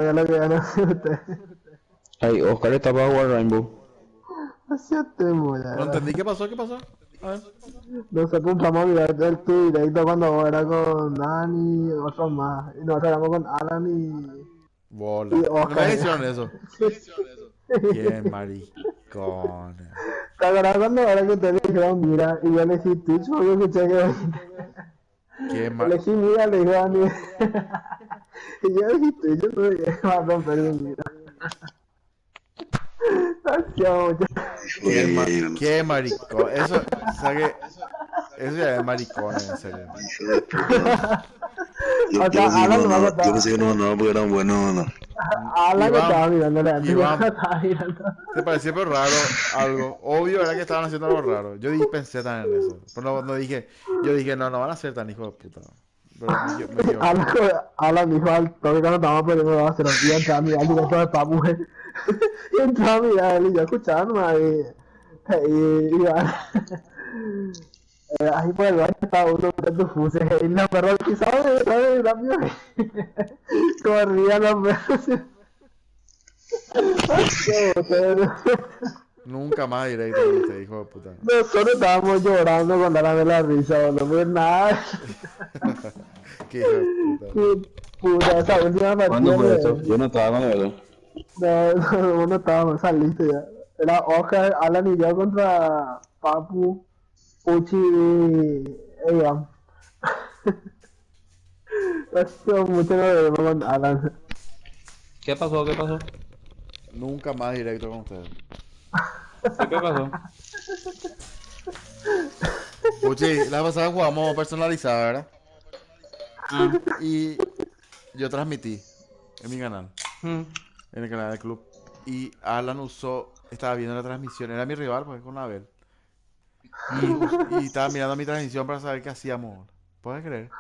ya lo que van a hacer ustedes. Ay, Oscar está para jugar Rainbow. Hacía temo ya. No entendí qué pasó, qué pasó. A ver. Nosotros entramos a mirar tu directo cuando era con Dani y otros más. Y nosotros éramos con Alan Bola. y No me Oscar. hicieron eso. Qué maricón. ¿Te acuerdas cuando ahora que te dijeron mira? Y yo elegí Twitch porque yo escuché que Qué mar... elegí mira, le dijo a Dani. Y yo elegí Twitch, yo no dije, va a romper mi mira. Qué maricón. Eso, o sea que... Eso ya es maricón, en serio. Hijo de puta. Yo pensé que no, porque eran buenos, no. Alan Iván, estaba mirándole antes. Iván. Estaba mirando. ¿Te pareció pero raro algo? Obvio era que estaban haciendo algo raro. Yo pensé también en eso. Pero no dije... Yo dije, no van a ser tan hijos de puta. Pero me equivoqué. Alan dijo al toque cuando estábamos perdiendo de base, y entraba a mirar el directo de Papu, y entraba a mirar y yo escuchaba nomás, y iba, ahí por el baño estaba uno con tus fuses, y los perros quizás rápido, corrían los perros, Nunca más directo con usted, hijo de puta. nosotros estábamos llorando con de la risa, no fue nada. Qué hijo de puta. Qué puta, esa última partida. ¿Cuándo fue eso? Yo no estaba con eso. No, no estábamos, saliste ya. Era Oscar, Alan y yo contra Papu, Uchi y Iván. Hace mucho no vemos con Alan. ¿Qué pasó? ¿Qué pasó? Nunca más directo con ustedes. ¿Qué pasó? Puchi, la pasada jugamos personalizada, ¿verdad? Y yo transmití en mi canal, en el canal del club. Y Alan estaba viendo la transmisión, era mi rival, pues con Abel. Y estaba mirando mi transmisión para saber qué hacíamos. ¿Puedes creer?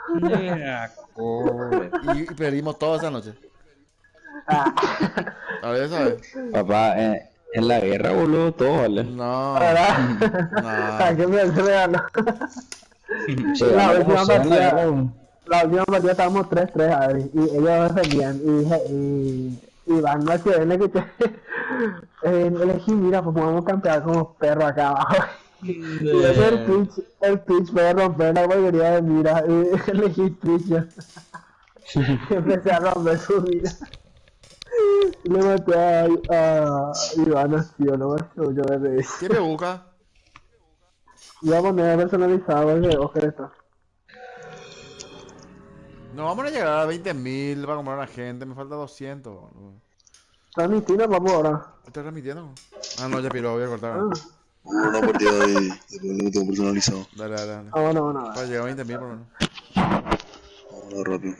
Y perdimos toda esa noche. A ver, ¿sabes? Papá, en la guerra, boludo, todo vale. No. ¿A qué me regaló? La última La última partida estábamos 3-3, Adri, y ellos defendían, y Iván no hacía bien, que elegí, mira, pues vamos a campear como perros acá abajo. Y el pitch puede romper la mayoría de mira, y elegí Twitch yo. Y empecé a romper su mira. Y le metí a Iván así, no me yo de reír. ¿Qué me busca? Iba a poner personalizado porque Oscar está. No vamos a llegar a 20.000 para comprar a la gente, me falta 200. Transmitiendo, vamos ahora. ¿Estás transmitiendo? Ah, no, ya piro, voy a cortar. Una partida de después lo tengo personalizado. Dale. No. Para llegar a 20.000 por lo menos. Vamos rápido.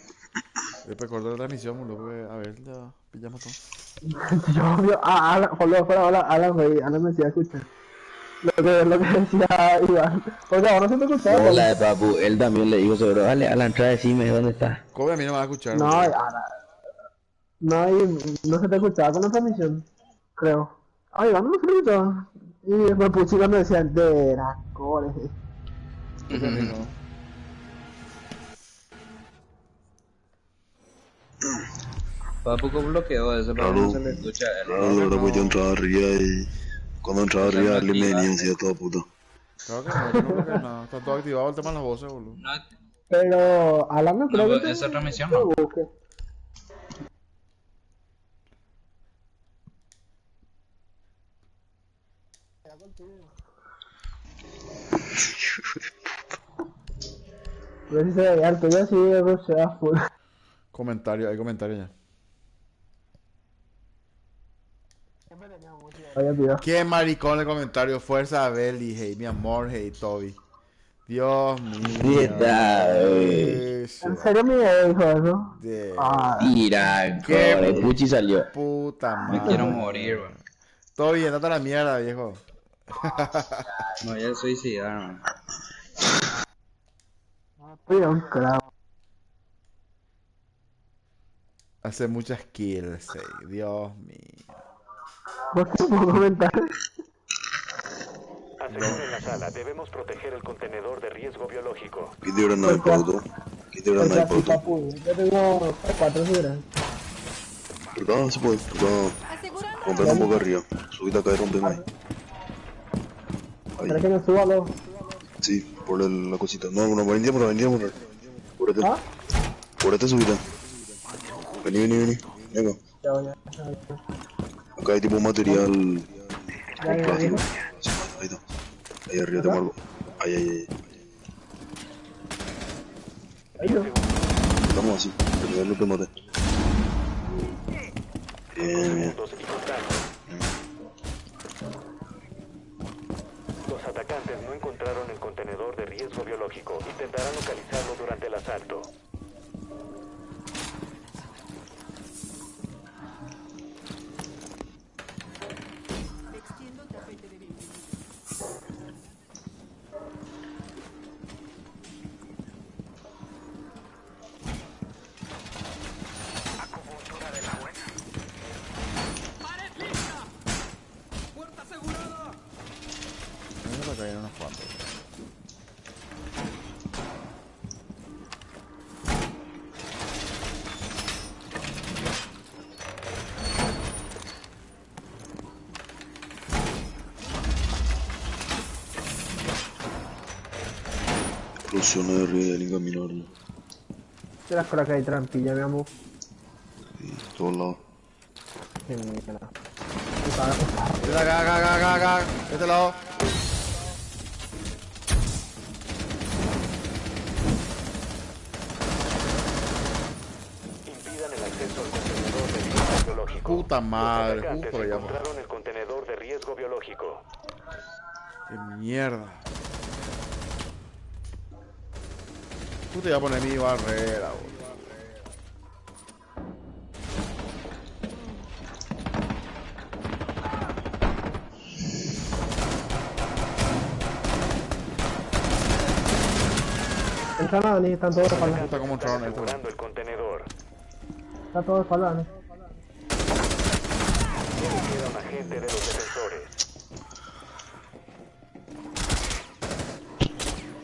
Después corto la transmisión, boludo, porque a ver, ya pillamos todo. Alan, güey, Alan me decía escuchar. Lo que decía Iván. Porque ahora sí te escuchaba. Hola de Papu, él también le dijo sobre, dale a la entrada, decime dónde está. Kobe a mí no me va a escuchar. No, boludo. no se te escuchaba con la transmisión, creo. Ay, Iván no se escuchaba. Y después Puchito me decía, de la core. Qué rico. Papu con bloqueo ese para Claro. no se le escucha a él. Claro, de verdad, pues yo entraba arriba y cuando entraba arriba le me venía así a toda puta. Claro que no, yo no creo que no. Está todo activado el tema de las voces, boludo. No, Pero Alan no creo no, que esa transmisión te no. busque. A ver si se veía el tuyo así, pues se va full. Hay comentarios ya. Vaya tío. Qué maricón el comentario. Fuerza Abel y hey, mi amor, hey, Toby. Dios mío. Eso. ¿En serio mi dijo eso? De Mira, Qué el Puchi salió. puta madre. Me quiero morir, weón. Toby, andate a la mierda, viejo. No, ya suicidar, man. Estoy un clavo. Hace muchas kills, Dios mío. ¿Por qué puedo comentar? Aseguren la sala, debemos proteger el contenedor de riesgo biológico. ¿Qué te hubieran dado el pauto? ¿Qué te hubieran dado el pauto? Papu, yo tengo 4 figuras. No, se puede. Rompemos un poco arriba. Subite acá y rompemos ahí. ¿Querés que me suba luego? Sí, por la cosita. No, vendíamos. Apúrate. ¿Ah? Apúrate, subite. Vení. Venga. Ya. Acá hay tipo material. Ya. Plástico. Ahí está. Ahí arriba te marco. Ahí. Ahí no. Estamos así. Primero lo que mate. Bien. Los atacantes no encontraron el contenedor de riesgo biológico. Intentarán localizarlo durante el asalto. Cayeron unos cuantos. Explosiones de riel en camino arriba. Serás por acá hay trampilla, mi amor. Sí, todos lados. Qué mierda. Acá. De este lado. Impidan el acceso al contenedor de riesgo biológico. Puta madre, Los atacantes por allá. encontraron el contenedor de riesgo biológico. Qué mierda. Puta, voy a poner mi barrera, boludo. Entran a venir, están todos espaldas. Puta, como entraron esto. Asegurando el contenedor. Están todos espaldas. Queda un agente de los defensores.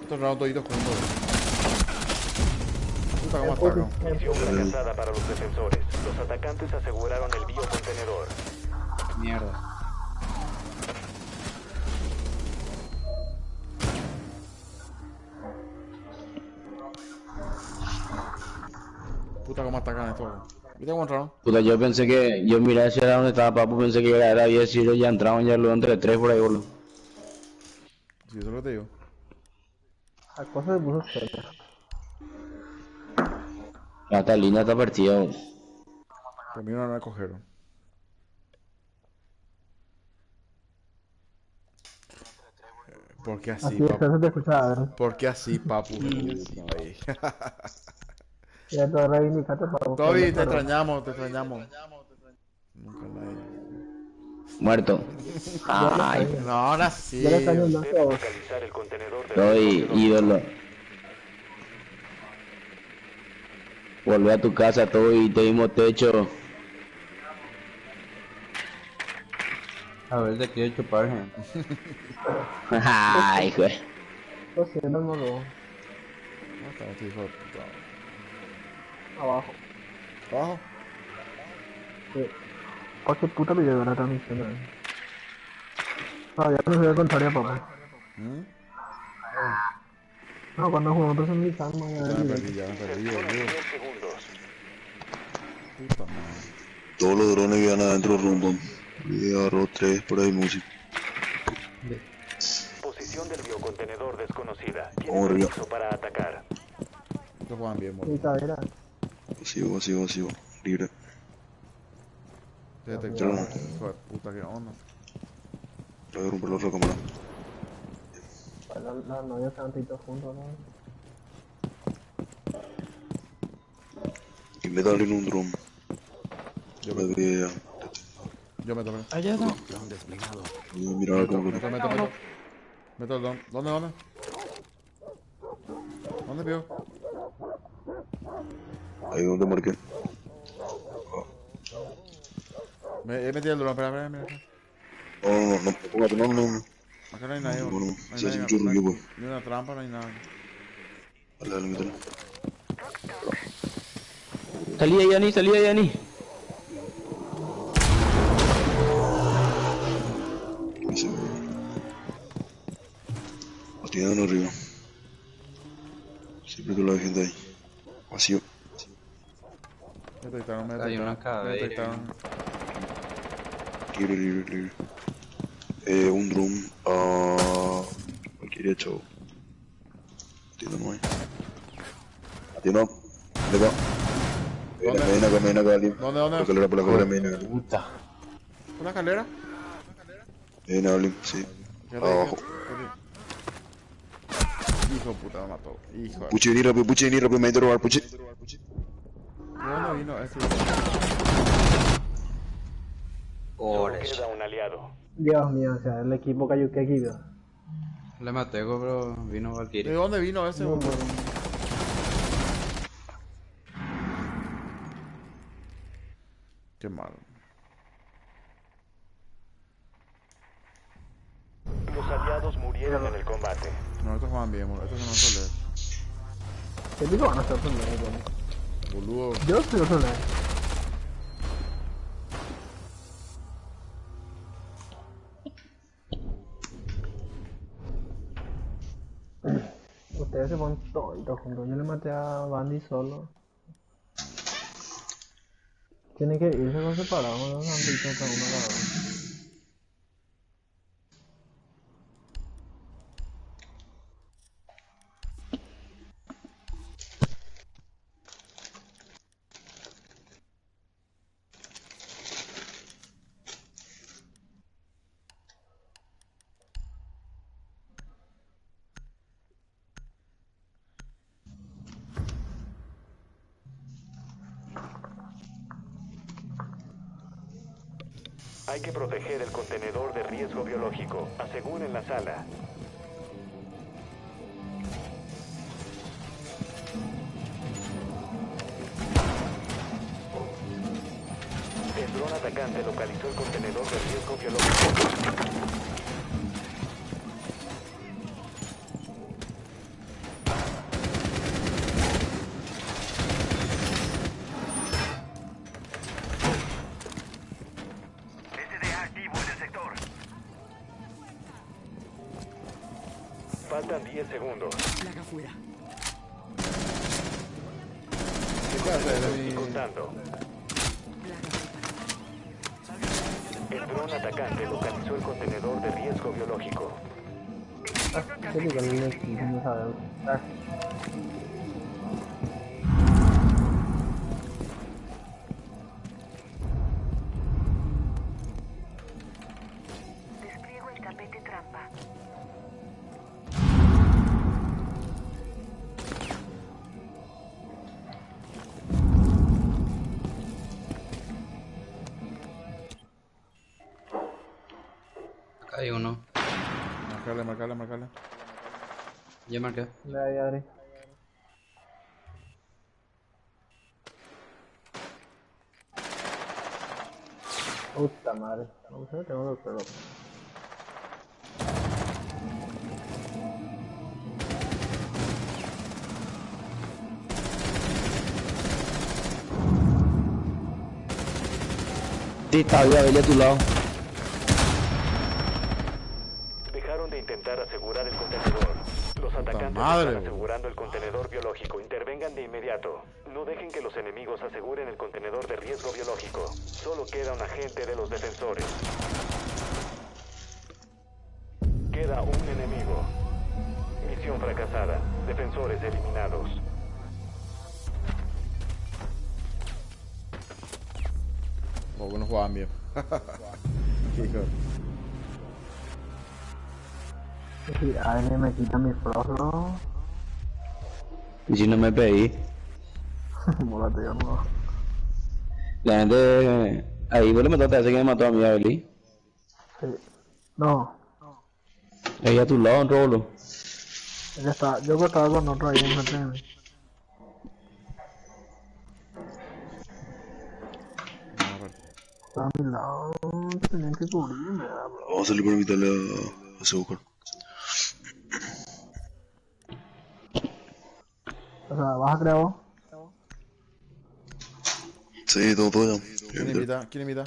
Estos round toditos juntos. Puta, como atacan. Misión fracasada para los defensores. Los atacantes aseguraron el biocontenedor. Mierda. Puta, como atacan estos. ¿Viste cómo entraron? Puta, yo pensé que, yo miré hacia donde estaba Papu, pensé que era 10 y ya entraban ya luego entre 3 por ahí, boludo. Sí, eso es lo que te digo. La cosa se puso seria. Ya está linda esta partida, boludo. Por mí no la cogieron. ¿Por qué así, Así es, papu? eso te escuchaba, ¿verdad? ¿Por qué así, papu? Ay. Ya te reivindicaste para buscar. Toby, te extrañamos. Nunca la he... Muerto. Ay, No, ahora sí. Ya le extraño el mazo a Deben vos. localizar el contenedor de soy riesgo biológico. ídolo. Volvé a tu casa, Toby, te dimos techo. A ver, te quiero chupar, gente. Ay, güey. Lo siento, no lo. ¿Dónde está este hijo de puta? Abajo. ¿Abajo? Sí. Cualquier puta me llegó la transmisión. No, ya no se ve contraria, papá. No, cuando jugamos personalizamos, ya Ya me veré. perdí, boludo. 10 segundos. Puta madre. Todos los drones que van adentro rumban. Y agarró 3 por ahí música. Posición del biocontenedor desconocida. Vamos Tiene arriba. permiso para atacar. Estos juegan bien, Mi boludo. cadera. Vacío. Libre. Te detectaron. Hijo de puta, qué onda. Voy a romper la otra cámara. Las novias estaban todos juntos, ¿no? Y me dan en un dron. Yo Me me voy tomé. a mirar acá. Meto el don. ¿Dónde? ¿Dónde vio? Ahí donde marqué. He metido el dron, espera. No, póngate, no. Acá no hay nadie, No, boludo. no, No hay se hace nadie, mucho ruido, pues. ni una trampa, no hay nada. Dale, mételo. Salí ahí, Ani. Hay uno arriba. Siempre que lo hay gente ahí. Vacío. Me detectaron, me Hay detectaron. una Me cadera. detectaron. Libre. Un drum. Cualquier chavo. Atiendo no hay. Atiendo. ¿Dónde va? Medina acá, alguien. ¿Dónde? Por la calera, Medina. Puta. ¿Por la escalera? Medina, alguien, sí. Quédate, Abajo. Hijo de puta, me mató. Hijo de... Puche, vení rápido, me hay que robar, puche. ¿De dónde vino ese? Solo queda un aliado. Dios mío, o sea, el equipo cayó que aquí, Dios. Le maté, pero vino ¿De Valkyrie. dónde vino ese? No, boludo? Qué mal. Los aliados murieron en el combate. No, estos juegan bien, boludo. Estos no son ¿Qué digo van a estar primero? boludo. Yo sí lo soné. Ustedes se ponen todos juntos. Yo le maté a Bandy solo. Tienen que irse con separados, no han visto hasta uno cada uno. Hay que proteger el contenedor de riesgo biológico. Aseguren la sala. El dron atacante localizó el contenedor de riesgo biológico. Faltan 10 segundos. Plaga fuera. ¿Qué haces, Y contando. El dron atacante localizó el contenedor de riesgo biológico. ¿Qué digo el equipo? No sabemos. Despliego el tapete trampa. Acá hay uno. Marcale. Ya marqué. De ahí, Adri. Puta madre. No sé, tengo los pelos. Sí, está bien, a tu lado. Dejaron de intentar asegurar el contenedor. Los atacantes madre, están asegurando el contenedor biológico. Intervengan de inmediato. No dejen que los enemigos aseguren el contenedor de riesgo biológico. Solo queda un agente de los defensores. Queda un enemigo. Misión fracasada. Defensores eliminados. Oh, no jugaban bien. Hijo. Si Adri me quita mi flor, Y si no me pedí. Mólate yo no. La gente. Ahí vos le mataste a ese que me mató a mí, Abeli. Sí. No. Ahí a tu lado, en Rolo. Ella está, yo que estaba con otro ahí enfrente de mí. Está a mi lado, tenían que cubrirme, bro. Vamos a salir por invitarle a Azúcar. O sea, ¿vas a crear vos? Sí, todo ya. ¿Quién invita? ¿Quién invita?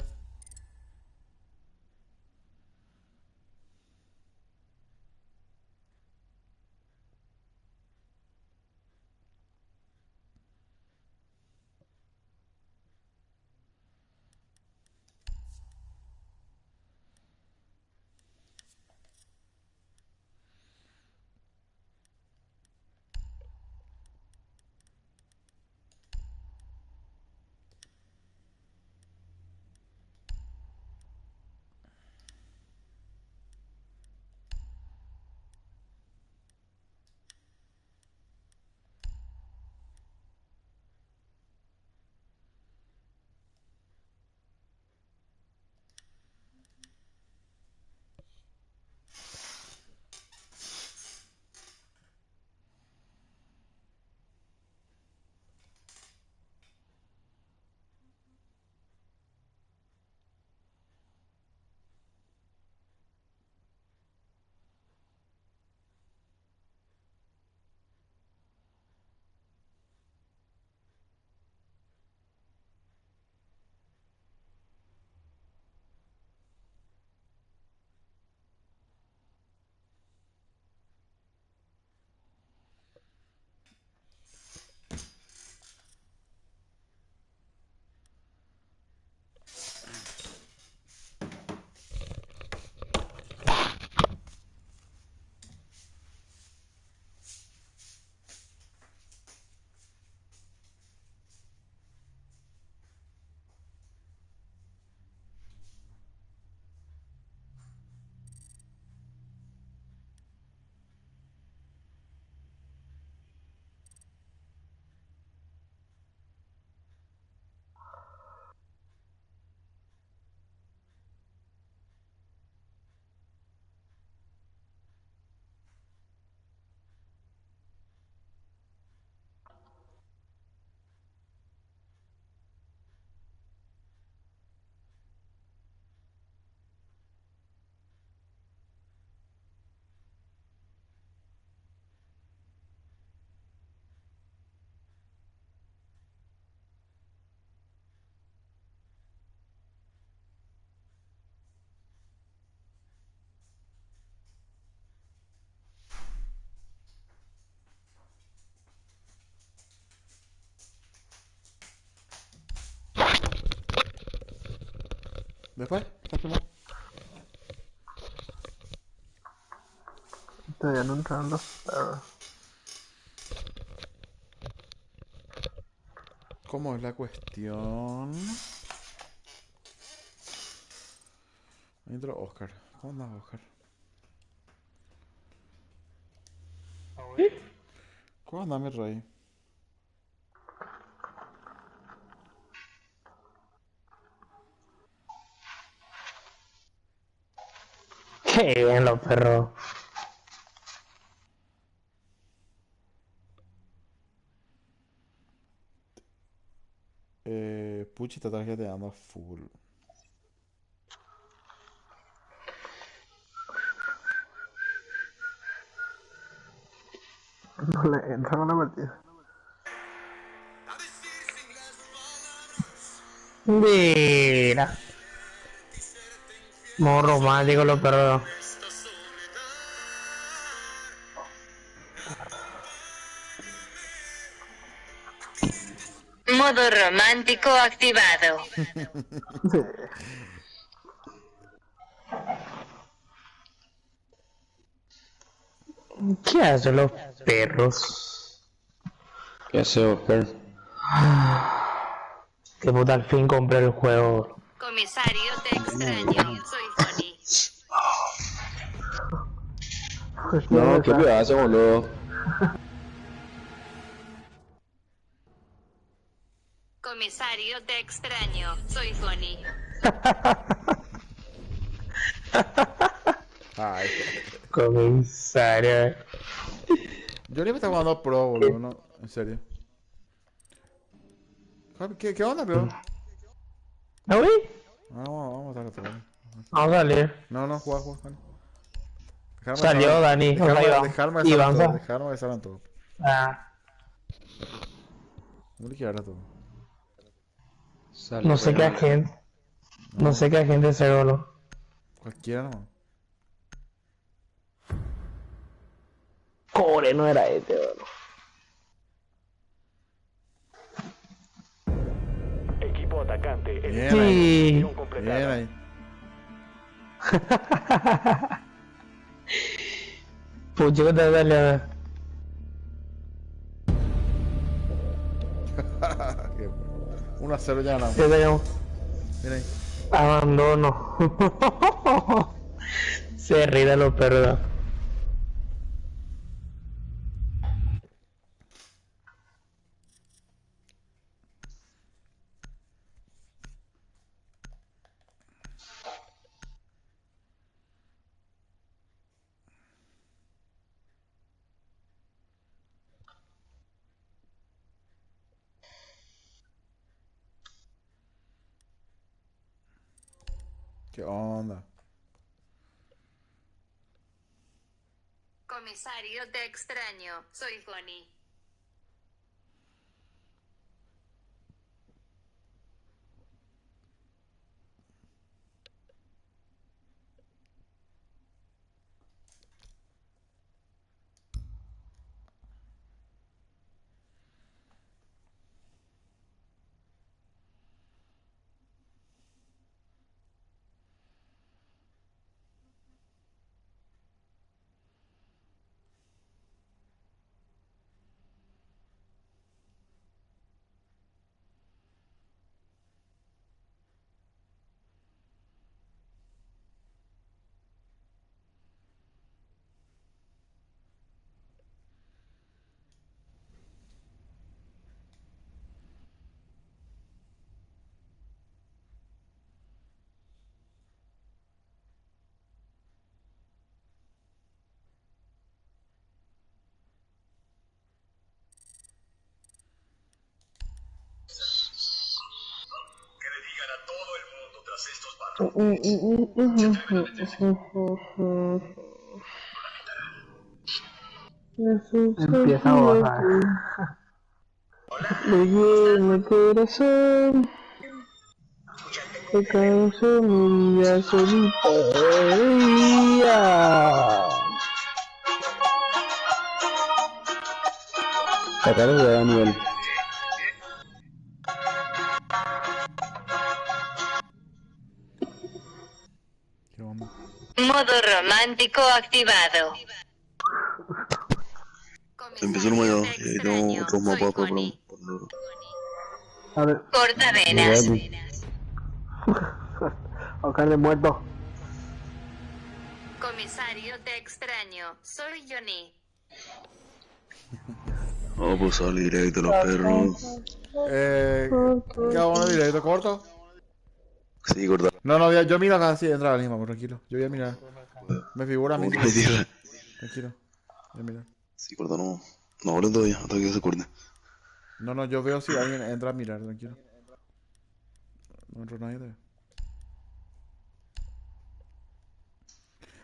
Después, estás primero. Todavía no entraron los perros. ¿Cómo es la cuestión? Ahí entró Oscar. ¿Cómo andas, Oscar? ¿Cómo andas, mi rey? Qué bien los perros. Puchi está tarjeteando a full. No le entra con la partida. Mira. Muy romántico los perros. Modo romántico activado. ¿Qué hacen los perros? ¿Qué hace Oscar? Que puta, al fin compré el juego. Comisario, te extraño. Soy Connie. No, ¿qué le hace, boludo? Comisario, te extraño. Soy Connie. Ay. Comisario. Johnny me está jugando pro, boludo. No, en serio. ¿Qué onda, bro? ¿No vi? Vamos a estar Vamos a salir. No, juega. Dejarme Salió que Dani. Dejarme que Iván. salgan todos. Ah, ¿Cómo le quieras todo? no sé qué agente. No sé qué agente es solo. Cualquiera nomás. Core no era este, bro. Equipo atacante. Bien Sí. ahí. Misión completada. Bien ahí. Pucho que te salió. 1-0 ya ganamos. Ya tenemos Mira ahí. abandono. Se ríe de los perros. ¿Qué onda? Comisario, te extraño. Soy Connie. Empieza a bajar. Me llena el corazón. Que causó mi vida solitaria. Sacarlo de Daniel. vamos. Modo romántico activado. Empezó nomás ya. Y ahí tengo Extraño, otros soy mapas para Connie. ponerlo. A ver, Cortavenas. o carne muerto. Comisario, te extraño. Soy Johnny. Vamos a pasar directo a los perros. ¿Qué hago en directo corto? Sí, corta. No, yo miro acá, sí, entra la misma, tranquilo. Yo voy a mirar. Me figura a mí. ¿Cómo te digo? Tranquilo. Voy a mirar. Sí, corta, no. No hablen todavía, hasta que se corte. No, yo veo si alguien entra a mirar, tranquilo. No entró nadie todavía.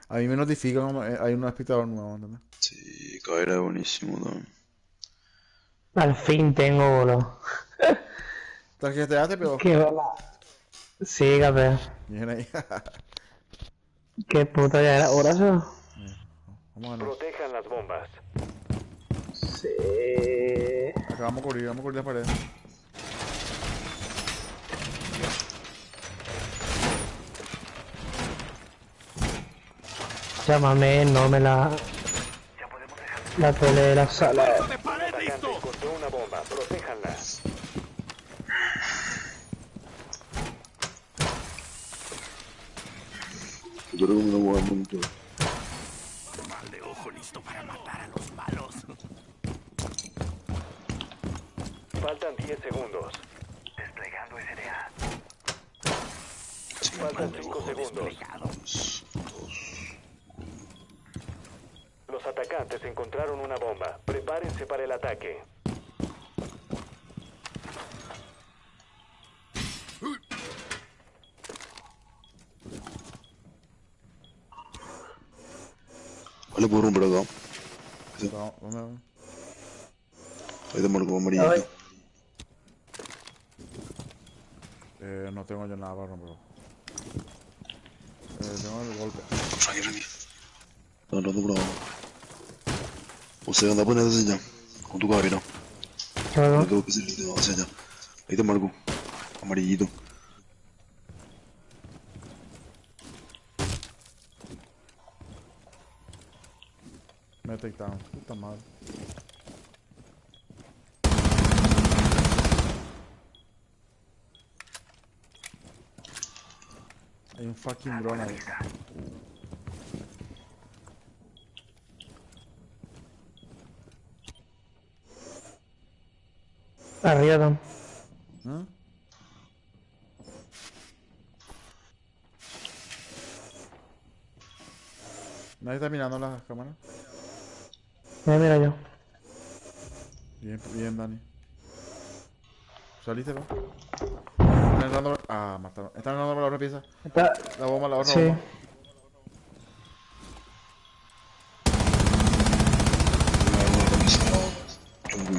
A mí me notifican cuando hay un espectador nuevo, ¿entendés? Sí, caer es buenísimo también. Al fin tengo, boludo. ¿Tarjeteaste, pero? Qué bola. Sí, capaz. Bien ahí. Qué puta, ya era hora eso. Vamos a ganar. Protejan las bombas. Sí. Acá vamos a cubrir la pared. Llámame, no me la tele de la sala. Un atacante encontró una bomba. Protéjanla. Yo creo que me lo voy a montar. Faltan 10 segundos. Desplegando SDA. Faltan 5 segundos. Los atacantes encontraron una bomba. Prepárense para el ataque. Vale, puedo romper acá. Vamos. Ahí te marco amarillito. Ay. No tengo yo nada para romper. Tengo el golpe. Tranqui. No, no, por abajo. O sea, anda a poner hacia allá. Con tu cabina. Claro. No tengo que salir de hacia allá. Ahí te marco. Amarillito. Me detectaron. Puta madre. Hay un fucking drone ahí. Arriba, Tom. ¿Eh? Nadie está mirando las cámaras. Mira yo. Bien, Dani. ¿Saliste, no? Están entrando. Ah, mataron. Están entrando por la otra pieza. Está... La bomba, la otra Sí. bomba.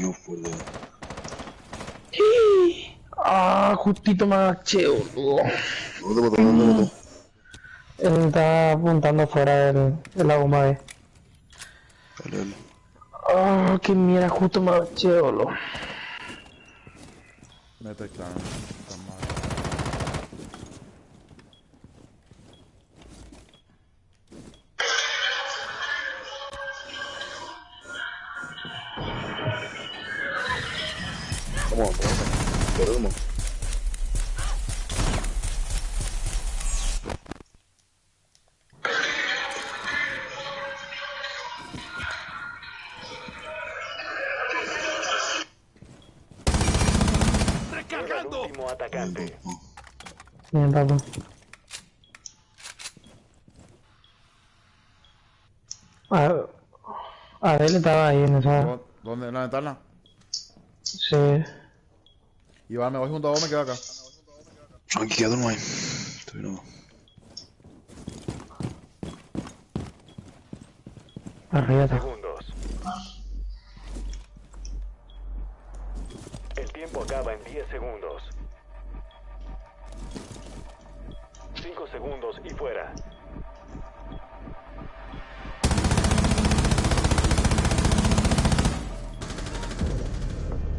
Yo fuerte. Ah, justito me agaché, boludo. No te mató, no te mató. Él está apuntando fuera de la bomba B. Dale, dale. Ah, qué mierda, justo me agaché, boludo. Me detectaron. Puta madre. Vamos, perdemos. Era el último atacante. Bien, papu. A ver, estaba ahí en esa... ¿Dónde? ¿En la ventana? Sí. Iván, me voy junto a vos, me quedo acá. Tranqui, quédate nomás. Estoy no. Arriba está. Segundos. El tiempo acaba en 10 segundos. 5 segundos y fuera.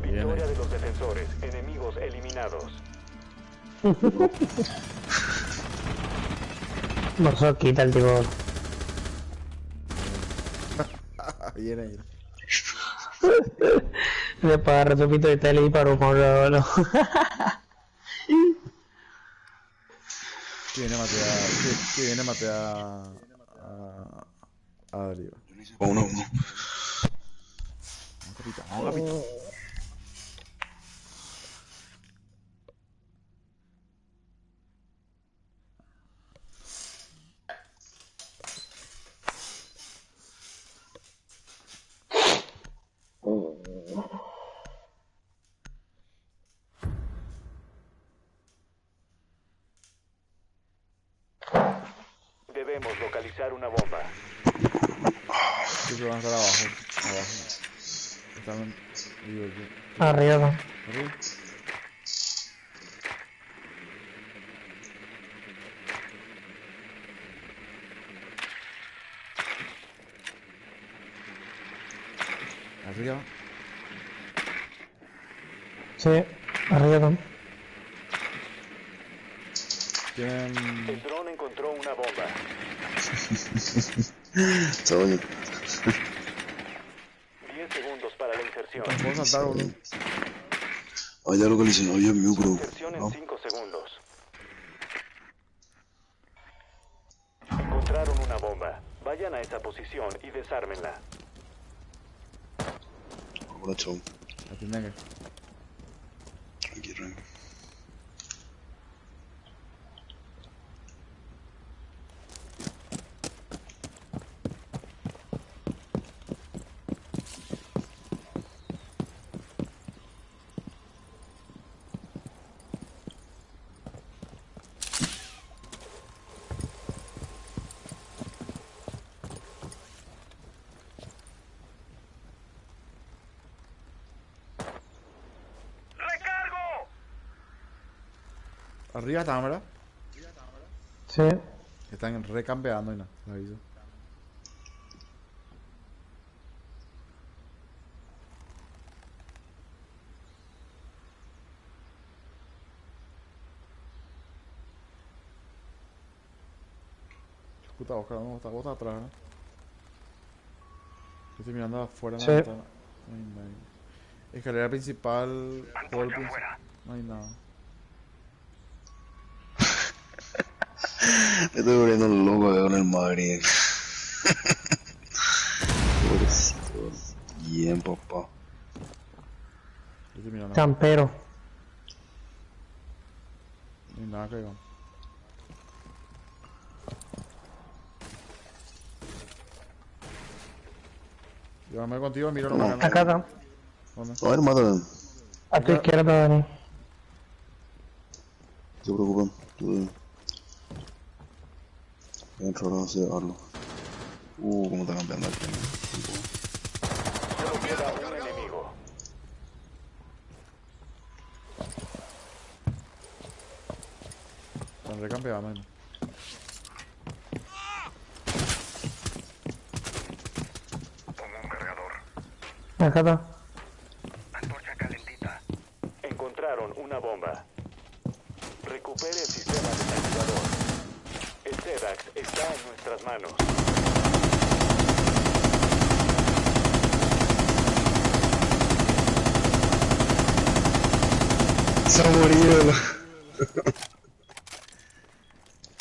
Victoria de los defensores. Enemigos eliminados. No se quita el tipo. Viene ahí. Le paga su pito de tele y paró con lo. Que viene Matea. Que viene Matea a Deriva. Uno. Vamos, capitán. Vamos, capitán. Debemos localizar una bomba. Sí, que van a estar abajo. Están... Digo, aquí. Arriba. ¿Arriba? Arriba. Sí, arriba. Tienen... El dron encontró una bomba. Todo bien. 10 segundos para la inserción. Puedo saltar, boludo. Ya localicé, oye, mi bro. Inserción en No. 5 segundos. Encontraron una bomba. Vayan a esa posición y desármenla. Ahora, chao. La tienen que... Tranqui, tranqui. Arriba están, ¿verdad? Sí. Están recampeando y nada, lo aviso. Puta, Oscar, vos estás atrás, ¿no? Estoy mirando afuera en la Sí. ventana. No hay nadie. Escalera principal, hall principal. No hay nada. Me estoy volviendo loco acá con el Madrid. Pobrecito. Bien, papá. Estoy mirando. Campero. No hay nada que diga. Llévame contigo, mira No. la Acá está. ¿Dónde? A ver, mátame. A tu izquierda, Dani. No se preocupen. Tú... Entro ahora a llevarlo. Cómo está cambiando aquí. Solo queda un enemigo. Están recampeando, ¿no? Acá está. Encontraron una bomba. Recupere el sistema desactivador. El SEDAX está en nuestras manos. Se ha morido.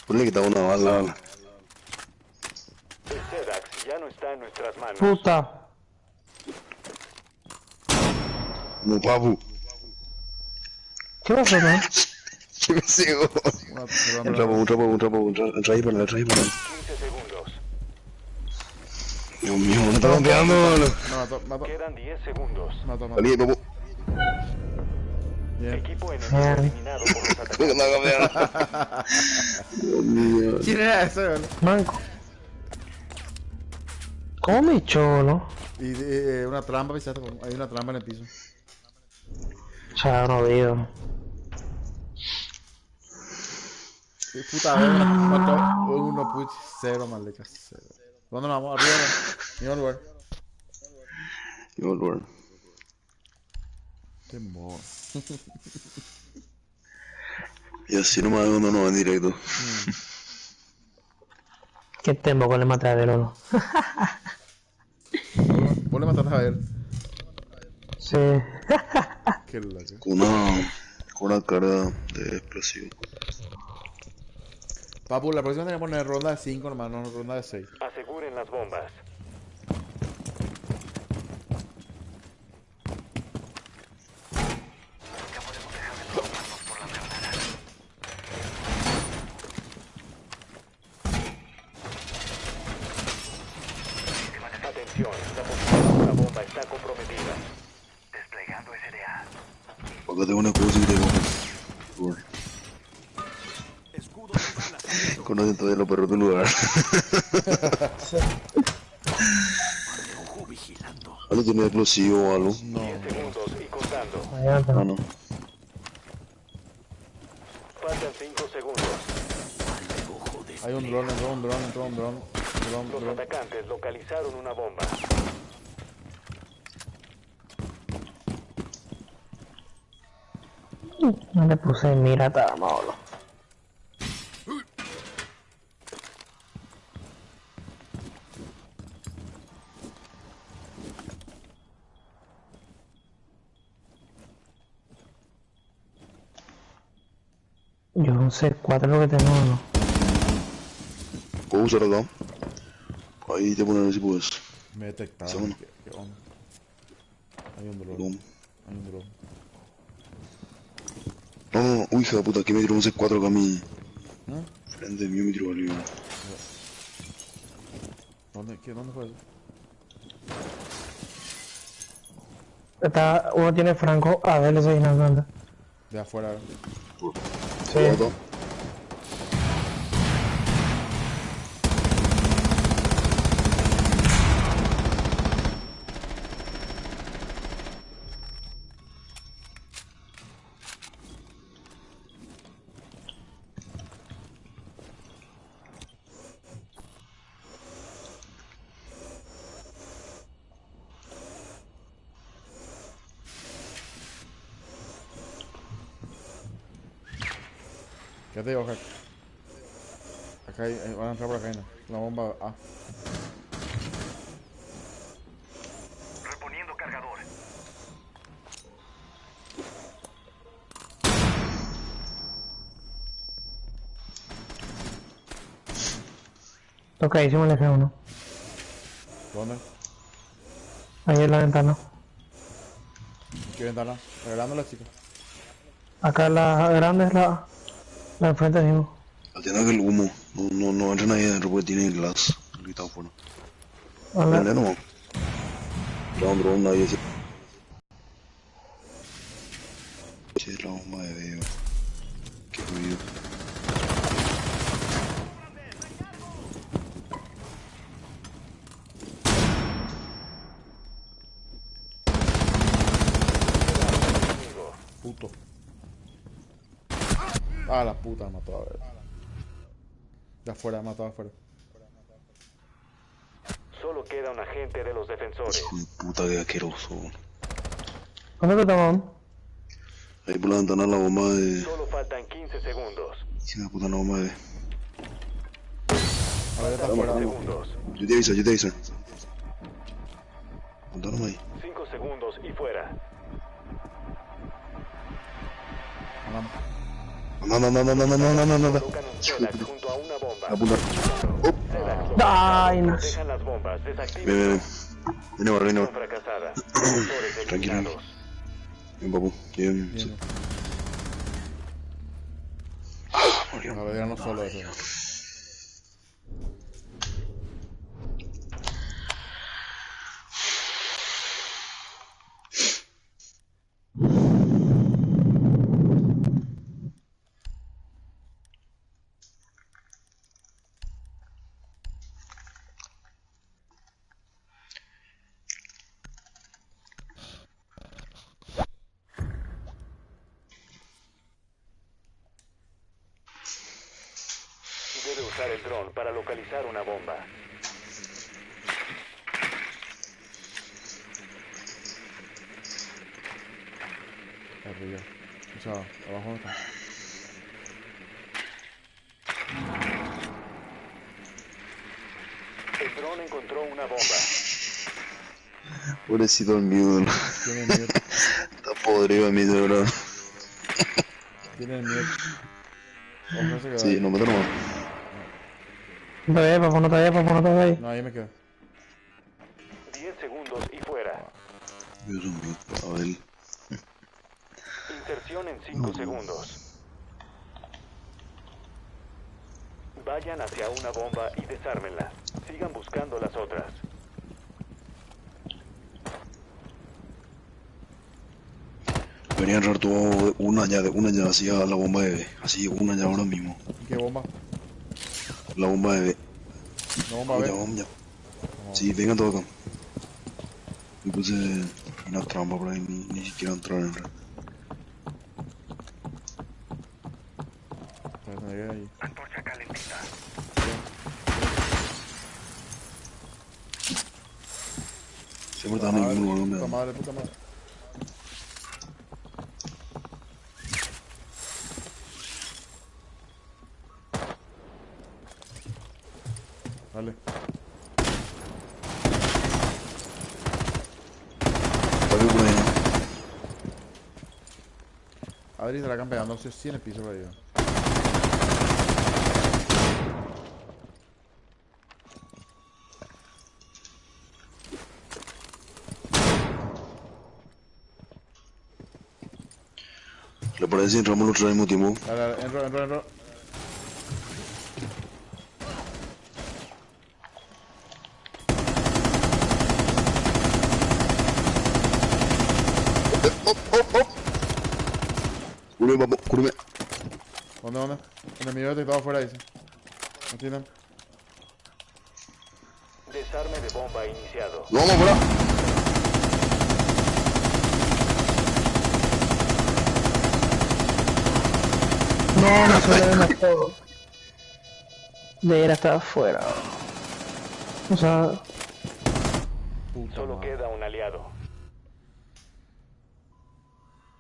Ponle que está una bala. El SEDAX ya no está en nuestras manos. Puta. No, papu. ¿Qué pasó, no? ¿Qué me ciego? Entra ahí para la. 15 segundos. Dios mío, me está campeando. Me mató. Quedan 10 segundos. Mató. Salí, papu. Bien. Equipo enemigo eliminado por los Me atacantes. está campeando. Dios mío. ¿Quién era ese, boludo? Manco. ¿Cómo me echó, no? Y una trampa, pisaste. Hay una trampa en el piso. Ya no veo. Sí, puta, mató uno, puch, cero, maldita, cero. ¿Dónde nos vamos? Arriba, mismo lugar. Yo, Lord. Qué mono. Y así nomás cuando no va en directo. Qué tempo que le maté a Lolo. Vos le mataste a ver. Sí. Qué loco. Con una carga de explosivo. Papu, la próxima tenemos que poner ronda de 5 nomás, no ronda de 6. Aseguren las bombas. Atención, la posición de la bomba está comprometida. Desplegando SDA. Acá tengo una cosa y tengo. Bueno. Conocen todavía los perros del lugar. ¿Algo tiene explosivo o algo? No. 10 segundos y contando. Ah, no. Faltan 5 segundos. Hay un dron, entró un dron. Los atacantes localizaron una bomba. No le puse mira, estaba malo. Yo un C4 lo que tengo, ¿no? ¿Puedo usar acá? Ahí te ponen si puedes. Me detectaron. Segundo. ¿Qué onda? Hay un dron. Boom. Hay un dron. No, uy, hija de puta, aquí me tiró un C4 acá a mi ¿Ah? frente mío, me tiró algo. ¿Dónde fue eso? Uno tiene franco, a ver, le estoy dando. De afuera. Sí. Acá. ¿Qué te digo, Jack? Acá van a entrar por acá, ¿no? La bomba A. Reponiendo cargador. Ok, hicimos el F1. ¿Dónde? Ahí en la ventana. ¿Qué ventana? Regalando la chica. Acá la grande es la de enfrente mismo. Atienda que el humo. No entren ahí adentro porque tiene glass. El que está afuera. Vale. Prende nomás. Dron, nadie se... Che, la bomba de veo. Qué ruido. Puto. Ah, la puta, mató a ver. De afuera, mató afuera. Solo queda un agente de los defensores. Hijo de puta, qué asqueroso. ¿Dónde te tomamos? Ahí por la ventana la bomba de... Solo faltan 15 segundos. Sí, la puta la bomba de... A ver, está Faltan 10 afuera. segundos. Yo te aviso. Apuntaron ahí. 5 segundos y fuera. Vamos. No. Colocan un Zelax junto a una bomba. Apunta. Zelax Ay, no. dejan las bombas. Ven. Desactiven. Viene barra. Misión fracasada. Defensores Tranquilo. eliminados. Bien, papu. Bien. Bien. Sí. A ver, ya no solo eso. Debe usar el dron para localizar una bomba. Arriba. O sea, abajo no está. dron encontró una bomba. Pobrecito el mute. Tiene mute. Está podrido el mute, bro. Tiene mute. Ojo, se quedó Sí, ahí. no mata nomás. No te vayas, papá, no te vayas, papá, no te vayas. No, ahí me quedo. 10 segundos y fuera. Dios mío, a ver. Inserción en 5 segundos. Vayan hacia una bomba y desármenla. Sigan buscando las otras. Deberían entrar todo una ya así a la bomba de B. Así una ya ahora mismo. ¿Qué bomba? La bomba de B. No bomba, a ver. Vamos ya. Sí, vengan todos acá. Yo puse una trampa por ahí, ni siquiera entrar en red. Pues me quedé ahí. Antorcha calentita. Siempre están en el mismo lugar donde Puta van. madre, puta madre. Dale. Está bien por ahí, ¿no? Adri se la campeando, no sé si en el piso por ahí. ¿Le parece si entramos los tres al mismo tiempo? Dale, dale, entro. Cúreme, papu, cúreme. ¿Dónde? Enemigo detectado afuera, dice. ¿No tienen? Desarme de bomba iniciado. ¡No, vamos afuera! No, no se le mató. De era estaba afuera. O sea, Puta Solo madre. queda un aliado.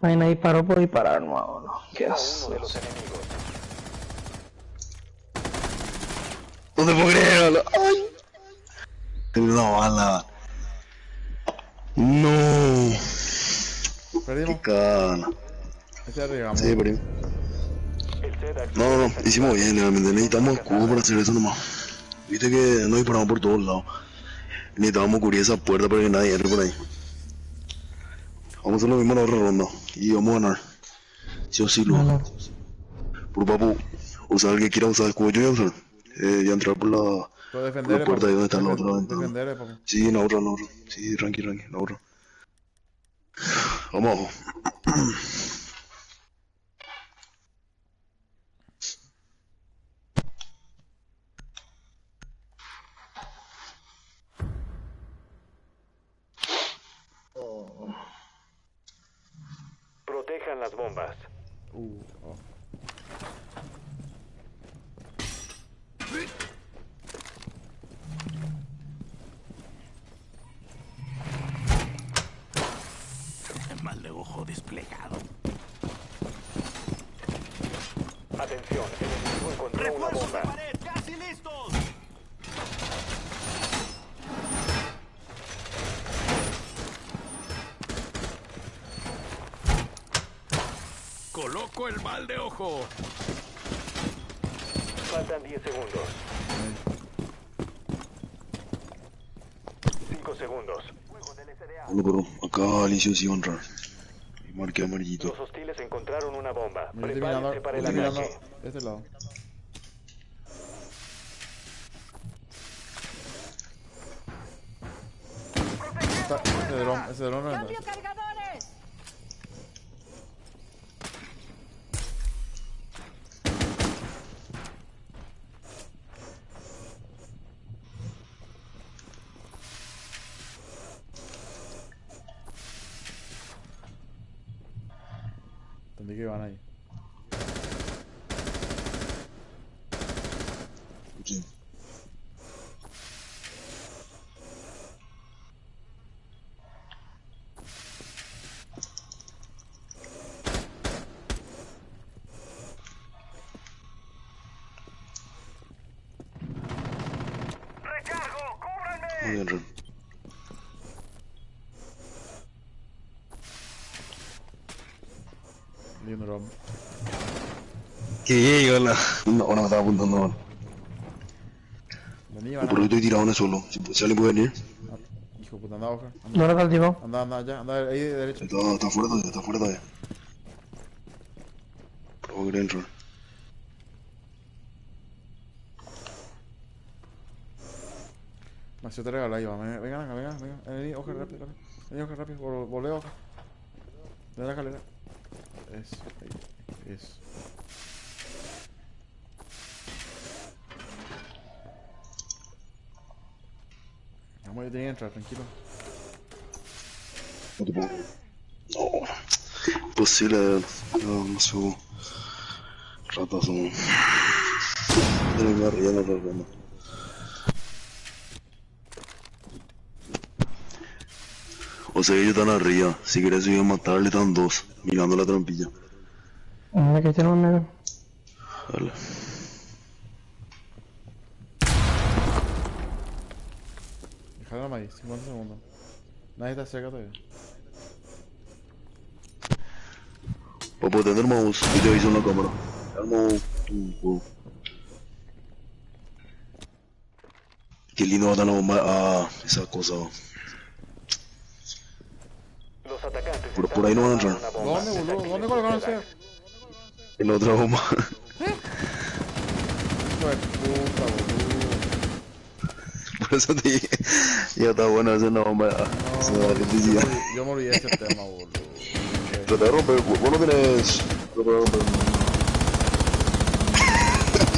ahí nadie disparó por disparar, no. ¿Qué Queda haces? uno de los enemigos. No te puedo creer, ¡ay! Tengo una bala. No. Qué Perdimos. cana. Este arriesgamos. Sí, perdimos. El SEDAX No, hicimos bien, realmente. Necesitamos escudo para hacer eso nomás. Viste que nos disparamos por todos lados. Necesitábamos cubrir esa puerta para que nadie entre por ahí. Vamos a hacer lo mismo en la otra ronda. Y vamos a ganar. Sí o sí, lo. No. Por papu, usar el que quiera usar escudo, yo voy a usar. Y a entrar por la Puedo defender, puerta ahí donde está la otra ventana. Defender, papá. Sí, la otra. Sí, tranqui, la otra. Vamos abajo. Protejan las bombas. Oh. Mal de ojo desplegado. Atención, el enemigo encontró una bomba. ¡Casi listos! Coloco el mal de ojo. Faltan 10 segundos. 5 segundos. Bueno, pero acá Alicia sí va a entrar. Y marqué amarillito. Los hostiles encontraron una bomba. Yo estoy mirando, Prepárense para el estoy mirando ataque. de este lado. Ese dron no entra. cargadores! Entendí que iban ahí. Sí. ¡Recargo! voy a entrar. Lindo rom. ¿Qué? Hola. No, ahora me estaba apuntando ahora. Vení, Yo van por a... hoy estoy tirado en el suelo. Si alguien puede venir. Hijo de puta, anda, Oscar. ¿No lo cultivó? Anda, ya, anda ahí de derecha. Está fuera todavía, está fuera todavía. Pero voy a querer entrar. Macio te regala ahí, va. Vengan acá, vengan. Vení, Oscar, rápido. Vení, Oscar, rápido. Volvé, Oscar. De la escalera. Eso, ahí. Eso. Vamos, yo tenía que entrar, tranquilo. No te puedo. No. Imposible. No subo. Ratas son. Tienen que arriba, no te problema. O sea, ellos están arriba. Si quieres subir a matarle, están dos. Mirando la trampilla. ¿Dónde que tiene un negro? Dale. Déjala ahí, 50 segundos. Nadie está cerca todavía. Para tener mouse, y te aviso en la cámara. Armo. Qué lindo va a estar la bomba. Ah, esa cosa. Los atacantes Por ahí no van a entrar. ¿Dónde, boludo? ¿Dónde colocaron ese? En la otra bomba. Hijo de puta, boludo. Por eso te dije. Ya está bueno hacer una bomba. Se da electricidad. Yo me olvidé de ese tema, boludo. Trata de romper. Vos no tenés. No puedo romper.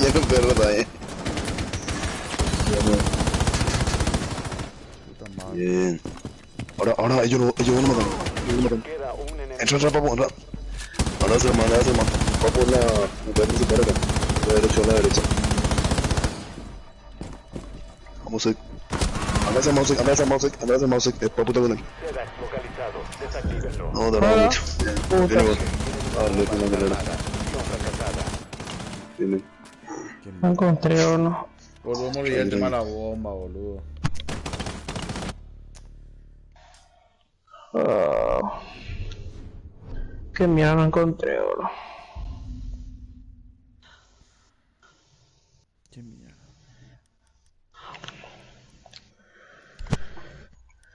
Ya romperlo también. Puta madre. Bien. Ahora ellos van a matar. Queda un enemigo. Entra, papu, entra. Ahora se manda, va por la principal acá. De derecha a la derecha. Vamos a ir. Anda ese mouse, es papu está con él. Sedax localizado. Desactívenlo. No, tardó mucho. Viene vos. Dale, con la carrera. Misión fracasada. Viene. No encontré uno. Boludo, me olvidé el tema de la bomba, boludo. Ah. Que mierda no encontré oro. Qué mierda.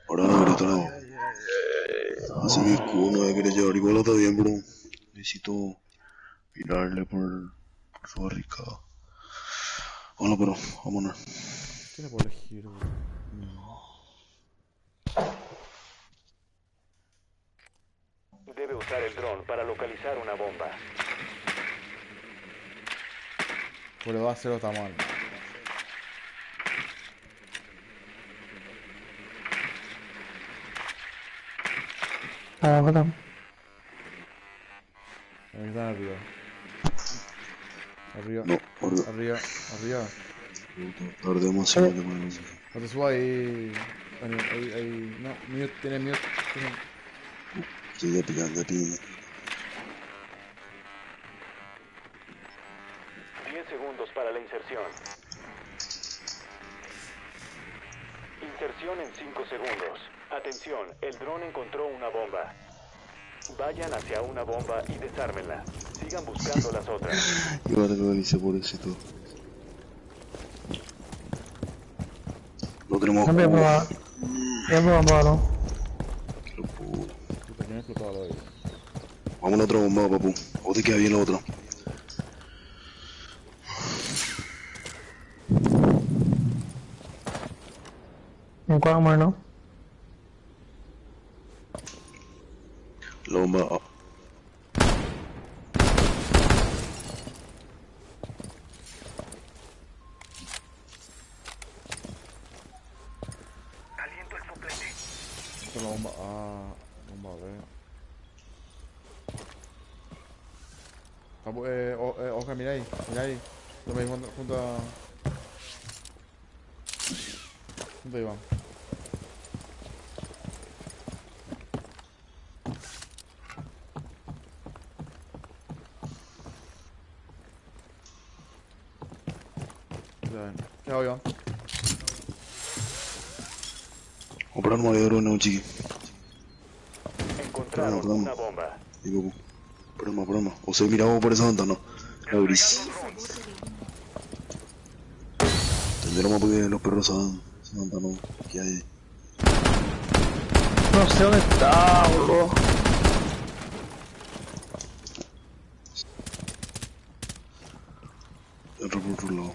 Ahora no grito nada. Así mi escudo no voy a querer llevar. Igual está bien, bro. Necesito mirarle por su barricada. Bueno, pero vámonos. ¿Qué le puedo elegir, boludo? Debe usar el dron para localizar una bomba. Pues le va a hacer otra mal. Abajo está. Ahí están arriba. Arriba. No, ahora. Arriba. Tardé demasiado de manos. No te subas ahí. Ahí. No, mute, tiene mute. Estoy de pillando. 10 segundos para la inserción. Inserción en 5 segundos. Atención, el dron encontró una bomba. Vayan hacia una bomba y desármenla. Sigan buscando las otras. Y ahora que venís pobrecito. No tenemos. Voy a probar. Voy a probarlo. Qué locura. Puta, ¿quién explotó algo ahí? Vamos a la otra bomba, papu. O te queda bien la otra. ¿En cuál mano? La bomba A. Esta es la bomba A. Bomba B. Papu, Oscar, mira ahí. Lo mismo junto a... Junto a Iván. Ya ven. ¿Qué hago, Iván? Comprar un madero en un chiqui. Encontraron una bomba. Digo, broma. O sea, miramos por esa ventana. La gris. Tendremos porque los perros saben. Esa ventana que hay. No sé dónde está, boludo. Entro por otro lado.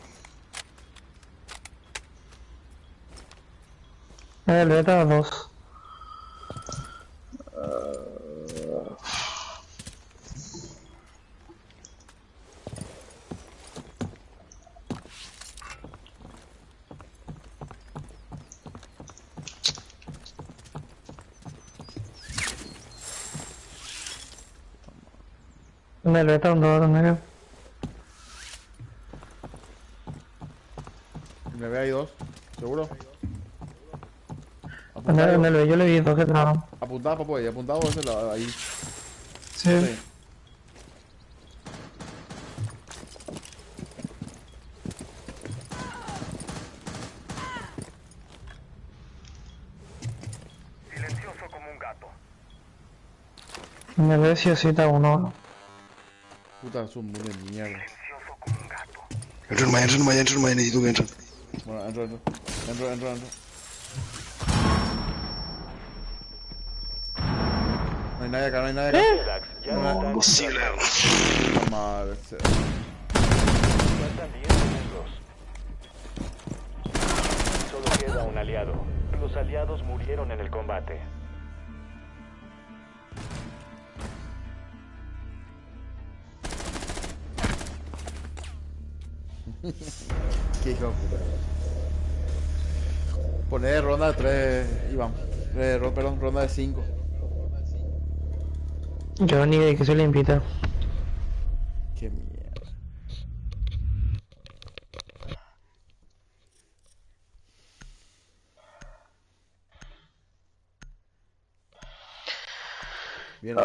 El beta 2. En el beta 2 también. Me ve ahí dos, seguro. En el B yo le vi dos que entraron. Apuntá, papu, ahí, apuntado ese lado, ahí. Sí. Silencioso como un gato. En el B sí o sí está uno. Puta, es un mundo de mierda. Silencioso como un gato. Entra nomás, necesito que entren. Bueno, entro. No hay nadie acá. Relax, ya No, están imposible. controlados. Madre. Faltan 10 segundos. Solo queda un aliado. Los aliados murieron en el combate. Qué hijo de puta. Poner ronda de 3, Iván. Perdón, ronda de 5. Yo ni de que se le invita. Qué mierda. Bien.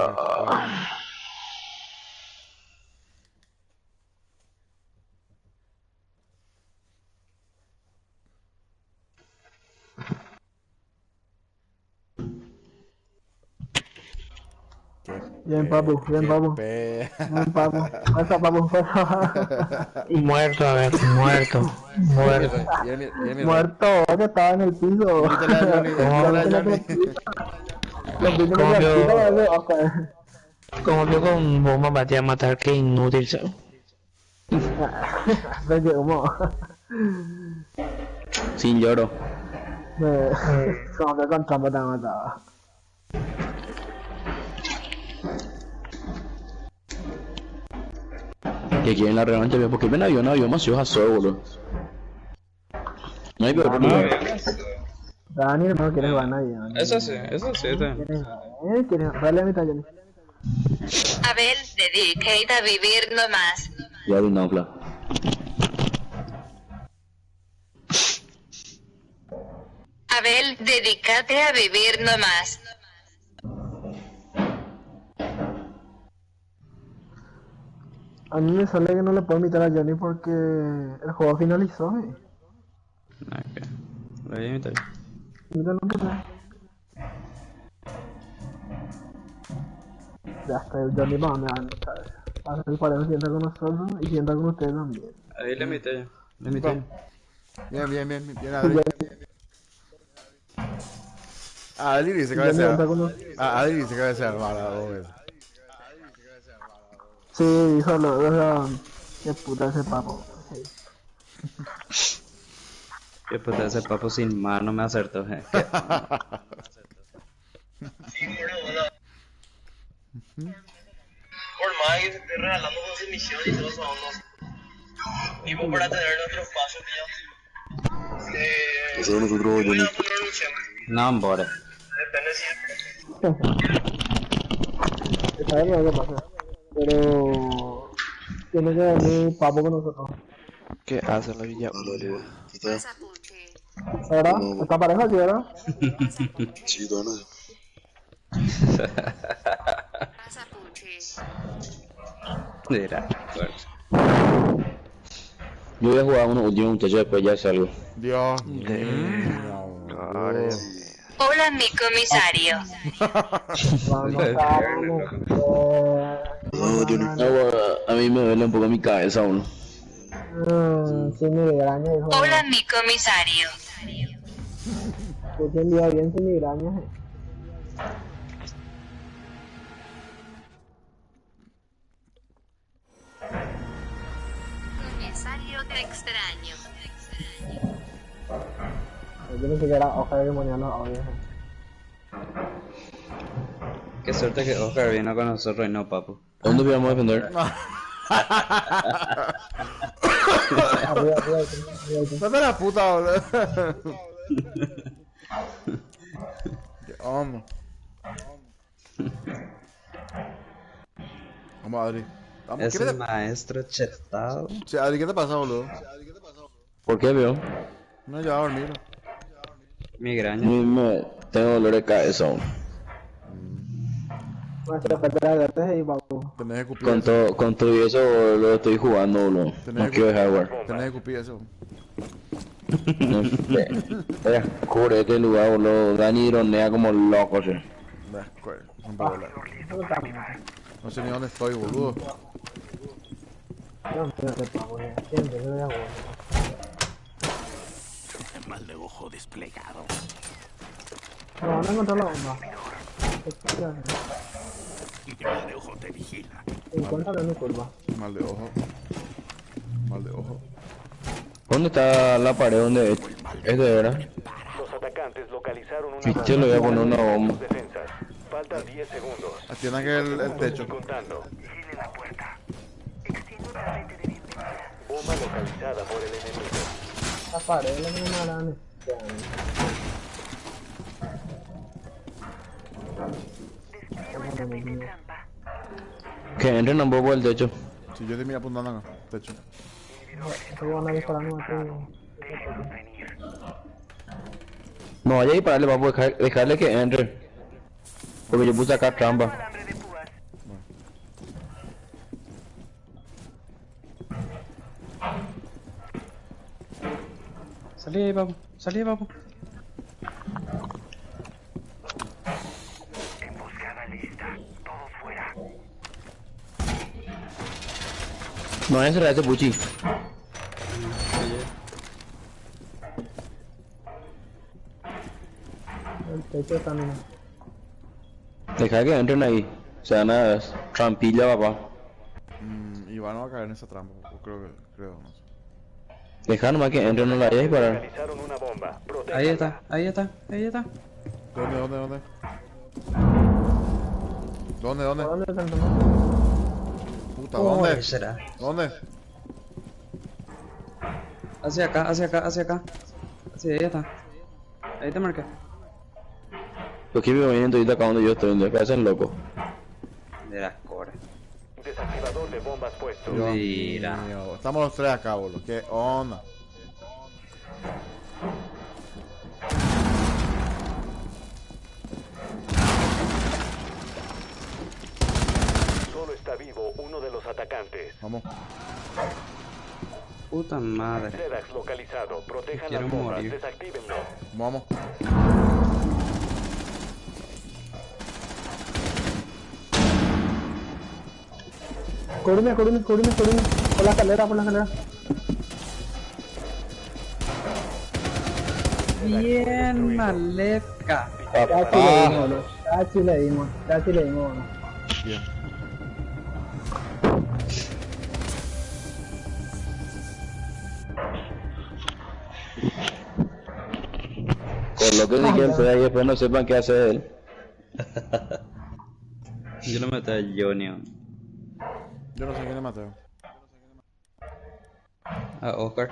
Bien, papu. Bien, papu. Fuerza, papu. Muerto, a ver, muerto. Muerto, que estaba en el piso. Como vio con bomba batía a matar, que inútil, ¿sabes? Se quemó. Sin lloro. Como que con trampa te mataba. Que quieren la revancha, porque ven avión demasiado a solo, boludo. No hay peor problema. Dani, no quieres jugar a nadie. Eso sí, está. ¿Quieres darle a mi taller? Abel, dedicate a vivir nomás. Ya vi no, Fla. Abel, dedícate a vivir nomás. A mí me sale que no le puedo invitar a Johnny porque el juego finalizó. Ok. Lo voy a invitar. Míralo, ya está, el Johnny va a me van a hacer para que sienta con nosotros y sienta con ustedes también. Ahí le invité yo. Bien, Adri. Adri dice que va a ser. Adri dice que va a ser mala 2 veces. Sí, dijo qué puta ese papo. Qué puta ese papo sin mano me acertó, Por más que se esté regalando con su misión y todo eso, mismo para tener nuestro espacio, tío. Eso nosotros, Johnny. No, embora. Depende siempre. ¿Sabes lo que pasa? Pero tiene que venir papo con nosotros. ¿Qué hace la villa? ¿Verdad? ¿Está pareja aquí, verdad? Sí, todavía no. Mira, Yo voy a jugar unos últimos muchachos, después ya salgo. Dios. Hola, mi comisario. A mí me duele un poco mi cabeza, uno. Sí, migraña, hijo. Hola, mi comisario. Yo te envío bien sin migraña. Comisario, te extraño. Yo ni siquiera Oscar que ponía los audios. Qué suerte que Oscar vino con nosotros y no Papu. ¿Dónde vamos a defender? Vete a la puta, boludo. Qué hombre. Vamos, Adri. Vamos, Es el maestro chetado. Sí, Adri, ¿qué te pasa, boludo? ¿Por qué, veo? No, ya a dormir. Migraña. Tengo dolor de cabeza, uno. Tenés que cupir Con todo eso lo estoy jugando, boludo. No quiero dejar jugar. Tenés que cupir eso. Cubre este lugar, boludo. Dani ironea como loco, sí. No sé ni dónde estoy, boludo. Mal de ojo desplegado. No, no encontré la bomba. Mal de ojo te vigila. Encuéntralo en mi curva. Mal de ojo. Mal de ojo. ¿Dónde está la pared? ¿Dónde es? ¿Es de verdad? Los atacantes localizaron una Yo le voy a poner una bomba. defensas. Faltan 10 segundos. Atiendan que el techo. Contando. Bomba localizada por el enemigo. La pared es la que me harán. Que entren un poco el techo. Si yo te miro apuntando acá, techo. Van a dispararnos aquí. No vaya a dispararle, papu, dejarle que entre. Porque yo puse acá trampa. Salí, papu. Salí, papu. Emboscada lista. Todos fuera. No voy a cerrar ese puchi. El techo también. Deja que entren ahí. Se van a trampilla, papá. Y van a caer en esa trampa. Creo, no sé. Deja nomás que entren, no la vayas a disparar. Realizaron una bomba. Ahí está, ahí está, ahí está. ¿Dónde? ¿Dónde? ¿Dónde están? Puta, ¿dónde? será? ¿Dónde? Hacia acá, hacia acá, hacia acá. Hacia ahí está. Ahí te marqué. Yo quiero ir moviendo ahorita acá donde yo estoy, donde parecen loco. De las coras. Desactivador de bombas puesto. Mira. Mío, estamos los tres acá, boludo. ¿Qué onda? Solo está vivo uno de los atacantes. Vamos. Puta madre. Sedax localizado. Protejan Quiero las bombas. morir. Desactívenlo. Vamos. Cúbreme. Por la escalera. Bien, Malefka. Casi le dimos, boludo. Bien. Con lo que se queden ahí después no sepan qué hace él. Yo lo meto a Johnny. Yo no sé quién es Mateo. A Oscar.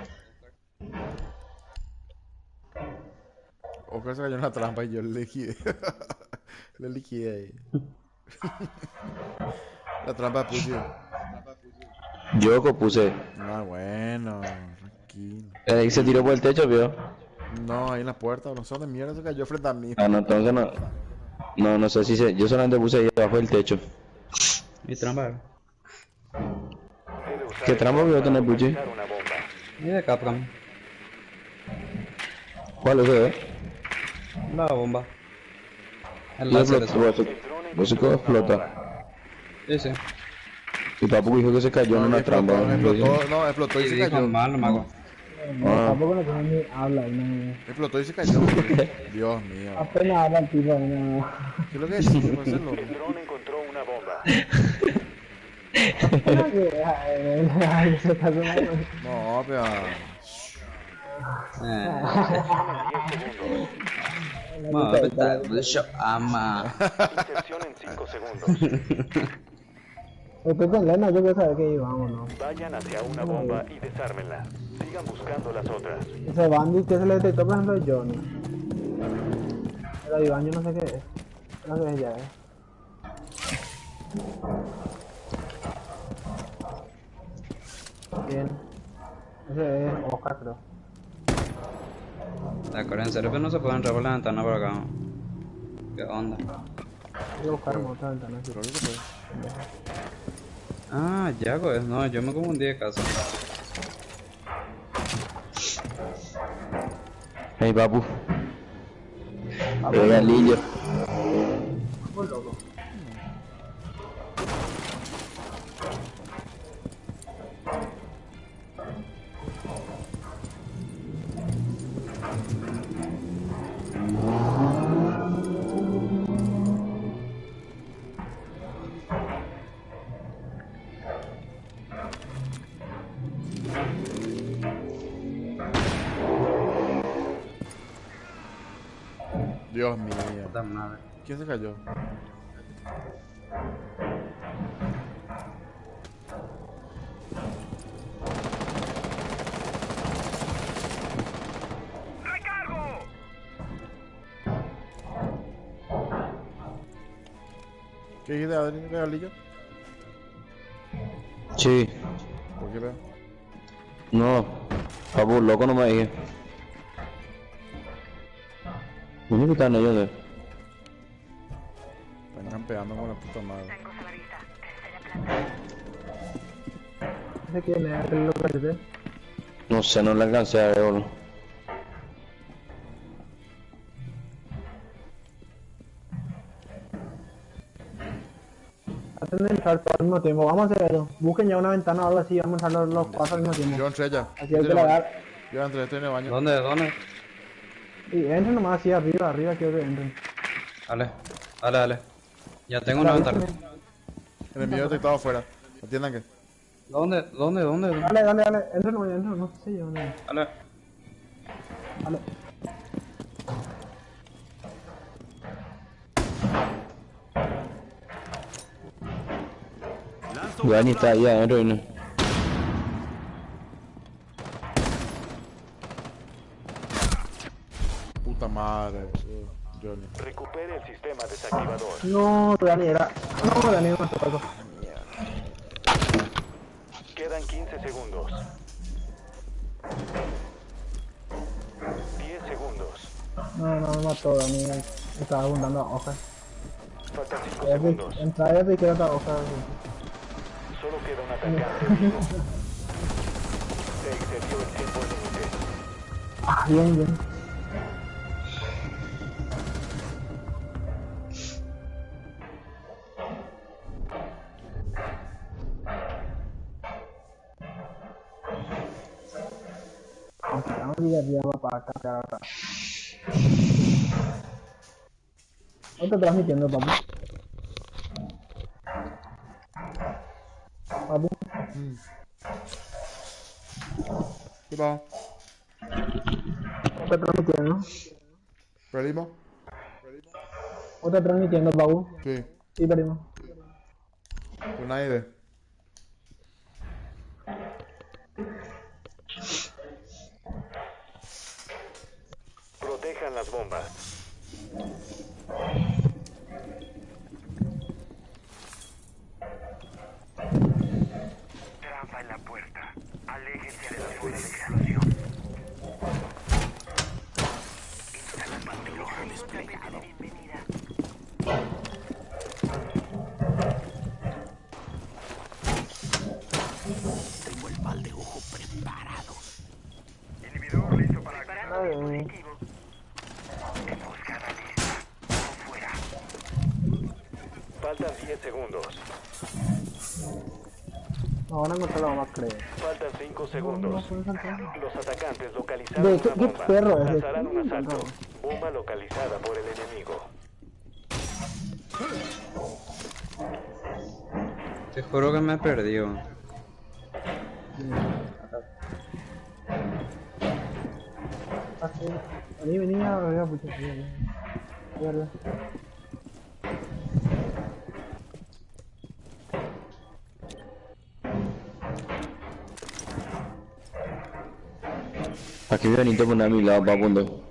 Oscar se cayó en una trampa y yo le liquidé. Le liquidé ahí. La trampa de Pussy. Yo puse. Ah, bueno. Tranquilo. Ahí se tiró por el techo, vio. No, ahí en la puerta. No sé dónde mierda se cayó frente a mí. Ah, no, entonces no. No sé si se. Yo solamente puse ahí abajo del techo. Mi trampa. ¿Qué trampa vio tener Puchi? Y de Capcom. ¿Cuál es ese? La bomba. El Y láser explotó, eso. eso que explota. Sí, sí. Y Papu dijo que se cayó en una trampa. Explotó y Y se dijo cayó. mal, no me hago. No, tampoco no tiene ni habla, no. Explotó y se cayó. Dios mío. Apenas habla el tipo, no. ¿Qué es lo que es? ¿Qué puede ser loco? El dron encontró una bomba. Ay, se está sonando. No, pero... Ama. Inserción en 5 segundos. Estoy con Lena, yo quiero saber que ahí vamos, ¿no? Vayan hacia una bomba y desármenla. Sigan buscando las otras. Ese bandit que se le detectó, por ejemplo, es Johnny. Pero Iván, yo no sé qué es. No sé qué es ya, Bien. Ese es Oscar, creo. De acuerdo, en serio que no se puede entrar por la ventana por acá. ¿Qué onda? Voy a buscar otra ventana. Creo que se puede. Ah, ya pues, no, yo me confundí de casa. Hey, Papu. Regalillo. Muy loco. Dios mío. Puta madre. ¿Quién se cayó? ¿Qué dijiste, Adri? ¿Regalillo? Sí. ¿Por qué veo? No. Papu, loco no me dije. ¿Dónde que están ellos? Están campeando con la puta madre. ¿Ese quién es? ¿El loco ese? No sé, no le alcancé a ver, boludo. Traten de entrar todos al mismo tiempo. Vamos a hacer eso. Busquen ya una ventana o algo así. Vamos a entrar los cuatro al mismo tiempo. Yo entré ya. Así hay que la dar. Yo entré, estoy en el baño. ¿Dónde? ¿Dónde? Y entren nomás así arriba quiero que entren. Dale, dale, dale. Ya tengo una ventana. Enemigo detectado afuera. ¿Atiendan qué? ¿Dónde? Dale, entren nomás, no sé yo. Dale. Dale. Dani está ahí adentro y no. Puta madre. Johnny. Recupere el sistema desactivador. No, Dani era. No, Dani no me tocó. Quedan 15 segundos. 10 segundos. No, me mató, Dani. Estaba abundando hojas. Faltan 5 segundos. Entra Epic y queda otra hoja. Solo queda un atacante vivo. Se excedió el tiempo límite. Ah, bien. Vamos a ir arriba para cambiar acá. ¿No te transmitiendo, papu? Papu. ¿Qué pasa? ¿No te transmitiendo? ¿Perdimos? ¿No te transmitiendo, papu? Sí. Sí, perdimos. Con nadie ve. Protejan las bombas. Trampa en la puerta. Aléjense de la zona de explosión. Mal de ojo desplegado. Tengo el mal de ojo preparado. Inhibidor listo para activar dispositivo. En busca segundos. Ahora no te lo vamos a creer. Faltan 5 segundos. Los atacantes localizaron ¿De una qué bomba. perro es Lanzarán un este? asalto. Bomba localizada por el enemigo. Te juro que me perdió. Vení, venía, venía, pucha, mierda. Aquí me veniste a poner a mi lado, papundo.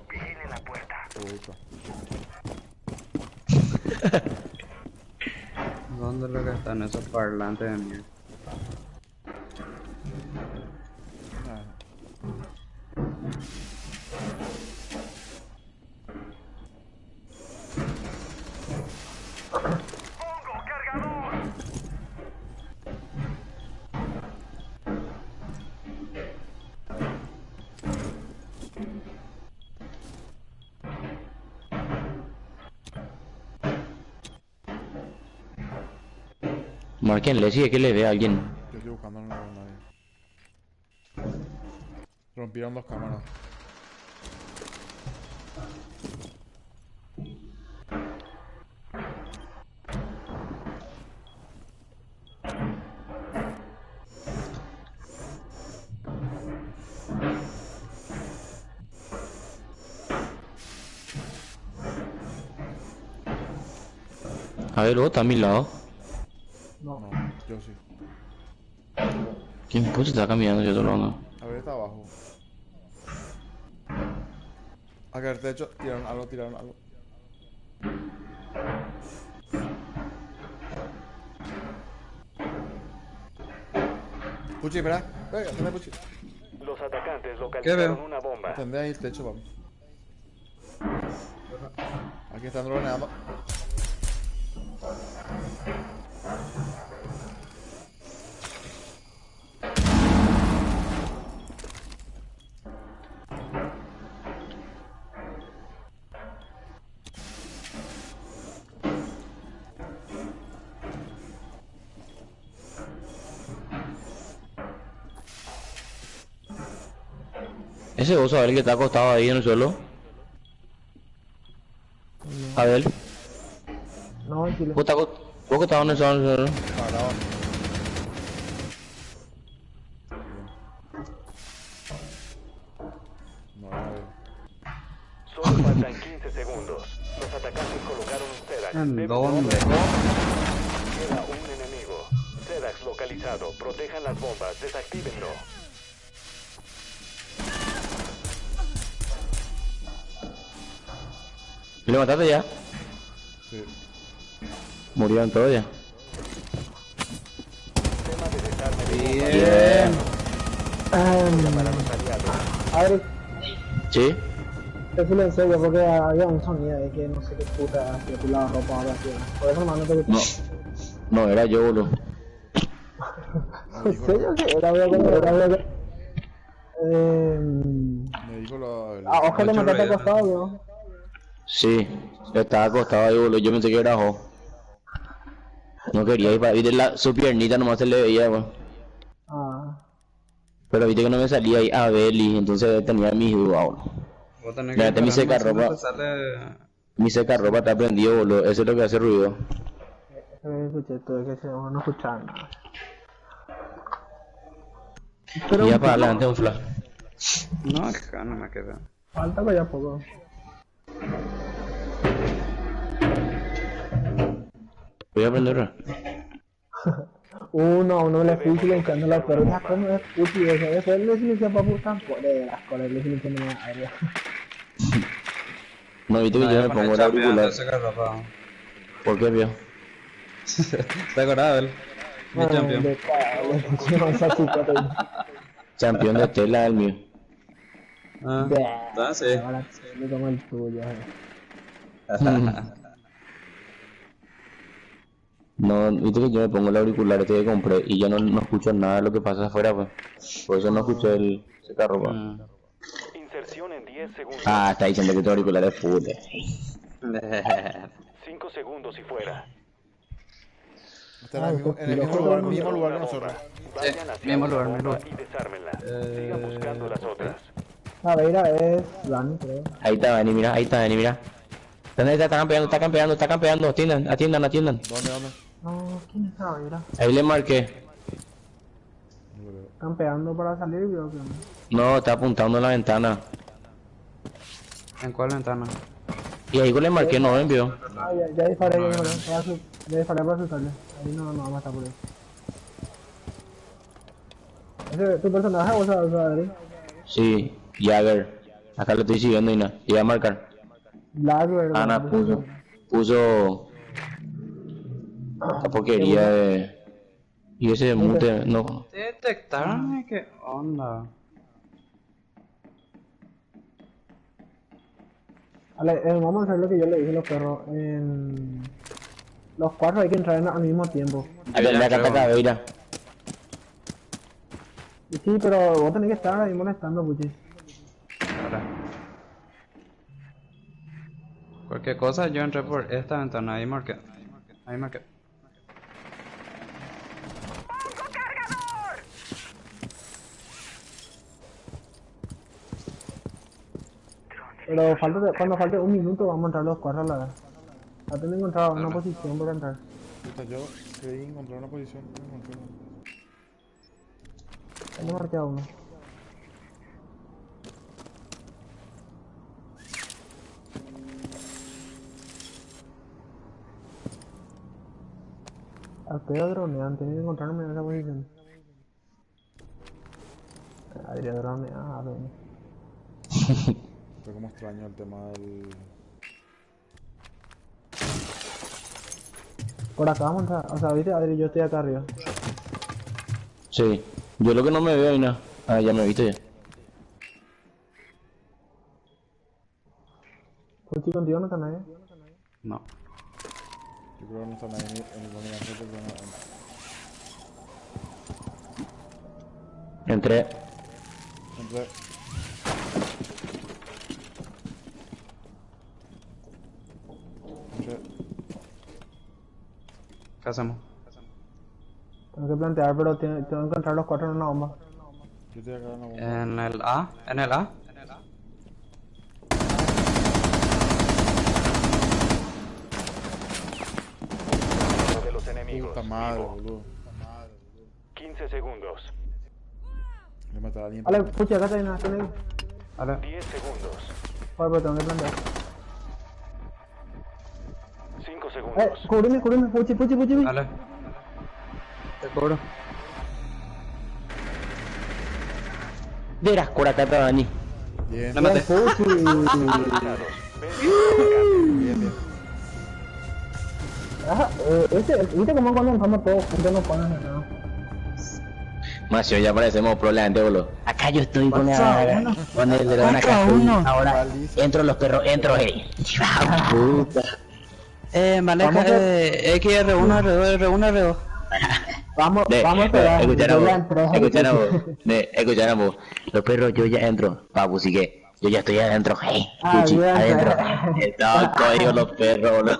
¿Dónde es lo que están esos parlantes de mierda? Márquenle si es que le ve a alguien. Yo estoy buscando, no veo a nadie. Rompieron dos cámaras. A ver, está a mi lado. No, yo sí. ¿Quién puso está caminando yo solo no? A ver, está abajo. Acá el techo, tiraron algo, Puchi, espera. Venga, atende, Puchi. Los atacantes veo? localizaron una bomba. Atende ahí el techo, vamos. Aquí están droneando. Ese vos sabés que está acostado ahí en el suelo. A ver. No, tranquilo. Vos acostado en el suelo. Parado. No, a ver. Solo faltan 15 segundos. Los atacantes colocaron un Sedax. ¿En dónde? Queda un enemigo. Sedax localizado. Protejan las bombas. Desactívenlo. ¿Le mataste ya? Sí. Murieron todos ya. Sistema de desarme. Bien. A ver, ¿Sí? te silencio yo porque había un sonido de que no sé qué puta hacía tu lado ropa ahora así. Por eso hermano te No. No, era yo, boludo. ¿En serio que era que Me dijo lo... Ojalá te mataste acostado, ¿no? Sí, estaba acostado ahí, boludo. Yo pensé que era Jo. No quería ir para... Viste, su piernita nomás se le veía, weón. Ah. Pero viste que no me salía ahí a Beli, entonces tenía mis dudas, boludo. Vos tenés Mira, que mi esperar secarropa. más, si no te sale... Mi secarropa está prendido, boludo. Eso es lo que hace ruido. Escuché todo, que no escuchaba nada. Y ya para adelante un flash. No, acá no me queda. Falta que ya poco. Voy a aprender. Uno le fui silenciando la perra, como es puti, eso, después le silencié para putar por las cosas, le silencié en la área. No, viste que yo me pongo el auricular. ¿Por qué, vio? ¿Te acordás de él? Mi campeón. Campeón de tela, el mío. Ah, sí. Ahora me tomo el tuyo. No, viste que yo me pongo el auricular este que compré y ya no escucho nada de lo que pasa afuera, pues. Por eso no escuché el secarropa. Inserción en 10 segundos. Ah, está diciendo que tu auricular es puta. 5 segundos y fuera. Está en el mismo lugar que nosotros. Vayan hacia mismo una lugar, bomba mismo y desármenla. Sigan buscando las otras. Caveira es Dani, creo. Ahí está, Dani, mira, ahí está, Dani, mira. ¿Dónde está? Está campeando. Atiendan. ¿Dónde? No, ¿quién es Caveira? Ahí le marqué. Campeando para salir, veo que no. No, está apuntando en la ventana. ¿En cuál ventana? Y ahí le marqué, no ven, vio. Ah, ya disparé, ya disparé para asustarle. Ahí no vamos a estar por ahí. ¿Ese tu personaje o sea, Adri? Sí, Jagger. Acá lo estoy siguiendo y nada. Y voy a marcar. Blackbird. Ana puso la porquería de... Y ese mute, no. ¿Detectaron? ¿Qué onda? Vale, vamos a hacer lo que yo le dije a los perros. Los 4 hay que entrar al mismo tiempo. Acá está Caveira. Y sí, pero vos tenés que estar ahí molestando, Puchi. Cualquier cosa yo entré por esta ventana, ahí marqué. Pero cuando falte un minuto vamos a entrar los 4 a la vez. Ya tengo encontrado una posición para entrar. Puta, yo creí encontrar una posición. No encontré nada. Tengo marcado uno. Al pedo dronean, tengo que encontrarme en esa posición. Adri dronea, Pero como extraño el tema del... Por acá vamos a entrar, o sea, viste, Adri, yo estoy acá arriba. Sí. Yo lo que no me veo ahí nada. Ah, ya me he visto ya. Puchi, contigo no está nadie. No. Yo creo que no está nadie en el donde nosotros, pero no. Entré. ¿Qué hacemos? Tengo que plantear, pero tengo que encontrar los 4 en una bomba. Yo estoy acá en la bomba. En el A. De los enemigos. Puta madre, Vivo. boludo. 15 segundos. Le maté a alguien. Vale, Puchi, acá está ahí. Vale. 10 segundos. Joder, pero tengo que plantear. 5 segundos. Cubrime, Puchi. Vale. Te cubro. Verás, por acá está Dani. Bien. Me maté. Puchi. Bien. Ajá, viste cómo cuando entramos todos juntos nos ponen acá. Macho, ya parecemos probablemente, boludo. Acá yo estoy con el dragón acá. Ahora entro los perros, entro, puta. Maleca, XR1, R2. Vamos a esperar. Escuchar vos. Los perros, yo ya entro. Papu, sí que yo ya estoy adentro. Hey, Ah, Puchi, bien. adentro. Estaba código los perros, boludo.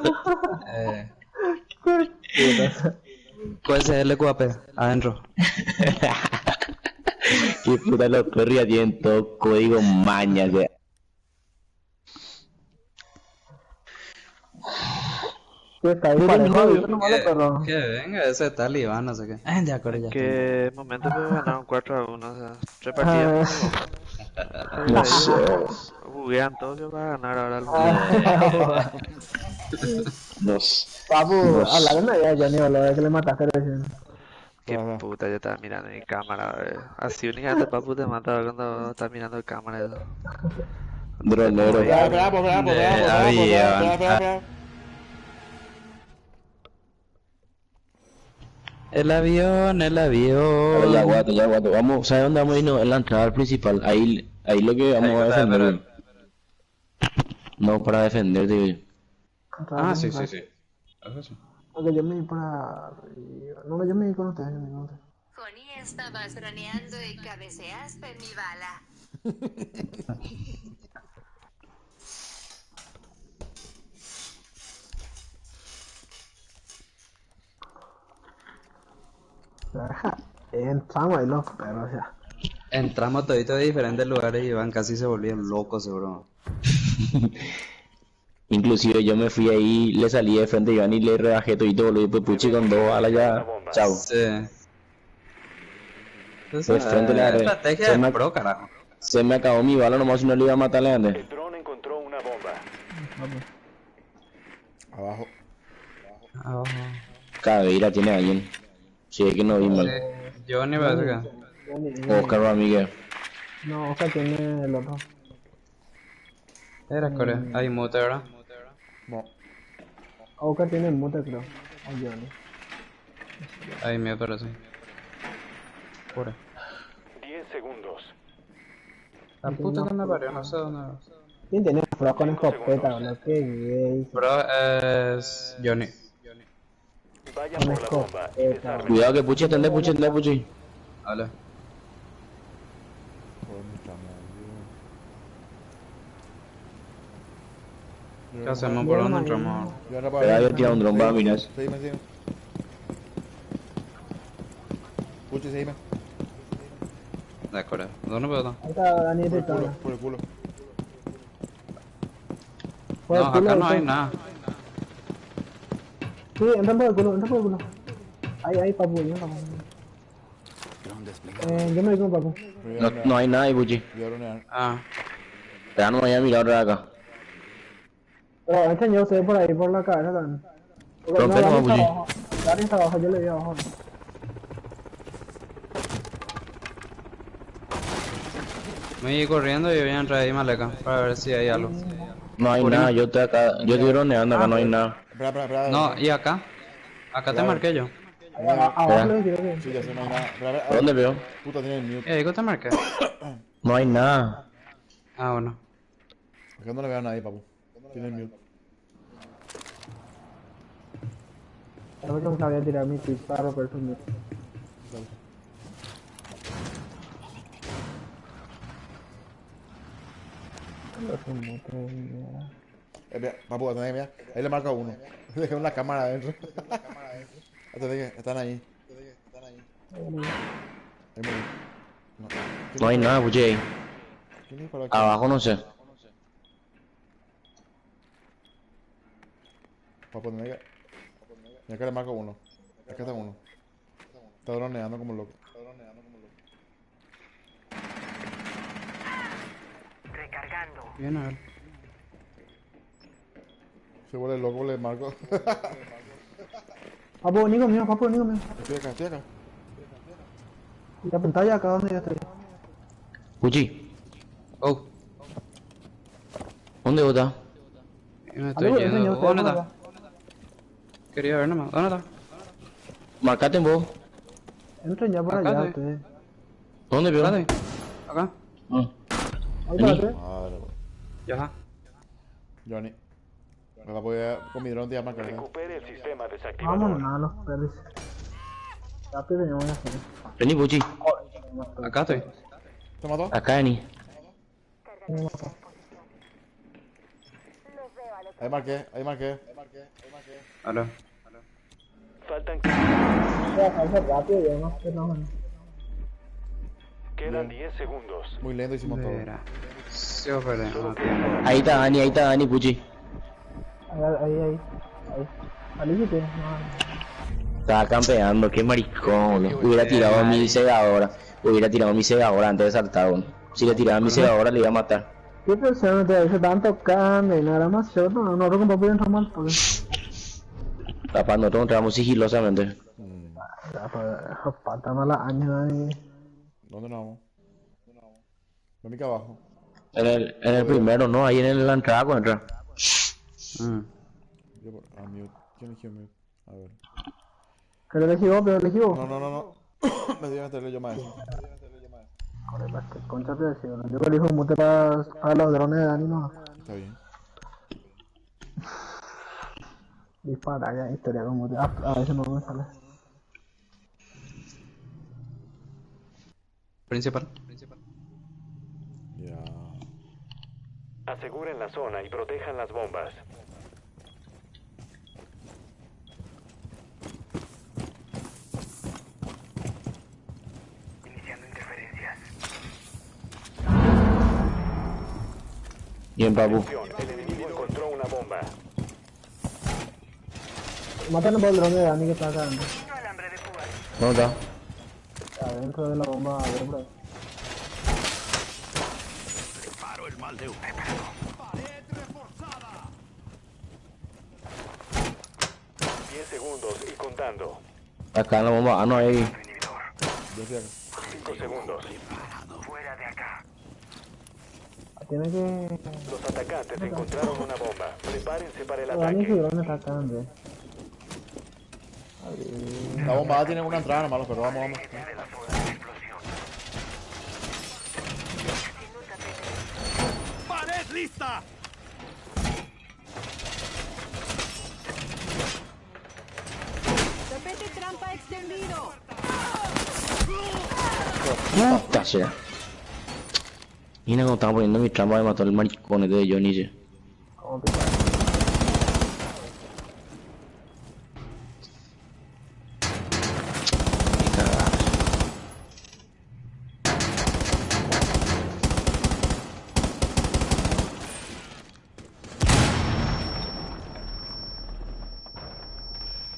Puede ser LQAP, adentro. Qué puta, los perros ya tienen todo código maña, o sea. Que venga ese talibán, no sé qué. De acuerdo ya. ¿Qué momento puedo ganar un 4-1? O sea, 3 partidas. No sé. Buguean todos para ganar ahora el mundial. Papu, habla de Navidad, Johnny, boludo, que le mataste recién. Qué puta, yo estaba mirando mi cámara. Así únicamente Papu te mata cuando estás mirando el cámara. Dronero. Espera. El avión. Ya aguanto. Vamos, ¿sabes dónde vamos a irnos? En la entrada principal. Ahí lo que vamos a defender. No, para defender, digo yo. Ah, sí. Eso sí. Porque yo me di para arriba. No, yo me di con ustedes, Connie, estabas droneando y cabeceaste mi bala. entramos ahí los perros ya. Entramos toditos de diferentes lugares y Iván casi se volvían locos, seguro. Inclusive yo me fui ahí, le salí de frente a Iván y le rebajé todito, boludo, y pues puchi con 2 balas ya, chao. Sí. De frente le agarré. Estrategia de pro, carajo. Se me acabó mi bala nomás, si no le iba a matar a El dron encontró una bomba. Abajo. Caveira tiene a alguien. Si es que no vi mal. Johnny parece que. Oscar Ramírez. No, Oscar tiene el otro. Era Corea. Hay mute, ¿verdad? No. Oscar tiene el mute, creo. O Johnny. Hay mute, pero sí. Pura. 10 segundos. La puta que me parió, no sé dónde. ¿Quién tiene pro con escopeta, boludo? Qué gay. Bro, es Johnny. Vaya Con por la bomba y escopeta. desarme. Cuidado que puchi, atendé, puchi. Vale. ¿Qué hacemos? ¿Por dónde entramos? Pero yo tirado un dron para mirar. Seguime. Puchi, seguime. De acuerdo. ¿Dónde puedo estar? Ahí está Dani, Por el está. culo, por el culo. Por el No, culo, acá no ahí hay está. nada. Sí, entra por el culo, entra por el culo. Ahí, papu, yo no. Yo me voy con papu. No hay nada ahí, puchi. Voy a dronear. Ah. Ya no me había mirado de acá. Pero enseñó usted por ahí, por la cabeza también. Rompe nomás, Puchi. Dani está abajo, yo le vi abajo. Me voy corriendo y voy a entrar ahí maleca para ver si hay algo. No hay nada, yo estoy acá, yo estoy droneando acá, no hay nada. Espera. No, y acá. Acá te marqué yo. Abajo le quiero que. Sí, ya sé, no hay nada. Espera. ¿Dónde veo? Puta, tiene el mute. Digo te marqué. No hay nada. Ah, bueno. Acá no le veo a nadie, papu. Tiene el mute. A ver cómo sabía tirar mi disparo, pero eso no. Mira, papu, atendé, mira. Ahí le marca uno. Le dejé una cámara adentro. Atendé que están ahí. Ahí me vi. No hay nada, puchi ahí. ¿Quién disparó aquí? Abajo no sé. Papu, atendé que... Mira que le marco uno. Acá está uno. Está droneando como loco. Recargando. Bien, a ver. Se vuelve loco, le marco. Papu, nigo mío. Estoy acá. Y la pantalla acá donde yo estoy. Puchi, Oh, ¿dónde vos estás? me estoy Amigo, yendo. enseñó usted ¿Dónde por está? acá. Quería ver nomás. ¿Dónde está? Marcate en vos. Entren ya por Acá allá estoy. ustedes. ¿Dónde veo? Espérate. Acá. Ahí Vení. para atrás. Madre, bro. Ya está. Johnny. Ahora voy a... Con mi dron te voy a marcar. Recupere el sistema desactivador. Vámonos, nada, los perros. Rápido, yo voy a hacer. Vení, puchi. Acá estoy. ¿Te mató? Acá, vení. Ahí marqué. Aló. Faltan Voy a hacer rápido, yo no sé nada. Quedan 10 segundos. Muy lento hicimos todo. Verá. Se operé. Ahí está Dani, puchi. Ahí. Alicia tiene. Estaba campeando, qué maricón, boludo. Hubiera tirado mi segadora antes de saltar, boludo. Si le tiraba mi segadora le iba a matar. ¿Qué persona te se estaban tocando y nada más? Yo no con papu entra mal. Pues. Capaz nosotros entramos sigilosamente. Falta mala año ahí. ¿Dónde nos vamos? Ven acá abajo. En el primero, no, ahí en la entrada cuando entra. Yo por... Ah, mute. ¿Quién eligió mute? A ver. Que lo elegí vos, pero elegí vos. No. Me dio a meterle yo más. Joder, las que concha te decía, ¿no? Yo que elijo un mute para los drones de Dani, no. Está bien. Dispara ya, historia con mute. A veces no me sale. Principal. Ya. Aseguren la zona y protejan las bombas. Bien, papu. Atención, el enemigo encontró una bomba. Mátalo por el dron de Dani que está acá adentro. ¿Dónde está? Adentro de la bomba, a ver, bro. Preparo el mal de humo. Pared reforzada. 10 segundos y contando. Acá en la bomba. Ah, no, ahí. Yo estoy acá. 5 segundos. Fuera de acá. Tiene que... Los atacantes encontraron una bomba. Prepárense para el Dani su ataque. dron está acá, Andrés. La bomba tiene una entrada nomás, pero vamos. ¡Pared lista! Tapete trampa extendido. Puta sea. Mira cómo estaba poniendo mi trampa de matar al maricón de Johnny. Che.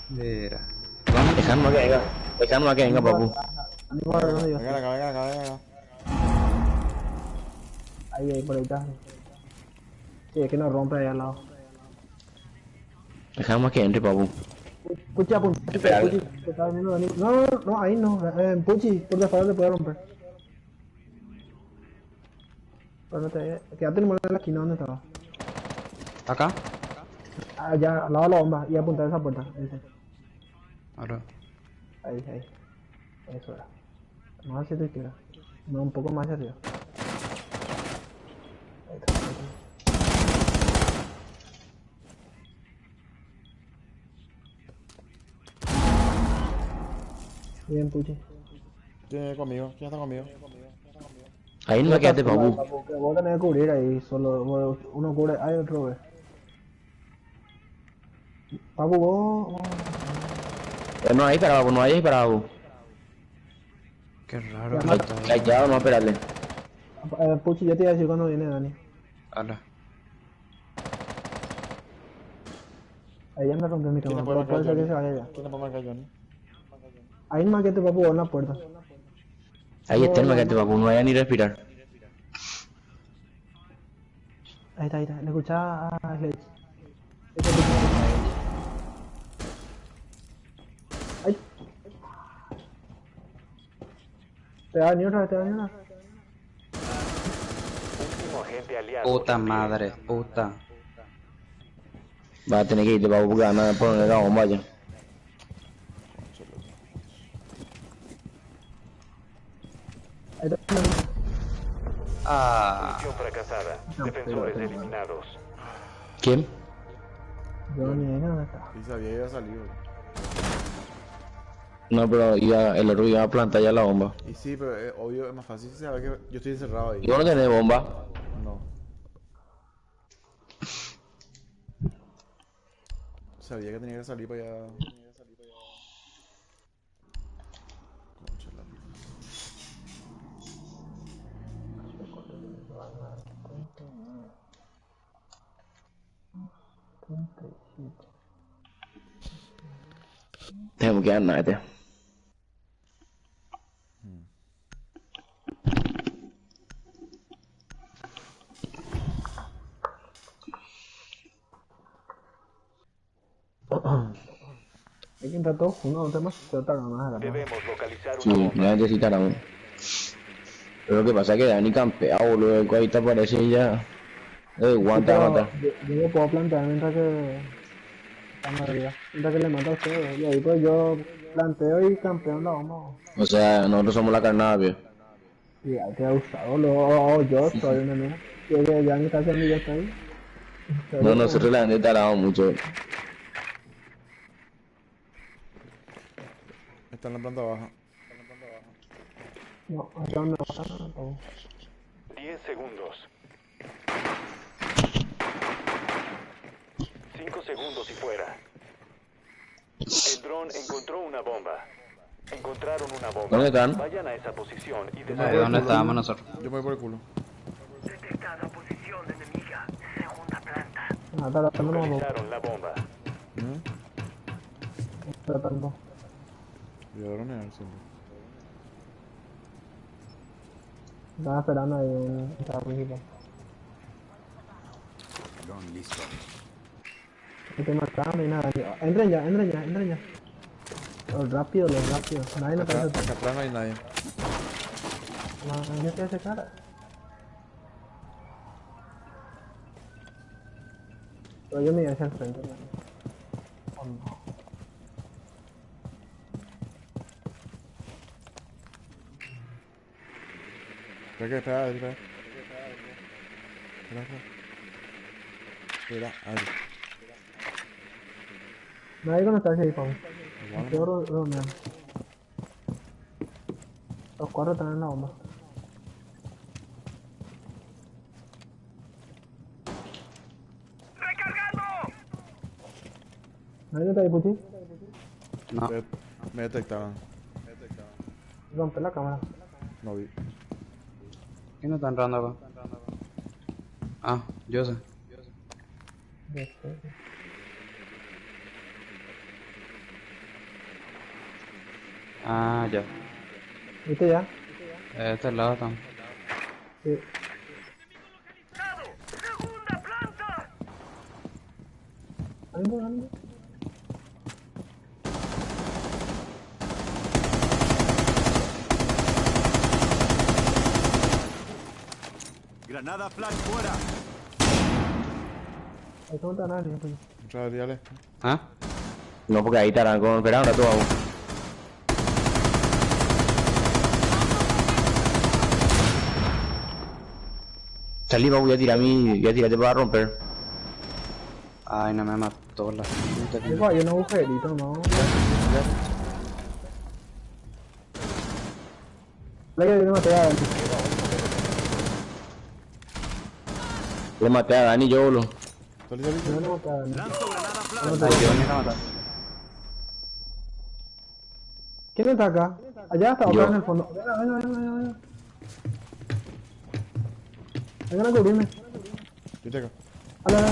Mira. Dejadme que venga. Dejadme que venga, papu. Venga acá. Ahí, por ahí está. Sí, es que nos rompe ahí al lado. Dejadme que entre, papu. Puchi, apunta. Espera. Puchi, te está viniendo Dani. No, ahí no. Puchi, por default le puede romper. Pero no te... Quédate en la esquina donde estaba. ¿Acá? Allá, al lado de la bomba. Y apuntar a esa puerta. Dice. Ahora. Ahí. Eso era. Más hacia tu izquierda. No, un poco más hacia arriba. Ahí está. Bien, Puchi. ¿Quién está conmigo? Ahí no me quedaste, papu. Que vos tenés que cubrir ahí, solo uno cubre, hay otro ve. Papu, vos... No hay para papu, no hay para papu. Qué raro. Ya, vamos a esperarle. Puchi, ya te iba a decir cuando viene Dani. Ala. Ahí ya me rompió mi ¿Quién cámara, le puede pero puede ser que se marcar vaya ya. ¿Quién le puede marcar Johnny? Ahí nomás que te papu en la puerta. Ahí está el maquete, papu, no vaya ni respirar. Ahí está. Le escuchaba a Sledge. ¡Ay! Te va a venir otra vez. Último agente aliado. Puta madre, puta. Va a tener que irte, papu, porque van a poner la bomba ya. Ahí está. Misión fracasada. Defensores eliminados. ¿Quién? Yo ni idea dónde está. Y sabía que iba a salir. No, pero el otro iba a plantar ya la bomba. Y sí, pero obvio es más fácil saber que yo estoy encerrado ahí. ¿Y vos no tenés bomba? No. Sabía que tenía que salir para allá. Concha la vida. Tenemos que dar nada, tío. Hay que entrar todos juntos, no tenemos que tratar más. Debemos localizar Sí, una bomba. ya necesitarán. Pero lo que pasa es que Dani campea, boludo, ahí te aparece y ya. Guanta a matar. Yo lo puedo plantear mientras que... Mientras que le mata a ustedes. Y ahí pues yo planteo y campeo en la bomba. O sea, nosotros somos la carnada, tío. Y ahí te ha gustado, luego yo soy una mía. Que ya ni está haciendo yo estoy. No, nosotros la gente talamos mucho. Está en la planta baja. No, acá no. 10 segundos. 5 segundos y fuera. El dron encontró una bomba. Encontraron una bomba. ¿Dónde están? Vayan a esa posición y ¿Dónde estábamos nosotros? Yo me voy por el culo. Detectada posición enemiga. Localizaron la bomba. Tratando. Voy a dronear siempre. Estaba esperando ahí en esta equipo. Listo. Estoy matando y nada. Entren ya. Los rápidos. Nadie me parece. Acá atrás no hay nadie. No, yo estoy ese cara. Pero yo me iba hacia el frente. Oh, no. Espera. Ahí. Nadie con esta iPhone. Los 4 están en la bomba. ¿Nadie está ahí, Puchi? No. Me detectaron. Rompe la cámara. No vi. ¿Quién no está entrando acá? Ah, yo sé. Ah, ya. ¿Viste ya? Este lado están. Sí. Ánimo. Granada flash fuera. Ahí no está nadie, pues. Dale. ¿Ah? No, porque ahí estarán con esperando a todo aún. Salí, voy a tirarte para romper. Ay, no me mató la puta que... Hay un agujerito, no. La que viene maté a Dani. Le maté a Dani yo, boludo. Yo le maté a Dani. Ay, que venía a matar. ¿Quién está acá? Allá está, Yo. acá en el fondo. Venga. Vengan a cubrirme. Viste acá. Venga.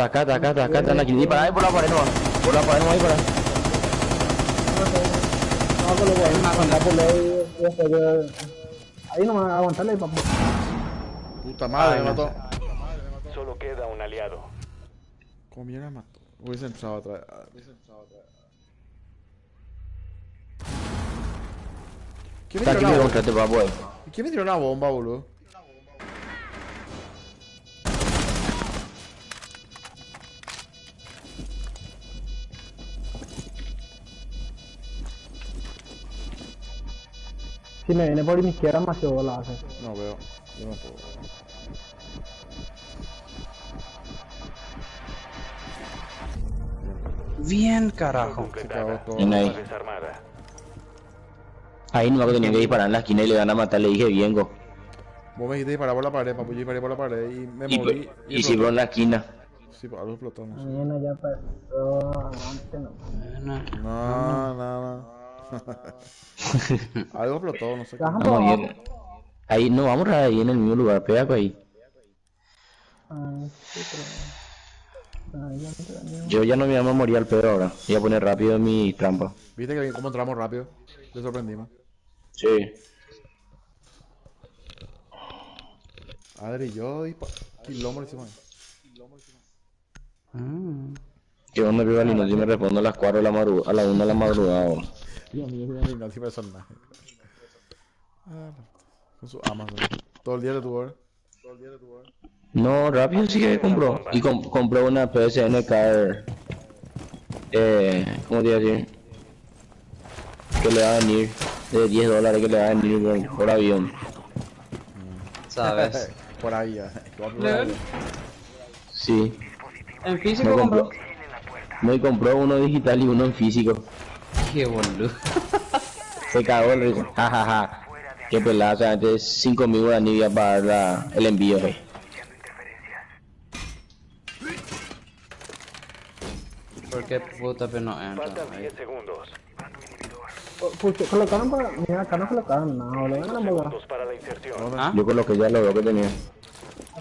Acá, están aquí. Dispara ahí por la pared, no. Por la pared, no hay para. Ahí nomás, aguantarle, papá. Puta madre, me mató. Solo queda un aliado. ¿Cómo mierda mató? Hubiese entrado atrás. ¿Quién me Está aquí tiró me una contrate, bomba? papo. ¿Quién me tiró una bomba, boludo? Si me viene por mi izquierda, más yo la hace. No veo. Yo no puedo. Bien, carajo. Completada. Ven ahí. Desarmada. Ahí no me tenía que disparar en la esquina y le van a matar, le dije bien, go. Vos me dijiste disparar por la pared, papu. Yo disparé por la pared y me moví. Y si veo en la esquina. Sí, pues algo explotó, no sé. Mañana ya pasó, aguante no. No. Algo explotó, no sé qué. Vamos bien. Ahí, no, vamos ahí en el mismo lugar, pega con ahí. Sí, pero... Yo ya no me llamo a morir al Pedro ahora. Voy a poner rápido mi trampa. ¿Viste que cómo entramos rápido? Te sorprendimos. Sí. Adri, yo quilombo le hicimos ahí. ¿Qué onda, Pivalino? Si me respondo a las 4 de la madrugada, a la 1 de la madrugada. Bro. Dios mío, no hay personaje. Con su Amazon. Todo el día de tu hora. No, rápido sí que compró. Y compró una PSN Car. ¿Cómo te iba a decir? Que le va a venir de $10 que le va a venir por avión. ¿Sabes? Por ahí ya. Sí. ¿En físico compró? No, y compró uno digital y uno en físico. Qué boludo. Se cagó el risa. Jajaja. Qué pelada, o sea, antes 5.000 guaraní voy a pagar el envío, ¿Por qué puta pero no entra? Faltan 10 segundos. Colocaron para... Mira, acá no colocaron nada, boludo. No me Segundos para la inserción. ¿Ah? Yo coloqué ya lo que tenía.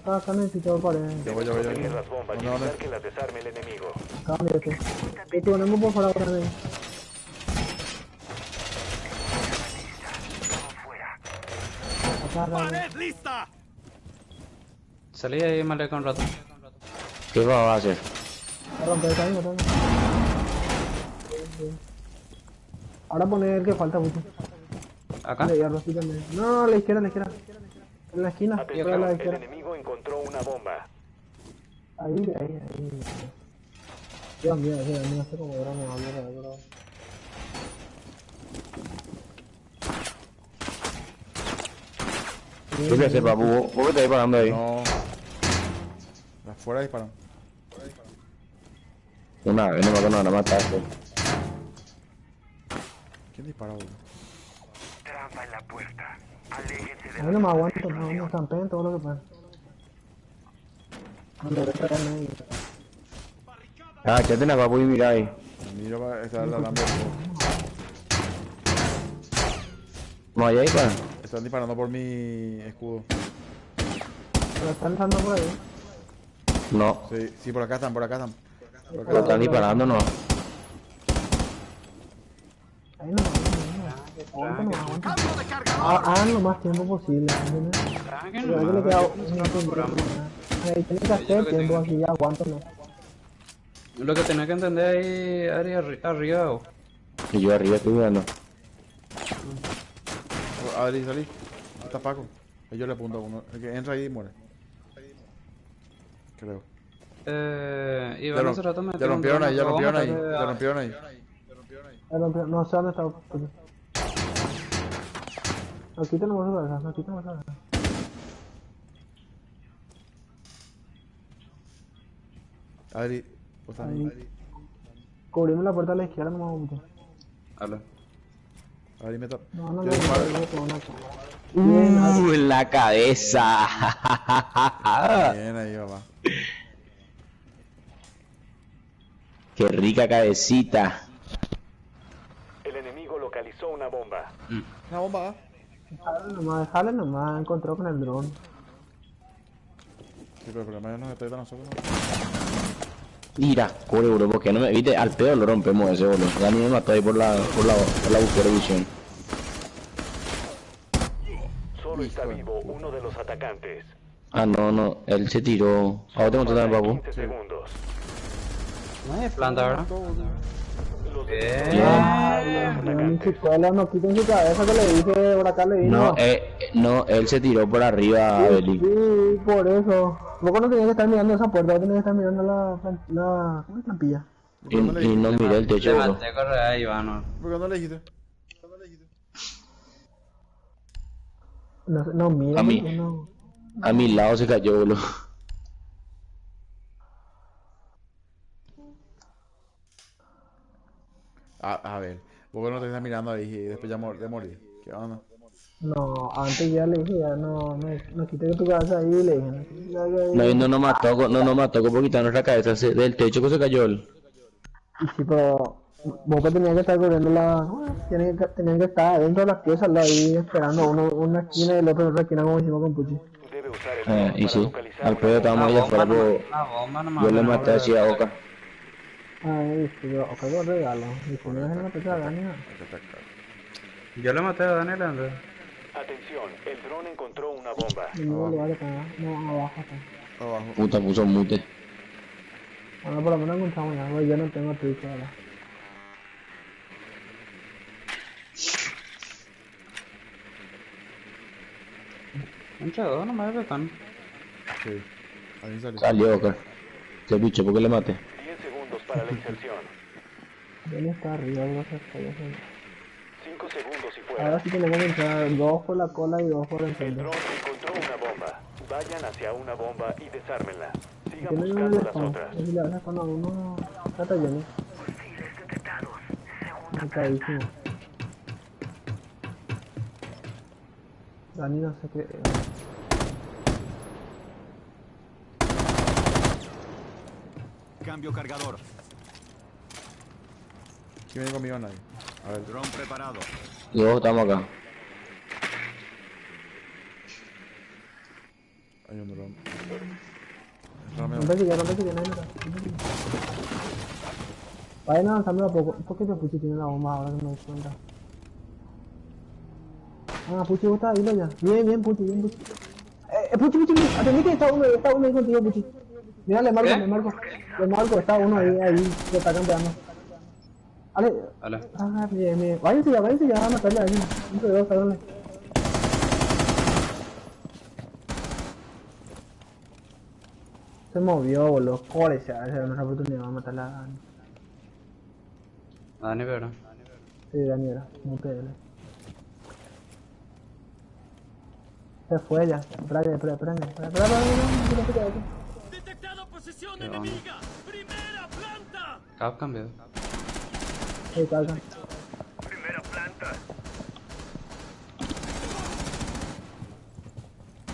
Acá necesito pared. Ya voy. Proteger las bombas y ¿Dónde? evitar que las desarme el enemigo. Acá mírate. Y tú ponemos por fuera otra vez. ¡Pared lista! Salí ahí, maleco un rato. ¿Qué va a hacer? Romper el camino, ahora poner el que falta mucho. ¿Acá? De hierro, sí, también. No, a la izquierda, a la izquierda. En la esquina, fuera de Atención, la el izquierda. enemigo encontró una bomba. Ahí. Dios mío, no sé cómo era, no hablo, bro. ¿Qué voy a hacer, papu? ¿Vos qué estás disparando ahí? No. Afuera disparan. Una vez, no me acuerdo, no mataste. ¿Quién dispara, boludo? Trampa en la puerta. Aléjense A mí no me aguanto, no me campeen todo lo que pasa. Ah, ya tenés, papu, y mira ahí. Mira, está la lámpara. No, allá ahí, para. Están disparando por mi escudo. ¿Lo están lanzando por ahí? No, Sí, por acá están. Por acá lo están disparando, no. Ahí no, aguanta. Hagan lo más tiempo posible, ¿entiendes? Pero ahí le queda ahí tiene que hacer tiempo así, ya aguántalo. Lo que tenés que entender ahí, Ari, arriba. Oh. Y yo arriba estoy mirando. Adri, salí. Está Paco. Yo le apunto a uno. El que entra ahí y muere. Creo. Iván hace rato me Ya rompieron ahí. No sé dónde está. Aquí tenemos otra vez, Adri, ¿vos estás ahí? Cubrimos la puerta a la izquierda, no me gusta. Habla. Adri, me tapa. No, Yo disparo. En la cabeza. Bien ahí, papá. Qué rica cabecita. El enemigo localizó una bomba. Una bomba. Déjale nomás, encontró con el dron. Sí, pero el problema ya nos detecta a nosotros. Mira, pobre bro, porque no me viste, al pedo lo rompemos ese boludo. Ya ni me mató ahí por la búsqueda de visión. Solo está vivo uno de los atacantes. Ah, no, él se tiró. Ahora tengo que tener papu. 15 segundos. No hay planta, ¿verdad? Mi chicuela no quiten su cabeza que le dije, por acá le dije. No, él se tiró por arriba, Abeli. Sí, por eso. Vos no tenías que estar mirando esa puerta, vos tenías que estar mirando la ¿cómo es trampilla? Y no miré el techo, bro. Te corre ahí, Iván. ¿Por qué no le dijiste? No, mira. A mi lado se cayó, boludo. A ver, ¿por qué no te estás mirando ahí y después ya de morir? ¿Qué onda? No, antes ya le dije, ya no quité tu cabeza ahí y le dije. No nos mató por quitar nuestra cabeza del techo que se cayó él. Sí, pero vos que tenías que estar corriendo tenían que estar adentro de las piezas, ahí esperando una esquina y el otro en otra esquina como hicimos con Puchi. Debe usar el drone Y para sí, localizar al pedo estábamos allá afuera, yo le maté así a Boca. Ay, pero ok, lo regalo. Y si no es en la pieza de Dani, Yo le maté a Daniel Andrés. Atención, el dron encontró una bomba. no lugar acá, no abajo acá. Abajo. Puta, puso mute. Bueno, por lo menos encontramos algo, yo no tengo Twitch ahora. Entre dos nomás están. Sí. Ahí salió. Salió, Boca. Qué bicho, ¿por qué le maté? 10 segundos para la inserción. Dani está arriba, algo se está 5 segundos y fuera. Ahora sí tenemos que entrar 2 por la cola y 2 por el El centro. dron encontró una bomba. Vayan hacia una bomba y desármenla. Sigan Tienen buscando un las spawn. otras. Si le das a spawn a uno, trata Johnny. Matadísimo. Dani no sé qué. Cambio cargador. ¿Quién viene conmigo? Nadie. A ver. Dron preparado. Y vos estamos acá. Hay un dron. No te sigue, no te sigue, no te sigue. Vayan avanzando a poco. ¿Por qué te Puchi tiene la bomba ahora que me doy cuenta? Ah, Puchi, vos estás ahí, ya. Bien, Puchi, bien, Puchi. Puchi, atendí que está uno ahí contigo, Puchi. Mira, le marco, está uno ahí, que está campeando. Vale. Ah, bien. Váyanse ya, vamos a matarle a alguien. Entre dos, cabrón. Se movió, boludo. Core, se hace una oportunidad de matarle a Dani. Dani, ¿verdad? Sí, Dani era, como PL. Se fue ya. Espera. Detectado posición enemiga. Primera planta. Cap cambiado. Sí, calma. Primera planta.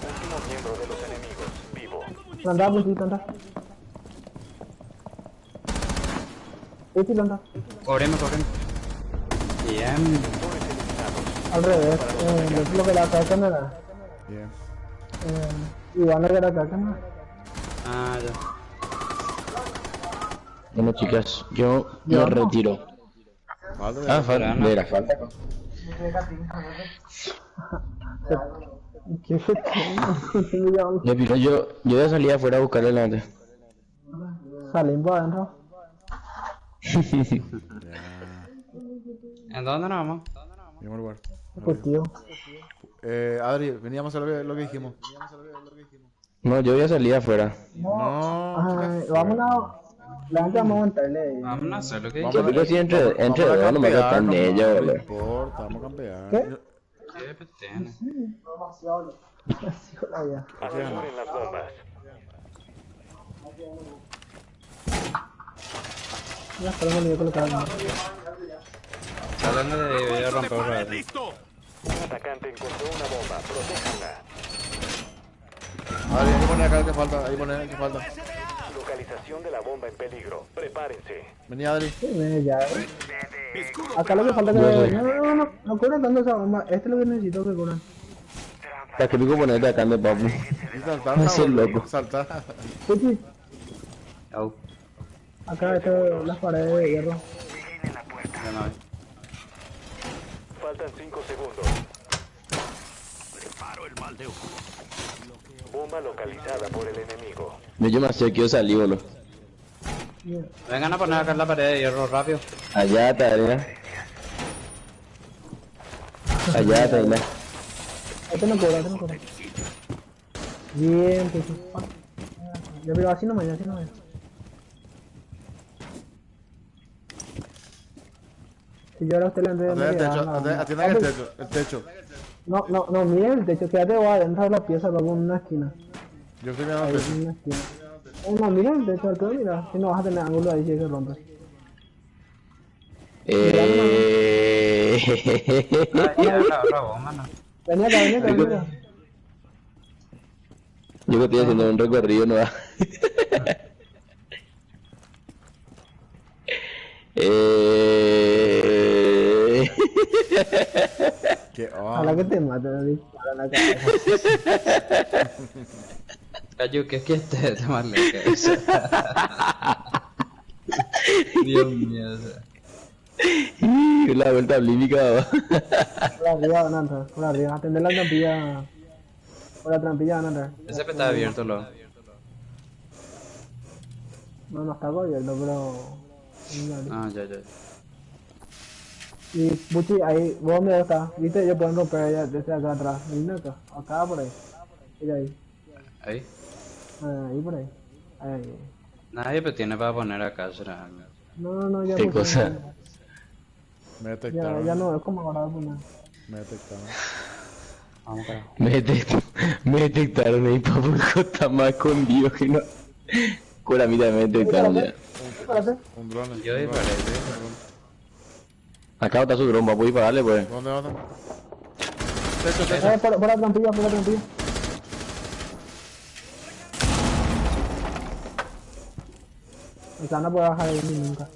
Último miembro de los enemigos, vivo. Planta, Puchi, planta. Puchi, planta. Corremos. Bien. Al revés, es lo que la ataca no era. Bien. Igual lo que la ataca no. Ah, ya. Bueno, chicas, yo me retiro. Falta. Falta. ¿Qué fue? No, pero yo voy a salir afuera a buscarle delante. Salimos adentro. ¿En dónde nos vamos? Mismo lugar. Pues tío. Adri, veníamos a lo que dijimos. No, yo voy a salir afuera. No. Vámonos. La gente vamos a aguantarle. Vamos a hacer lo que Yo creo que si entre dos no me están de ellos, No boludo. importa, vamos a campear. ¿Qué? ¿Qué tiene? Demasiado. Aseguren las bombas. Ya esperemos que yo colocaba. Salen de voy a romper otra vez. Un atacante encontró una bomba. Protéjanla. Adri, hay que poner acá el que falta. Ahí poner el que falta. Localización de la bomba en peligro. Prepárense. Vení, Adri. Ya. Acá lo que falta que... No cura tanto esa bomba. Este es lo que necesito que curan. La que pico ponerte acá de papu. Y saltar, No soy loco. Saltar. Puchi, Au. acá las paredes de hierro. Ya no hay. Faltan 5 segundos. Preparo el mal de humo. Bomba localizada por el enemigo. Yo me sé que yo salí, boludo. Vengan a poner acá en la pared de hierro rápido. Allá está, Adriana. Allá está, Adriana. Este no cobra, Bien, Puchi. Yo pero así no me Si yo ahora usted le entré Atiendan el techo. No, miren el techo, quédate vos adentro de la pieza, luego en una esquina. Yo estoy mirando Ahí el en techo. una esquina. No, miren el techo, todo mira, si no vas a tener ángulo ahí si se rompe. La bomba, no. Venía acá. Yo que estoy haciendo un recorrido, no va. ¿Qué? Ojalá que te mate, me dispara en la cabeza. Cayo, ¿qué es que te más lejos que eso? Dios mío, o sea. La vuelta olímpica, va. Por arriba van a entrar, por arriba. Atender la trampilla. Por la trampilla van a entrar. Ese está abierto, lo. No está abierto, pero... Ah, ya. Y Puchi, ahí, vos dónde estás, viste, ellos pueden romper allá desde acá atrás, vine acá por ahí, mira ahí. Ahí. Ahí por ahí. Nadie pero tiene para poner acá, será. No, ya ¿Qué cosa? Me detectaron. Ya no, es como ahora poner. Me detectaron. Vamos, carajo. Me detectaron ahí, papu, está más escondido que no. Con la mitad me detectaron ya. Espérate. Un drone. Yo disparé. Acá está su dron, ¿puedo dispararle, pues? ¿Dónde? Techo. Por la trampilla. Esa no puede bajar ahí ni nunca.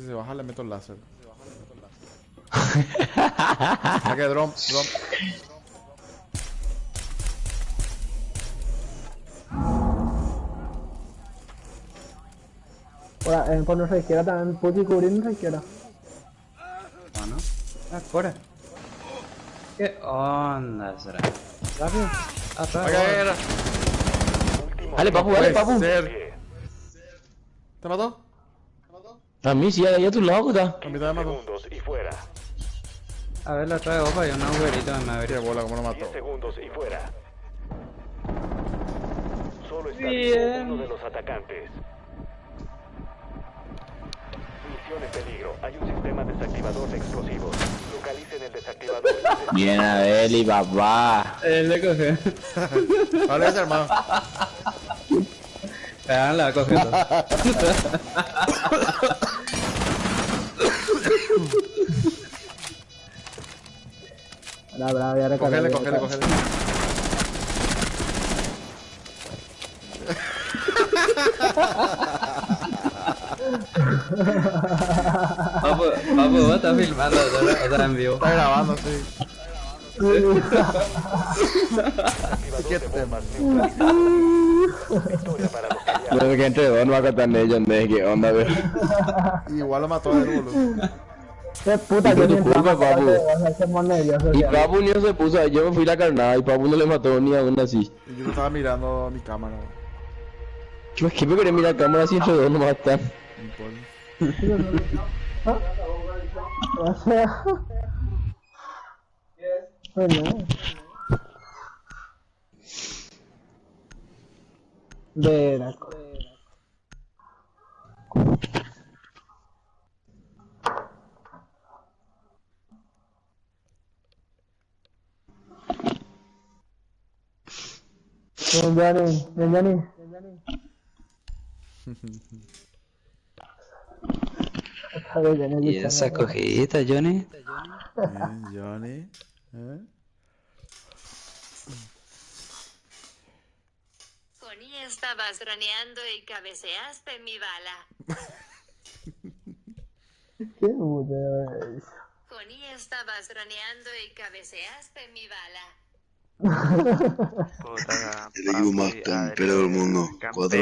Si se baja le meto el láser. Saque drum. Ahora, por nuestra izquierda también, puti cubrir nuestra izquierda. Bueno, corre. ¿Qué onda será? Rápido. Atrás. Dale, papu, dale, papu. ¿Te mató? A mí sí, ahí a tu lado, está. A mí también me mató. Segundos y fuera. A ver, la trae opa y un agujerito me Qué abre. bola, cómo lo mató. 10 segundos y fuera. Solo está Bien. vivo uno de los atacantes. Misión en peligro. Hay un sistema desactivador de explosivos. Localicen el desactivador. Bien, Adeli, papá. Le coge. Vale, ese hermano. La coge. Bravo, ya recargué. Cógele. Papu, vos estás filmando, o sea, en vivo. Está grabando, sí. Desactivador de bombas neutralizadas. Victoria para los aliados. No sé qué entre dos no va a contar de ellos, ¿qué onda, ve? Igual lo mató de boludo. Qué puta, Y por yo tu siempre culpa, amo papu. hacemos nerviosos. Y ya. Papu ni se puso, yo me fui la carnada y Papu no le mató ni a una así. Y yo no estaba mirando mi cámara. ¿Qué me querés mirar cámara si entre dos no matan? Gracias. Bueno. Vera. Johnny. ¿Y esa cogidita, Johnny? Johnny. Connie estabas droneando y cabeceaste mi bala. Qué puta. Connie estabas droneando y cabeceaste mi bala. El equipo más campero del mundo. 4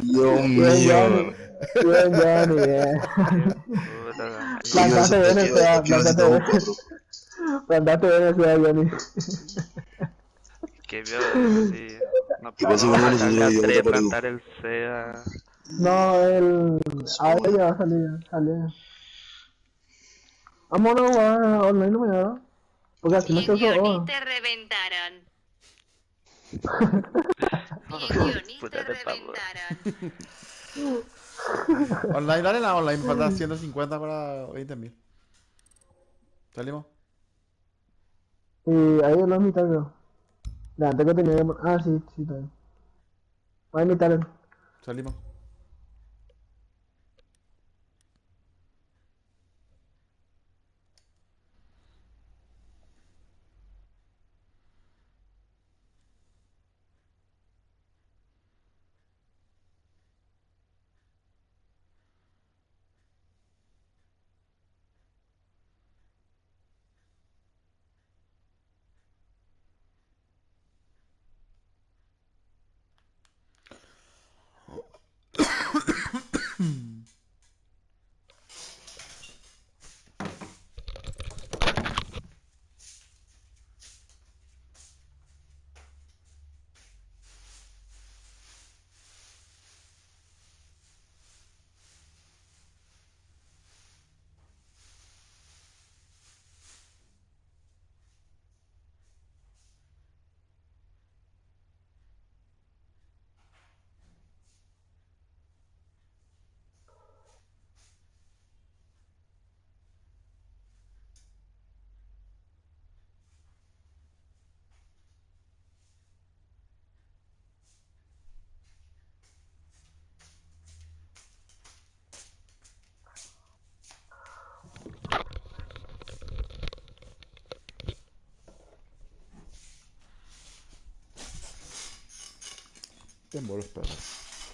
Dios mío. Bien, Johnny, Plantaste bien el SEA, Johnny. Que vio, sí. No ¿Qué pasa con nosotros? alcancé a plantar el SEA. No, ahora ya va a salir. Vámonos a online, no me da. Porque así no se Johnny usa. te reventaron. Puta de pavo. Online, dale la online, me falta 150 para 20.000. ¿Salimos? Y ahí es la mitad, creo. La antes que tenía que... Ah, sí, está bien. Voy a imitar. Salimos. Ten bolos, perros.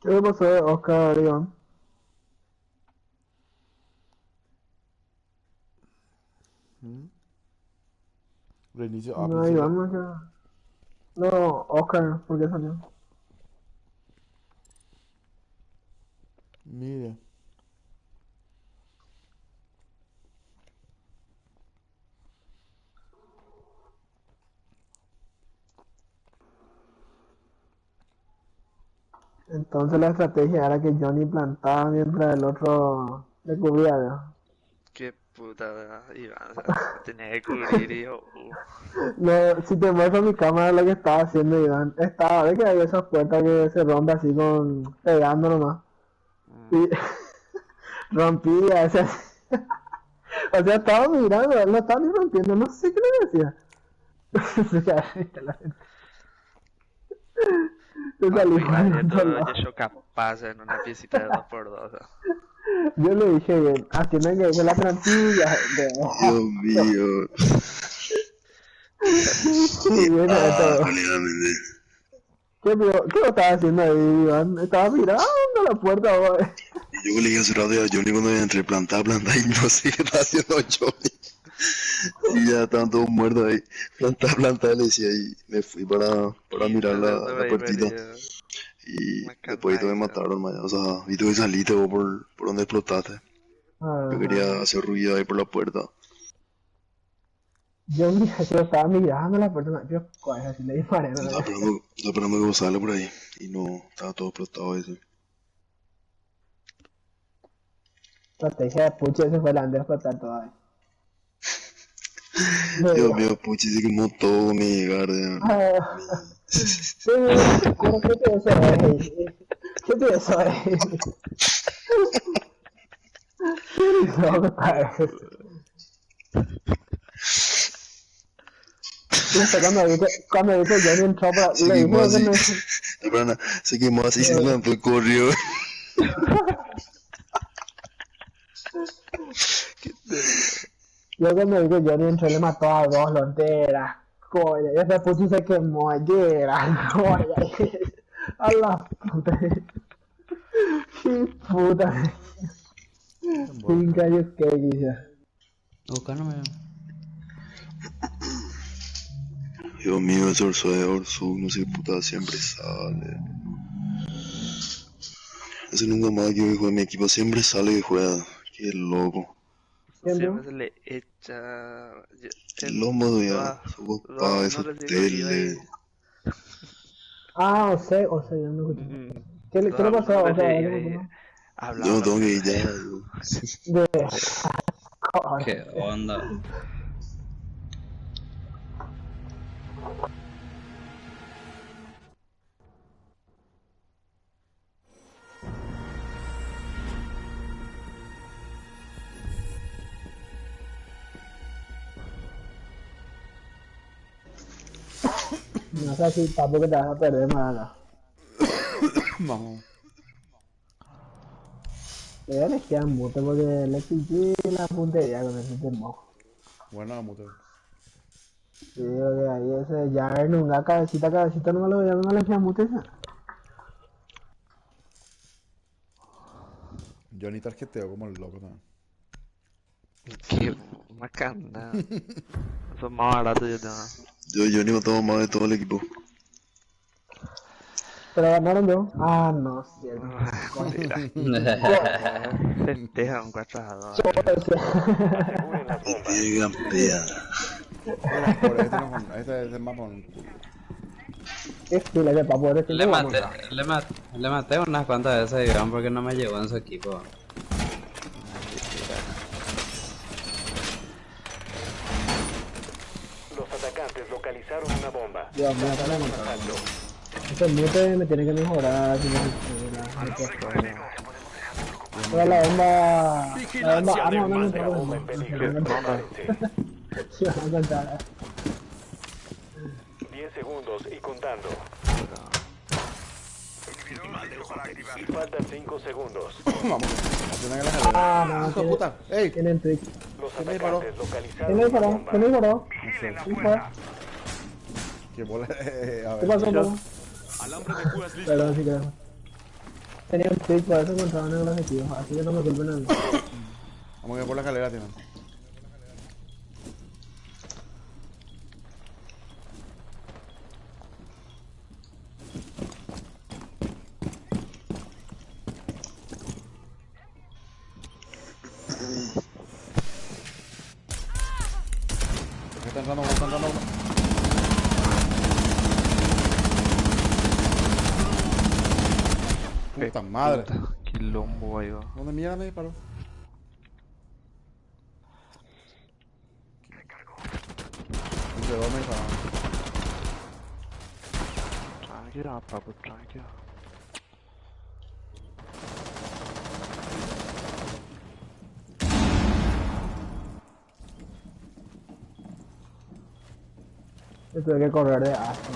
¿Qué pasó, Oscar, Iván? Reinicio. No, Iván no queda. No, Oscar, ¿por qué salió? Mire. Entonces la estrategia era que Johnny plantaba mientras el otro le cubría, ¿no? Qué puta, Iván, o sea, tenía que cubrir y yo, No, si te muestro mi cámara lo que estaba haciendo Iván, estaba, ves que hay esas puertas que se rompen así con pegando nomás. Y rompía, o sea, estaba mirando, lo estaba ni rompiendo, no sé qué le decía. yo capaz en una piecita de 2x2. Yo le dije bien, tienen que ver la plantilla. Dios mío. ¿Qué estaba haciendo ahí, Iván? Estaba mirando la puerta, güey. Y yo le dije hace rato a Johnny cuando entré, planta, y no sé qué está haciendo Johnny. Y ya estaban todos muertos ahí. Planta, le decía, y me fui para mirar la puertita. Y después me mataron, man. O sea, viste que saliste vos por donde explotaste. Yo quería hacer ruido ahí por la puerta. Yo estaba mirando la puerta, yo así le disparé. Estaba esperando que vos sales por ahí. Y no, estaba todo explotado eso. Estrategia de Puchi, ese fue el Andrés para estar todo ahí. Dios mío, Puchi se quemó todo con mi llegar. ¿Qué te eso ahí? Cuando dice Johnny entró para... Se quemó así, se quemó así, se levantó y corrió. Yo cuando digo Johnny entró le mató a dos, lo entera. Coño, y después Puchi se quemó ayer, coño. A la puta. Qué puta. Sin calles que quizás. Buscándome. Dios mío, ese Orso de Orso, no sé qué puta, siempre sale. Ese nunca más que juega en mi equipo, siempre sale que juega. Qué loco. Siempre se le echa... El lomo ya, su papá, su tele. O sea, yo no escuché. ¿Qué le pasó? O sea, yo no tengo que ir ya. ¿Qué onda? No sé si tampoco te vas a perder nada. Vamos. Ella le queda mute porque le piqué la puntería con ese tempo. Bueno, mute. Sí, porque ahí ese ya en una cabecita no me lo veía, no le queda mute esa. Yo ni tarjeteo como el loco también. Qué macana. Eso es más barato yo tengo. Yo ni mataba más de todo el equipo. Pero ganaron yo. No, cierto. Festeja un 4-2. Qué campea. Este es el más con... Le maté unas cuantas veces a Iván porque no me llegó en su equipo. Los atacantes localizaron una bomba. Dios mío, está lamentable. Este mute me tiene que mejorar. Pero la bomba... no, sí, vamos a contar. 10 segundos y contando. Faltan 5 segundos. Vamos. Hijo de puta. ¡Ey! Tienen trick. Los atacantes localizaron ¿Quién le una disparó? bomba. ¿Qué bola? A ver. ¿Qué pasó, papá? Alambre de púas listo. Perdón, sí que... tenía un pick, por eso encontraban en el objetivo, así que no me culpen a mí. Vamos a ir por la escalera, tío. Está entrando, está entrando uno. Puta madre. Quilombo ahí va. ¿Dónde mierda me disparó? Entre dos me dispararon. Tranquila, papu, tranquila. Yo tuve que correr de Aston.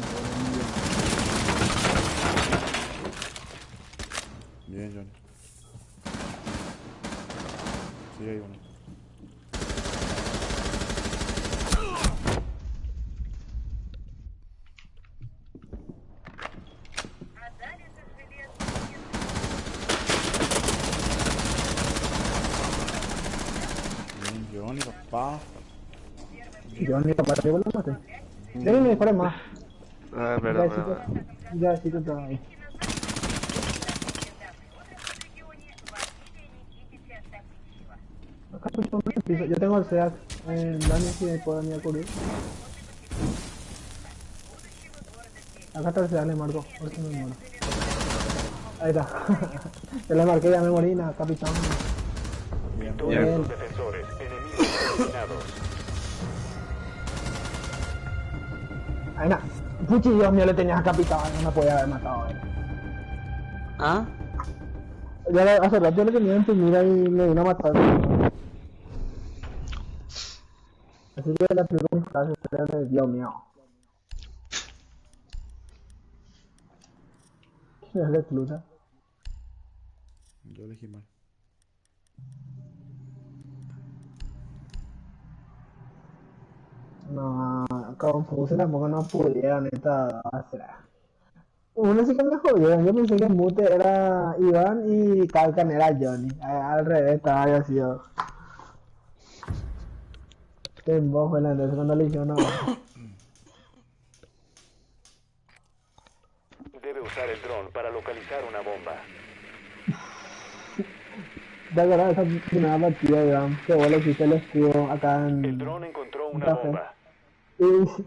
Bien, Johnny. Sí, hay uno. Bien, Johnny, papá. Johnny, papá, te lo maté. Déjenme disparar más. Ah, perdón. Ya, sí, tú estás ahí. Acá estoy con el piso. Yo tengo el SEAT. Dani, si me puedo venir a cubrir. Acá está el SEAT, le marco. Por si me muero. Ahí está. Se le marqué, ya me morí, nada, capitán. Victoria de los defensores, enemigos eliminados. Ahí nada. Puchi, Dios mío, le tenías a capitán, no me podía haber matado a él. ¿Ah? Ya hace rato le tenía en tu mira y me vino a matar. Así que la primera instancia era de Dios mío. ¿Quién es recluta? Yo elegí mal. No, confuso tampoco no pudieron esta hacer. Uno sí que me jodieron, yo pensé que Mute era Iván y Calcan era Johnny. Al revés, estaba había sido. Qué embojo fue la entonces cuando le hicieron abajo. Debe usar el dron para localizar una bomba. ¿Te acuerdas de esa primera partida, Iván? Que vos le hiciste el escudo acá en... El dron encontró una bomba. Y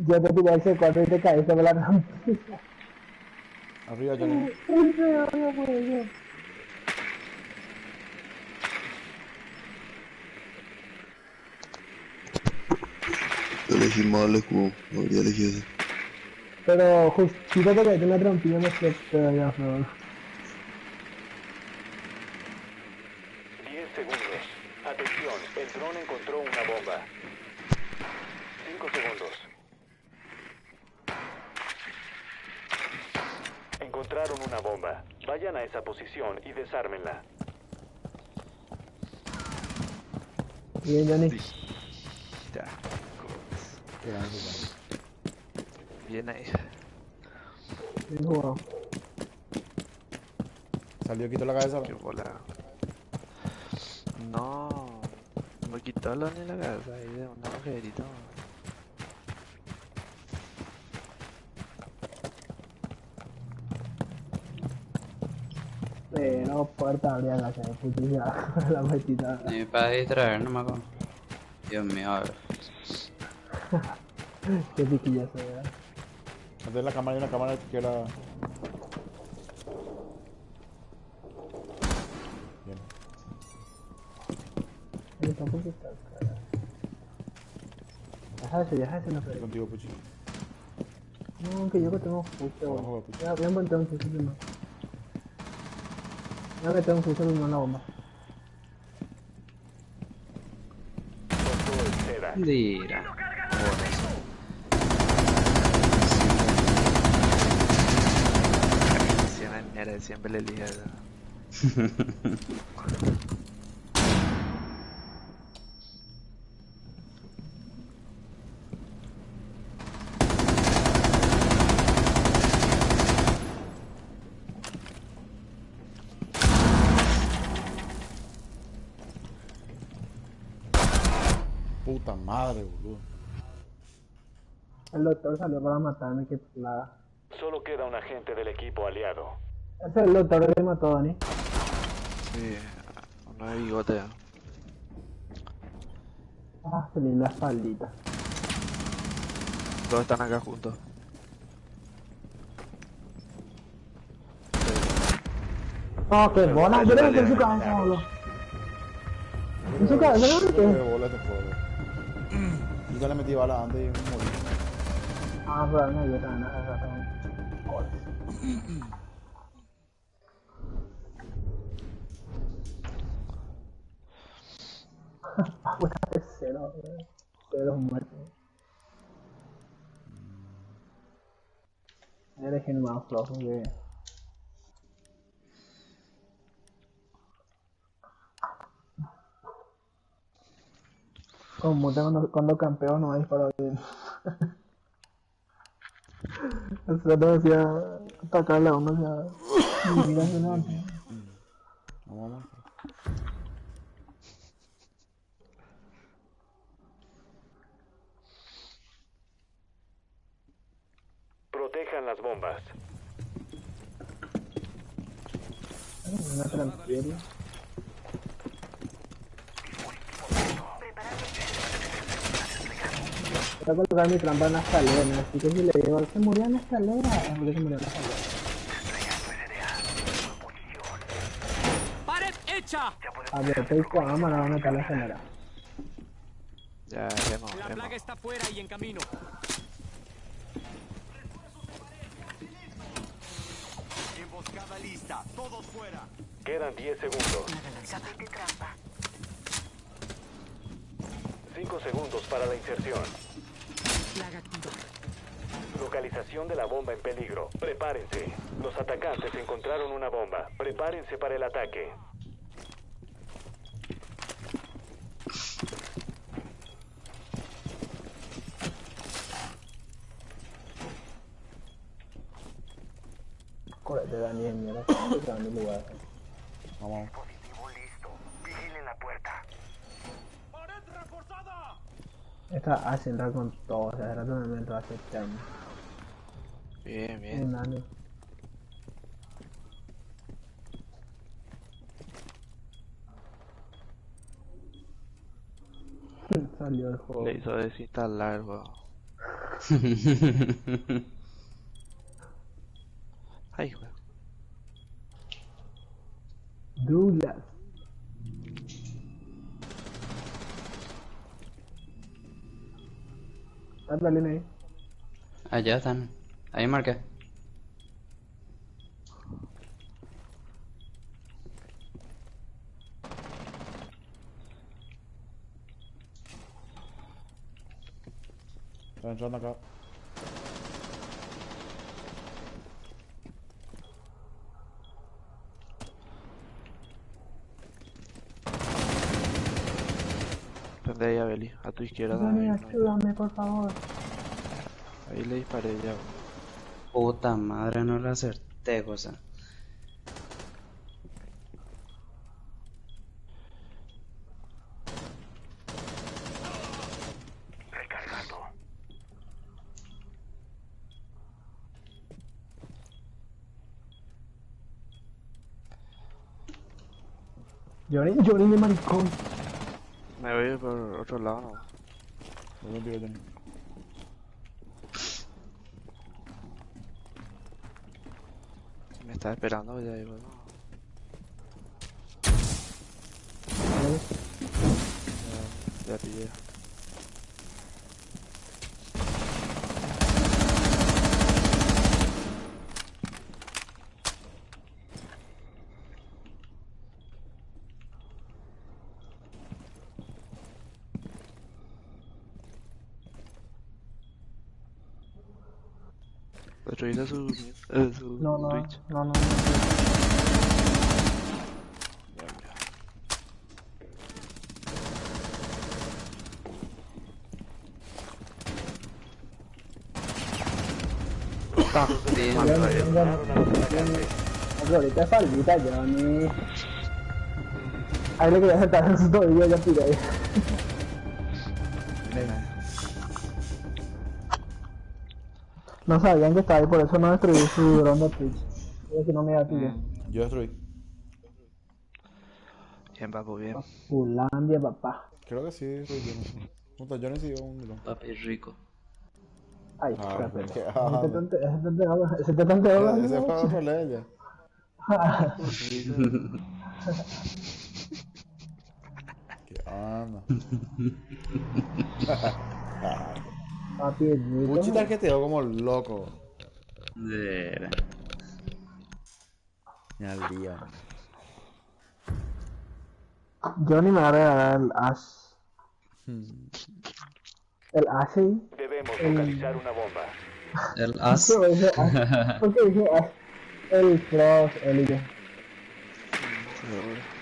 yo te tiré el C4 y te caíste por la rampa. Arriba, Johnny. Yo elegí mal el escudo, no debería elegir ese. Pero justito te caíste en la trampilla en el flex, ya, no. 10 segundos. Atención, el dron encontró una bomba. 5 segundos. Encontraron una bomba. Vayan a esa posición y desármenla. Bien, Johnny. Ya. Bien ahí. Bien jugado. Salió, quitó la cabeza. Qué bola. No. Me quitó la ni la cabeza ahí de un agujerito. No, puerta abría la casa de putilla. La metita. Para distraer, no me acuerdo. Dios mío, a ver. Qué piquilla se ve. Antes la cámara y una cámara que era. Bien. Ahí tampoco está. Déjate, no Estoy sé. contigo, Puchi. No, que yo que tengo justo. Abajo, Puchi. Ya, voy a encontrar un fusil primero. Ya que tengo un fusil primero en la bomba. Mira. Siempre le elige eso. Puta madre, boludo. El doctor salió para matarme, que plaga. Solo queda un agente del equipo aliado. Ese es el doctor que mató a Dani. Sí, uno de bigote. Ah, qué linda espaldita. Todos están acá juntos. Oh, qué bola, yo le metí en su cabeza, boludo. En su cabeza, ¿no? Yo le bola este juego. Yo ya le metí bala antes y me morí. Ah, pero no, yo también, de cero, cero muertos. Eres el más flojo que... Como cuando campeo no hay para bien. Eso no decía atacarle a uno, ya... Mira que no. Vamos. Protejan las bombas. Una transferencia. Voy a colocar mi trampa en la escalera, así que si le digo, se murió en la escalera, es porque se murió en la escalera. ¡Pared hecha! A ver, estoy con cámara, ¿dónde está la escalera? Ya, vemos. La plaga está fuera y en camino. Emboscada lista, todos fuera. Quedan 10 segundos. 5 segundos para la inserción. Localización de la bomba en peligro. Prepárense. Los atacantes encontraron una bomba. Prepárense para el ataque. Correcto, Daniel, mierda, está en mi lugar. Vamos. Dispositivo listo. Vigilen la puerta. ¡Pared reforzada! Esta hace entrar con todo, o sea, rato me entró a hacer daño. Bien, bien. Dale. Salió el juego. Le hizo desinstalar el juego. Ay, güey. Douglas. ¿Estás bien ahí? Allá están. Ahí marqué. Está entrando acá. Prende ahí a Beli, a tu izquierda. Dani, Ahí, ayúdame, por favor. ahí le disparé ya. Puta madre, no la acerté, cosa. Recargando. Johnny de maricón. Me voy por otro lado, ¿no? No me pido, Johnny. Me está esperando ya digo, no. Ya pillé. ¿Destruiste su No, Twitch? no. Sí, ahorita es faldita, Johnny. Ahí le quería sentar en su tobillo, ya tiré. No sabían que estaba ahí, por eso no destruí su dron de Twitch. Es que no me iba a pillar. Yo destruí. Bien, papu, bien. Pulandia, papá. Creo que sí, destruí yo, no sé. Puta, yo necesito un dron. Papi rico. Ay, Ah, espérate. qué Ese te tanteó. Ese fue otro level ya. ¿Qué onda? Papi, es rico. Puchi tarjeteó como loco. Me al día. Johnny me va a regalar el Ash. El Ash ahí. Debemos localizar una bomba. El as. ¿Por qué dije Ash? El Frost, el Ige.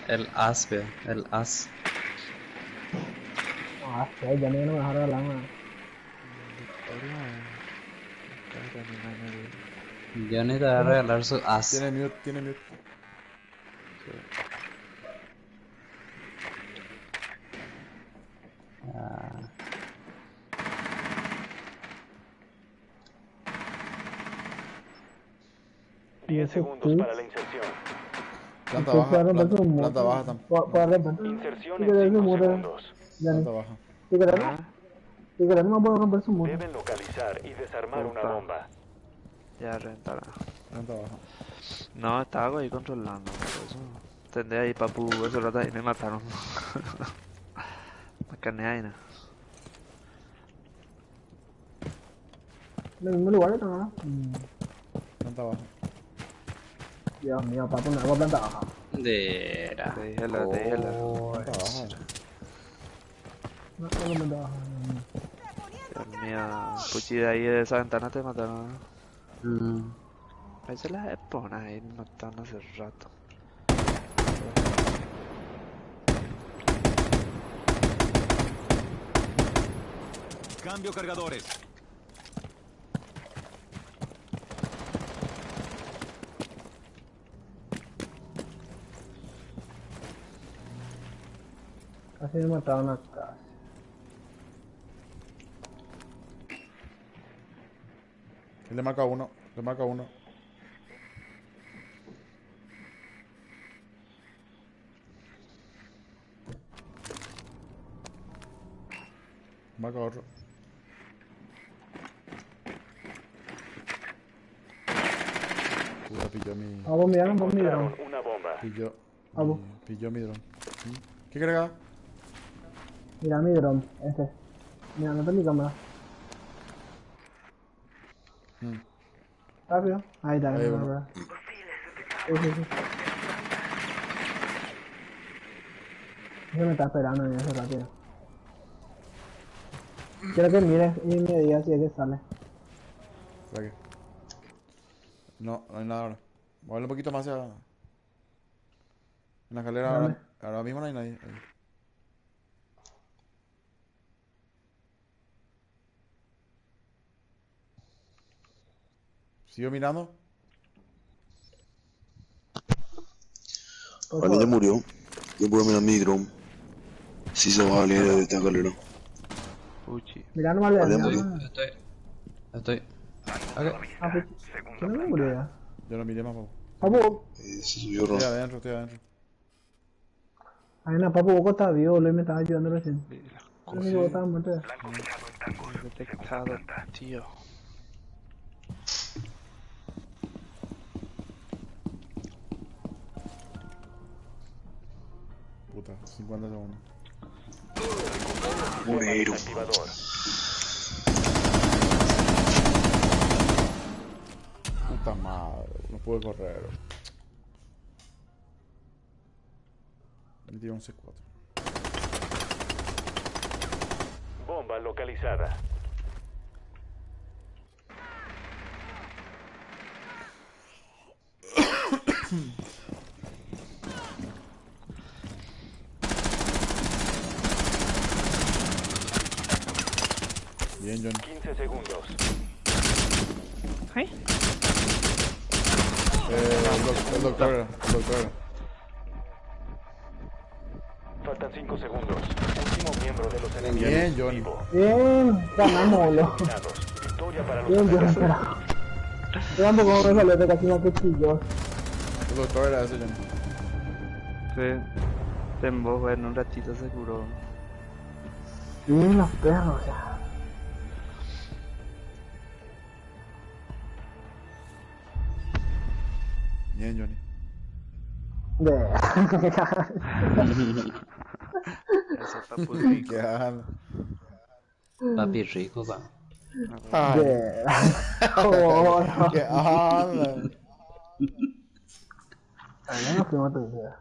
El as, vea. El as. Ah, sí, ya no me va a regalar nada. Johnny te va a regalar su as. Tiene mute, tiene mute. Diez segundos para la inserción. Planta baja, planta baja también. Inserción en 5 segundos. Planta baja. Si querés no puedo romper su muro. Deben localizar y desarmar una bomba. Ya rentará. Planta baja. No, estaba ahí controlando. Por eso. Tendré ahí, papu, ese rato ahí me mataron. Me caneé ahí, ¿no? En el mismo lugar que no. Planta baja. Dios mío, para poner algo planta baja. Dera. Te dije la. Planta baja. No, planta baja. Dios mío, Puchi, de ahí de esa ventana te mataron. Ahí se las pones ahí, me mataron hace rato. Cambio cargadores. Casi me mataron acá. Le marca uno, le marca uno. Marca otro. Puta, pilló mi... Vamos, miraron, vamos, miraron. Una bomba. Pilló mi dron. ¿Qué carga? Mira mi dron, este. Mira, no está mi cámara. Rápido. Ahí está, Ahí, no, bueno. Sí. Ese me está esperando en ese rápido. Quiero que mires y me digas si es que sale. ¿Para qué? No, no hay nada ahora. Voy a darle un poquito más hacia... En la escalera ahora mismo no hay nadie. Ahí. ¿Sigo mirando? Alguien ya murió. Yo puedo mirar mi dron. Si se va a salir de esta escalera. Puchi. Mira, no vale. Estoy. Ok. ¿Quién no me murió ya? Yo lo miré más, papu. Papu. Se subió Estoy Ron. adentro, estoy adentro. Ay, no, papu, Boco está vivo, Luis me estaba ayudando recién. No sé si vos estabas muerto ya. Detectado, tío. Puta, 50 segundos. Murieron. Puta madre, no pude correr. Me dio un C4. Bomba localizada. Bien, John. 15 segundos. El doctor era. Faltan 5 segundos. Último miembro de los enemigos. Bien, Johnny. Bien, ganamos, loco. victoria para los Bien, yo atacantes. espera. Yo tampoco me salió de casi más que chillos. El doctor era ese, ya. Que en vos, en un ratito seguro. Bien, los perros, ya. Bien, Johnny. Eso papu rico. ¿Qué habla? Papi rico, pa. Ay. Oh, no. ¿Qué habla? Ay, no nos fuimos todavía.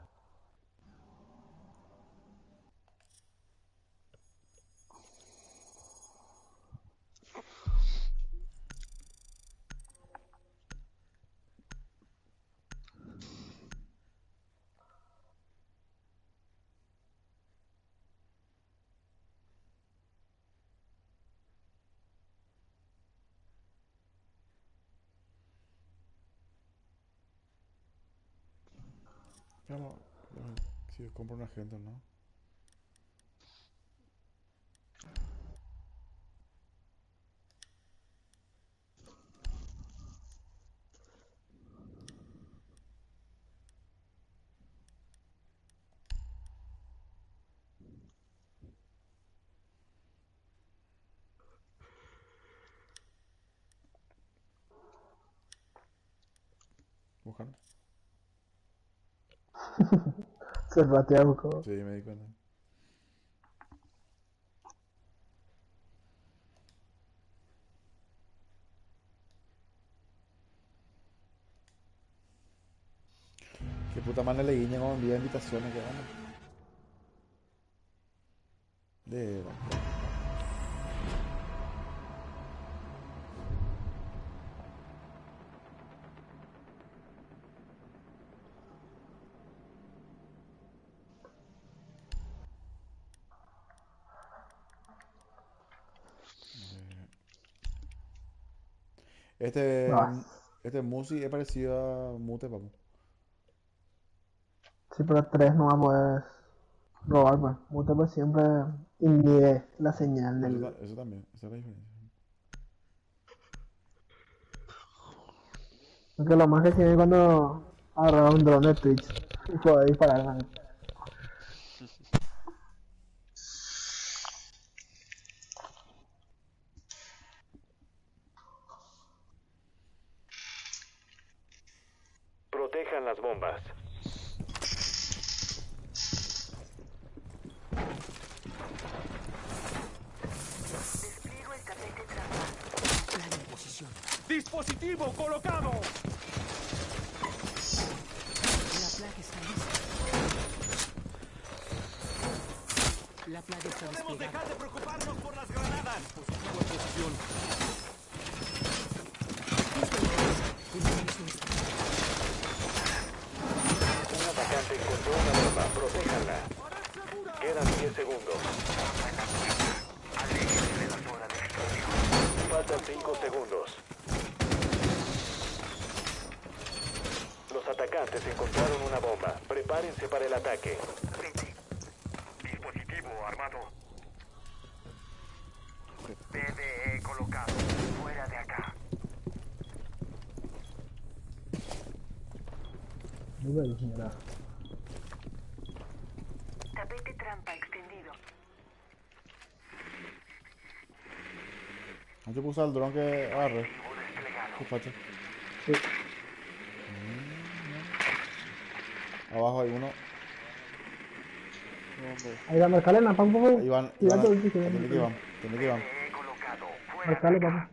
Claro, si yo compro una agenda, ¿no? Buscar. Se patea un poco. Sí, me di cuenta. Qué puta madre le guiña como envía invitaciones que van. De Este, No. este Musi es parecido a Mute, papu. Sí, pero 3 no va a poder robar, pues. Mute pues siempre inhibe la señal del... Eso también, esa es la diferencia. Porque lo más que tiene cuando agarra un drone de Twitch y puede disparar, man. Protejan las bombas. Despliego el tapete trampa. Plan en posición. ¡Dispositivo colocado! La plaga está lista. La plaga está Podemos desplegada. dejar de preocuparnos por las granadas. Dispositivo en posición. Un atacante encontró una bomba. Protéjanla. Quedan 10 segundos. Faltan 5 segundos. Los atacantes encontraron una bomba. Prepárense para el ataque. Dispositivo armado. PDE colocado. Fuera de acá. Tapete trampa extendido. Antes puse al dron que agarre. ¿Qué facha? Sí. Abajo hay uno. Ahí va, marcale la pan, por Ahí van, Tira todo el tiene que van, tiene que van. Marcale, papá.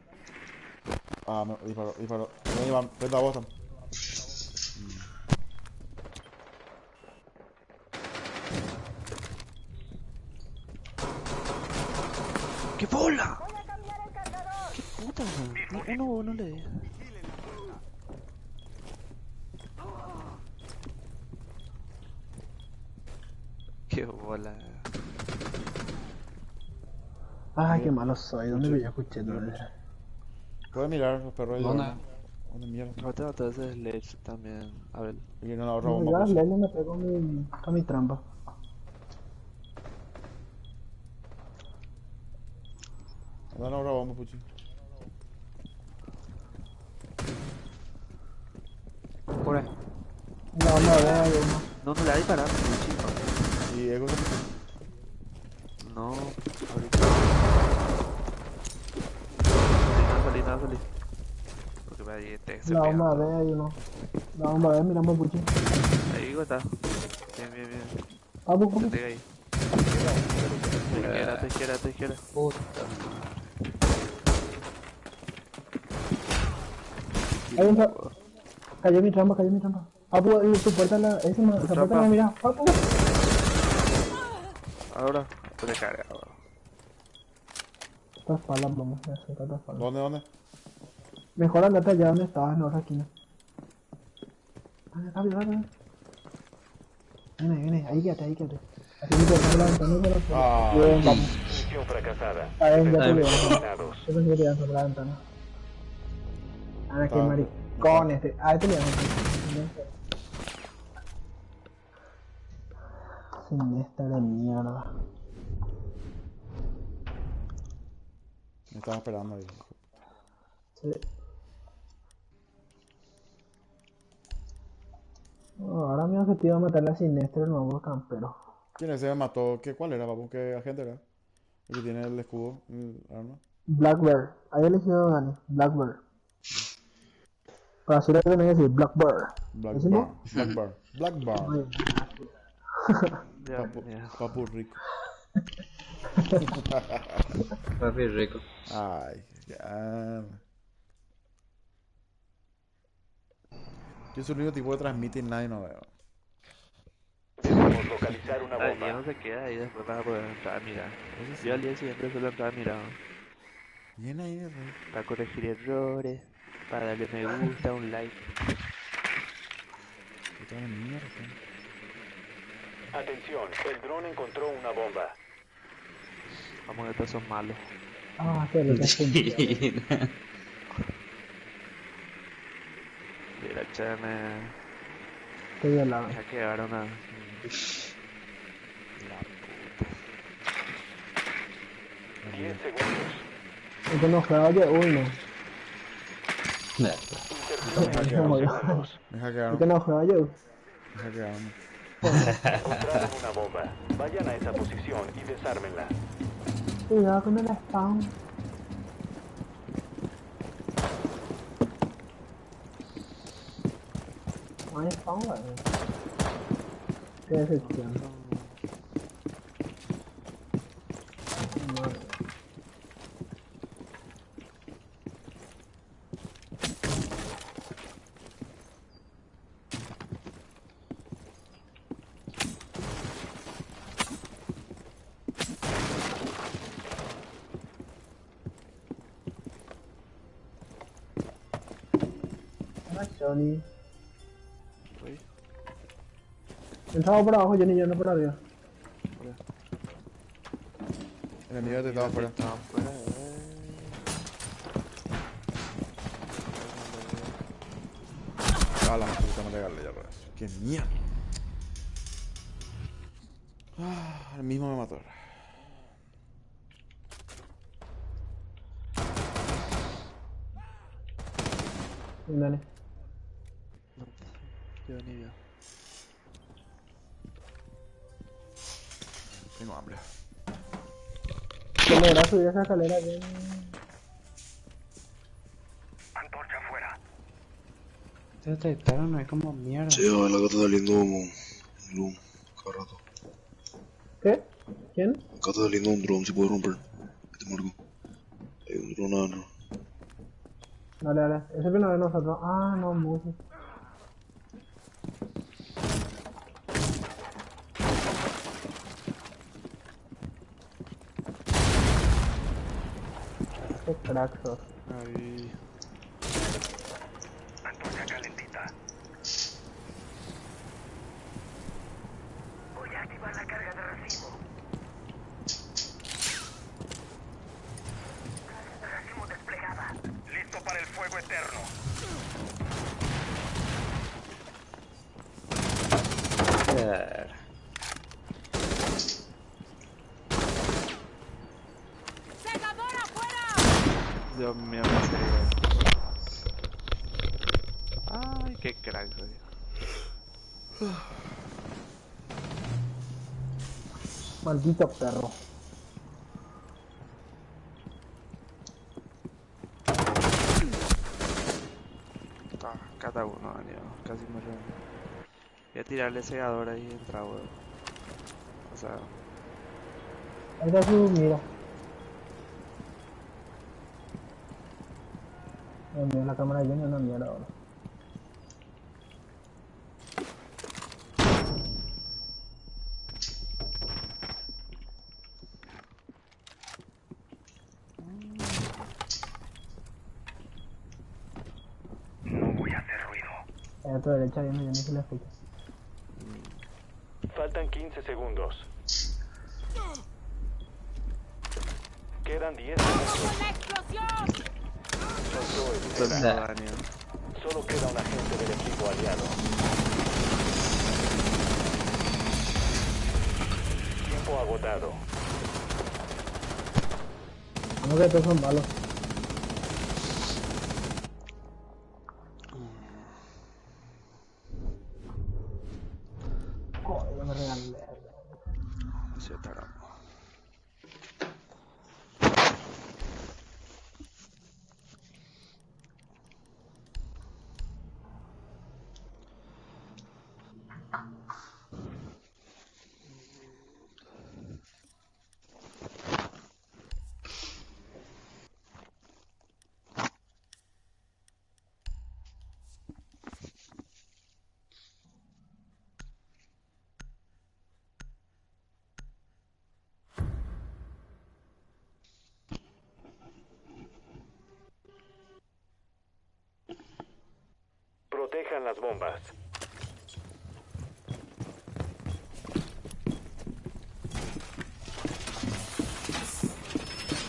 Ah, me disparó. Ahí van, vete a Boston. ¡Qué bola! ¡Qué puta! No le... ¡Qué bola! Ay, qué malo soy. ¿Dónde me yo escuché todo eso? Puedes mirar los perros de ¿Dónde? Jordan. ¿Dónde mierda? Ahorita maté ese Sledge también, Abel. Y viene la otra No, bomba. yo a Pues. Leslie me pego con mi trampa. Dale la otra bomba, puchi. B hay uno. No me la disparar, chico. Y Ego que No, ahorita. Salí. Porque me ahí se La pega. bomba B hay uno. La bomba B, miramos Puchi. Ahí está. Bien. Papu, papu. Te ahí. Te izquierda. Puta. Hay un cayó mi trampa. Papu, tu puerta la... Esa puerta no, mira. Papu. Ahora, te carga ahora. Esta espalda, vamos a hacer esta espalda. ¿Dónde? Mejor andate allá donde estabas, en la otra esquina. Rápido. Viene, ahí quédate. Así que te la ventana, pero... Bien, vamos. Misión fracasada. A ver, ya te veo. Eliminados. Yo pensé que te iban a por la ventana. Ahora que maricón este. Ah, este le iban a Siniestra de mierda. Me estaba esperando ahí. Sí. No, ahora mi objetivo es matarle a Siniestro, el nuevo campero. ¿Quién ese me mató? ¿Cuál era, papu? ¿Qué agente era? El que tiene el escudo, el arma. Blackbird. Ahí elegido Dani. Blackbird. Para hacer eso tenés que decir Blackbird. Blackbird. Ya. Papu rico. Papi rico. Ay, ya. Yo soy el único tipo de transmite y nadie no veo. Debemos localizar una Ya bomba. no se queda ahí después para poder entrar a mirar. Yo al día siguiente suelo entrar a mirar. Bien ahí, rey. Para corregir errores, para darle me gusta, un like. Puta de mierda. Atención, el dron encontró una bomba. Vamos, estos son malos. Ah, sí, lo que es Mira, échame. Estoy violado. Deja que ahora una. La puta. 10 segundos. El que nos juega, oye, uy, no. Me hackearon. El que nos juega, oye, Me hackearon. Encontraron una bomba. Vayan a esa posición y desármenla. cuidado con el spawn. No hay spawn, güey. Qué decepción. Madre. Hola, Johnny. Entramos por abajo, Johnny, yo no por arriba. El enemigo te estaba afuera. A la puta, me regalé ya por eso. Qué mierda. Ah, el mismo me mató. Dale. Yo ni veo. Tengo hambre. Que me irá subir esa escalera bien. Antorcha afuera. Te detectaron, no es como mierda. Sí, a ver, la que está saliendo un dron cada rato. ¿Qué? ¿Quién? Acá está saliendo un dron, si puedo romper. Este marco. Hay un dron adentro. Dale. Ese que no de nosotros. Ah, no, Musi. Qué crack sos. Ahí. Antorcha calentita. Voy a activar la carga de recibo. Carga de recibo desplegada. Listo para el fuego eterno. Dios mío, me serio. Ay, qué crack soy. Maldito perro. Cada uno, Daniel. Casi me re... Voy a tirarle segador ahí y entra, weón. O sea... Ahí está su mira. Mira la cámara llena, una mierda ahora. A tu derecha viene, yo no se le escucha. Faltan 15 segundos. Quedan 10 segundos. ¡La explosión! Solo queda un agente del equipo aliado. Tiempo agotado. Vamos que todos son malos. Joder, me regalé. Se taramos. Protejan las bombas.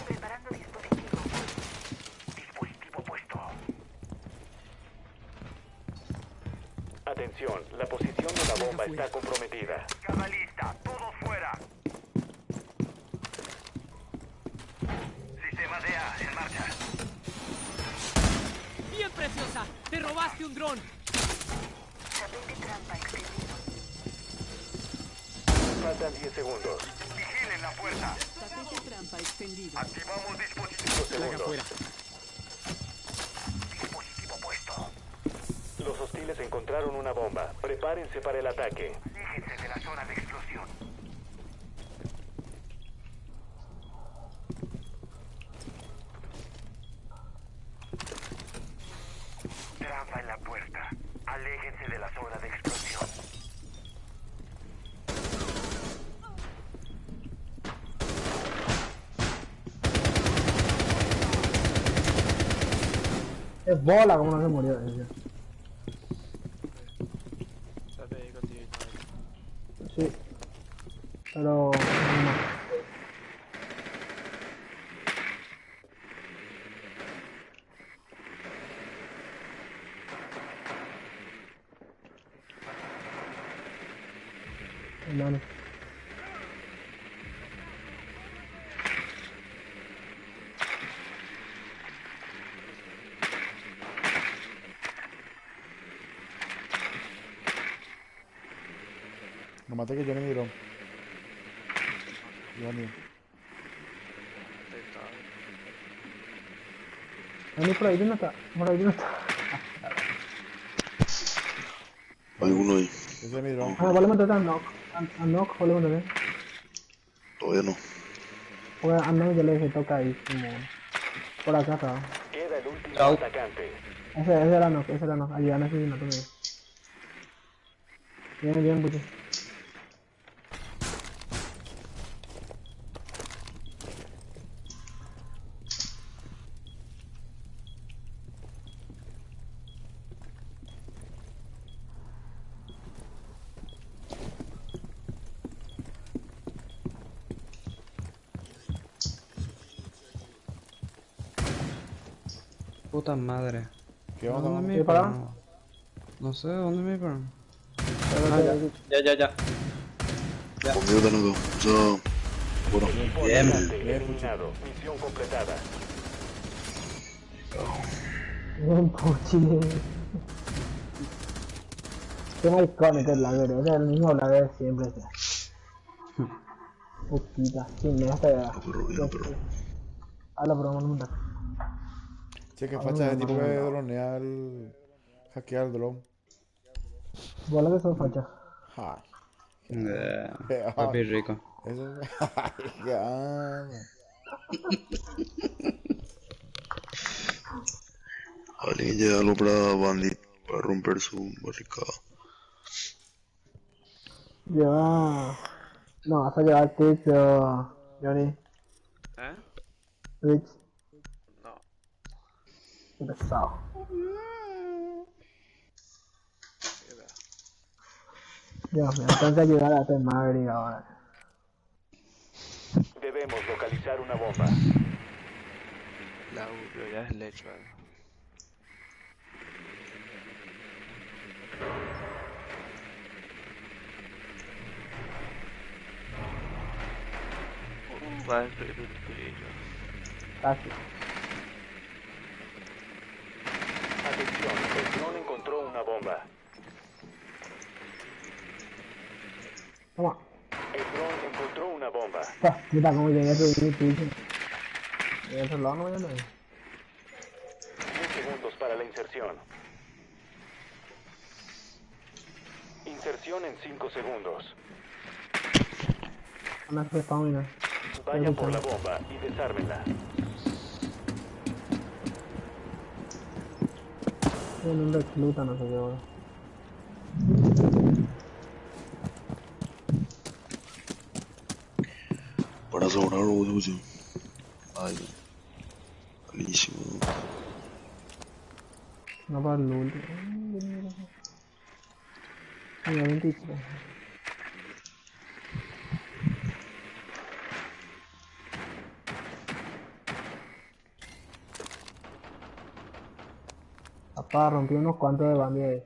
Preparando dispositivo. Dispositivo puesto. Atención, la posición de la bomba está comprometida. Carga lista, todos fuera. Sistema DA en marcha. ¡Bien, preciosa! ¡Te robaste un dron! Tapete trampa extendido. Faltan 10 segundos. Vigilen la puerta. Tapete trampa extendido. Activamos dispositivo. 5 segundos. Dispositivo puesto. Los hostiles encontraron una bomba. Prepárense para el ataque. Aléjense de la zona de explosión. Trampa en la puerta. Aléjense de la zona de explosión. Es bola, como no se murió ella. Date ahí contigo. Sí. Pero... no. Hermano. No maté que yo ni me dieron. Johnny. Johnny, por ahí no está. Por ahí no está. Hay uno ahí. Ese es mi dron. Ah, vale matar a Knock. A Knock, vale matar. Todavía no. Porque a Knock yo le dije toca ahí, como... Por acá estaba. Queda el último atacante. Ese era Knock, ese era Knock. Ayudan a asesinato medio. Bien, bien, puto. Puta madre. ¿Qué onda? ¿Dónde me ¿Qué para? disparan? No sé, ¿dónde me disparan? Ya. Conmigo están los dos. O sea, bueno. Bien. Eliminado. Misión completada. Bien, puchi. Qué maricón este lager, ese es el mismo lager siempre. Puta, sin esta ya. Habla, pero vamos a montar. Che, que facha de tipo que dronea hackea el drone. Bola que son fachas. Papi rico. Eso es. Qué amo. Alguien llega algo para Bandit para romper su barricada. Lleva. No, vas a llevar Twitch o. Johnny. Twitch. No. Qué pesado. Dios mío, tengo que ayudar a este Maverick ahora. Debemos localizar una bomba. La ya es leche, ¿vale? Va a destruir el tuyo. Casi. Atención, el dron encontró una bomba. Toma. El dron encontró una bomba. Mira cómo llegué a subir Twitch. ¿De otro lado no voy a leer? 10 segundos para la inserción. Inserción en 5 segundos. Una spawner. Vayan por la bomba y desármenla. Tiene un recluta, no sé qué ahora. Para asegurar lo suyo. Ay, buenísimo. No para el último. Mira, 23. Papá, rompí unos cuantos de bandie.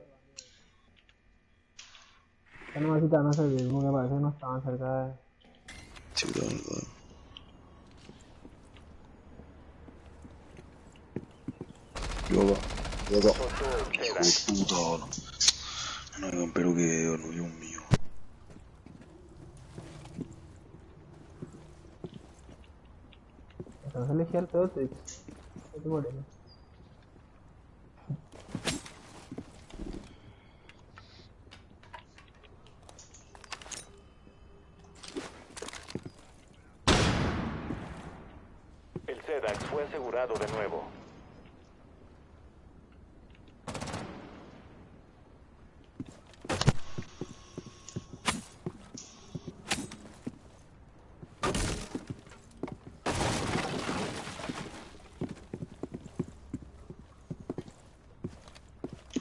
Ya no me quitan a servir, porque parece que no estaban cerca de... Sí, la verdad. Yo va. Hijo de puta, no hay campero que no, Dios mío. Entonces elegí al peor Twitch. ¿Qué te molesta? El SEDAX fue asegurado de nuevo.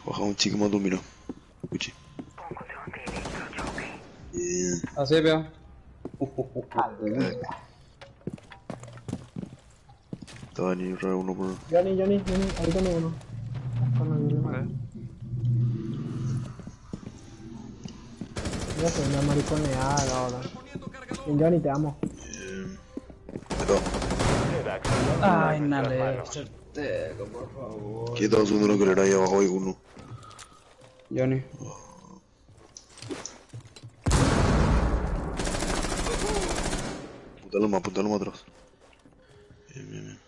Baja un chico más mira. Escuche. Bien. Así veo. Te va a venir raro uno por... Johnny, ahí tengo uno. Voy a hacer una mariconeada ahora. Bien, Johnny, te amo. Ay, nale. Certero, por favor. ¿Quién estaba subiendo una escalera ahí abajo? Hay uno. Johnny. Apuntalo más atrás. Bien.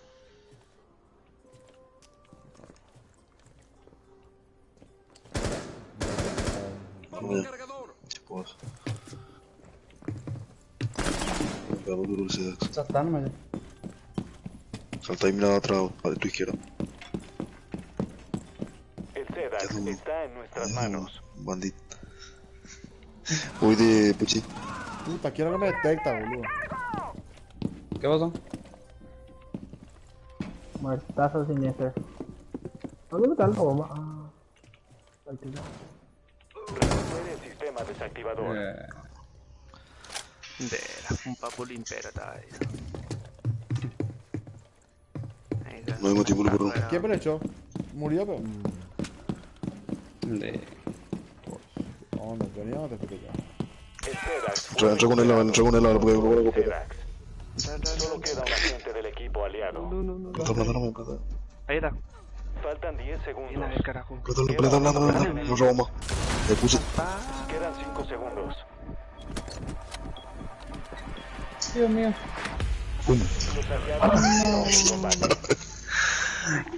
Vamos. Chicos. Pegalo duro el SEDAX. Saltando, ya. Salta y mira atrás, de tu izquierda. El SEDAX está en nuestras manos. Bandit. Voy de Puchi. Puta, quiero que me detecta, boludo. ¿Qué pasó? Muertazo siniestro. ¿Dónde está la bomba? Ah. Recupere el sistema desactivador. Un papo limpero estaba ahí. No hay motivo por uno. ¿Quién me lo echó? ¿Murió, pero? No, no tenía, no te fui ya. El SEDAX Entra con él ahora porque no voy a copiar. Solo queda un agente del equipo aliado. Ahí está. Faltan 10 segundos. Plata, no robo más. Le puse. Quedan 5 segundos. Dios mío.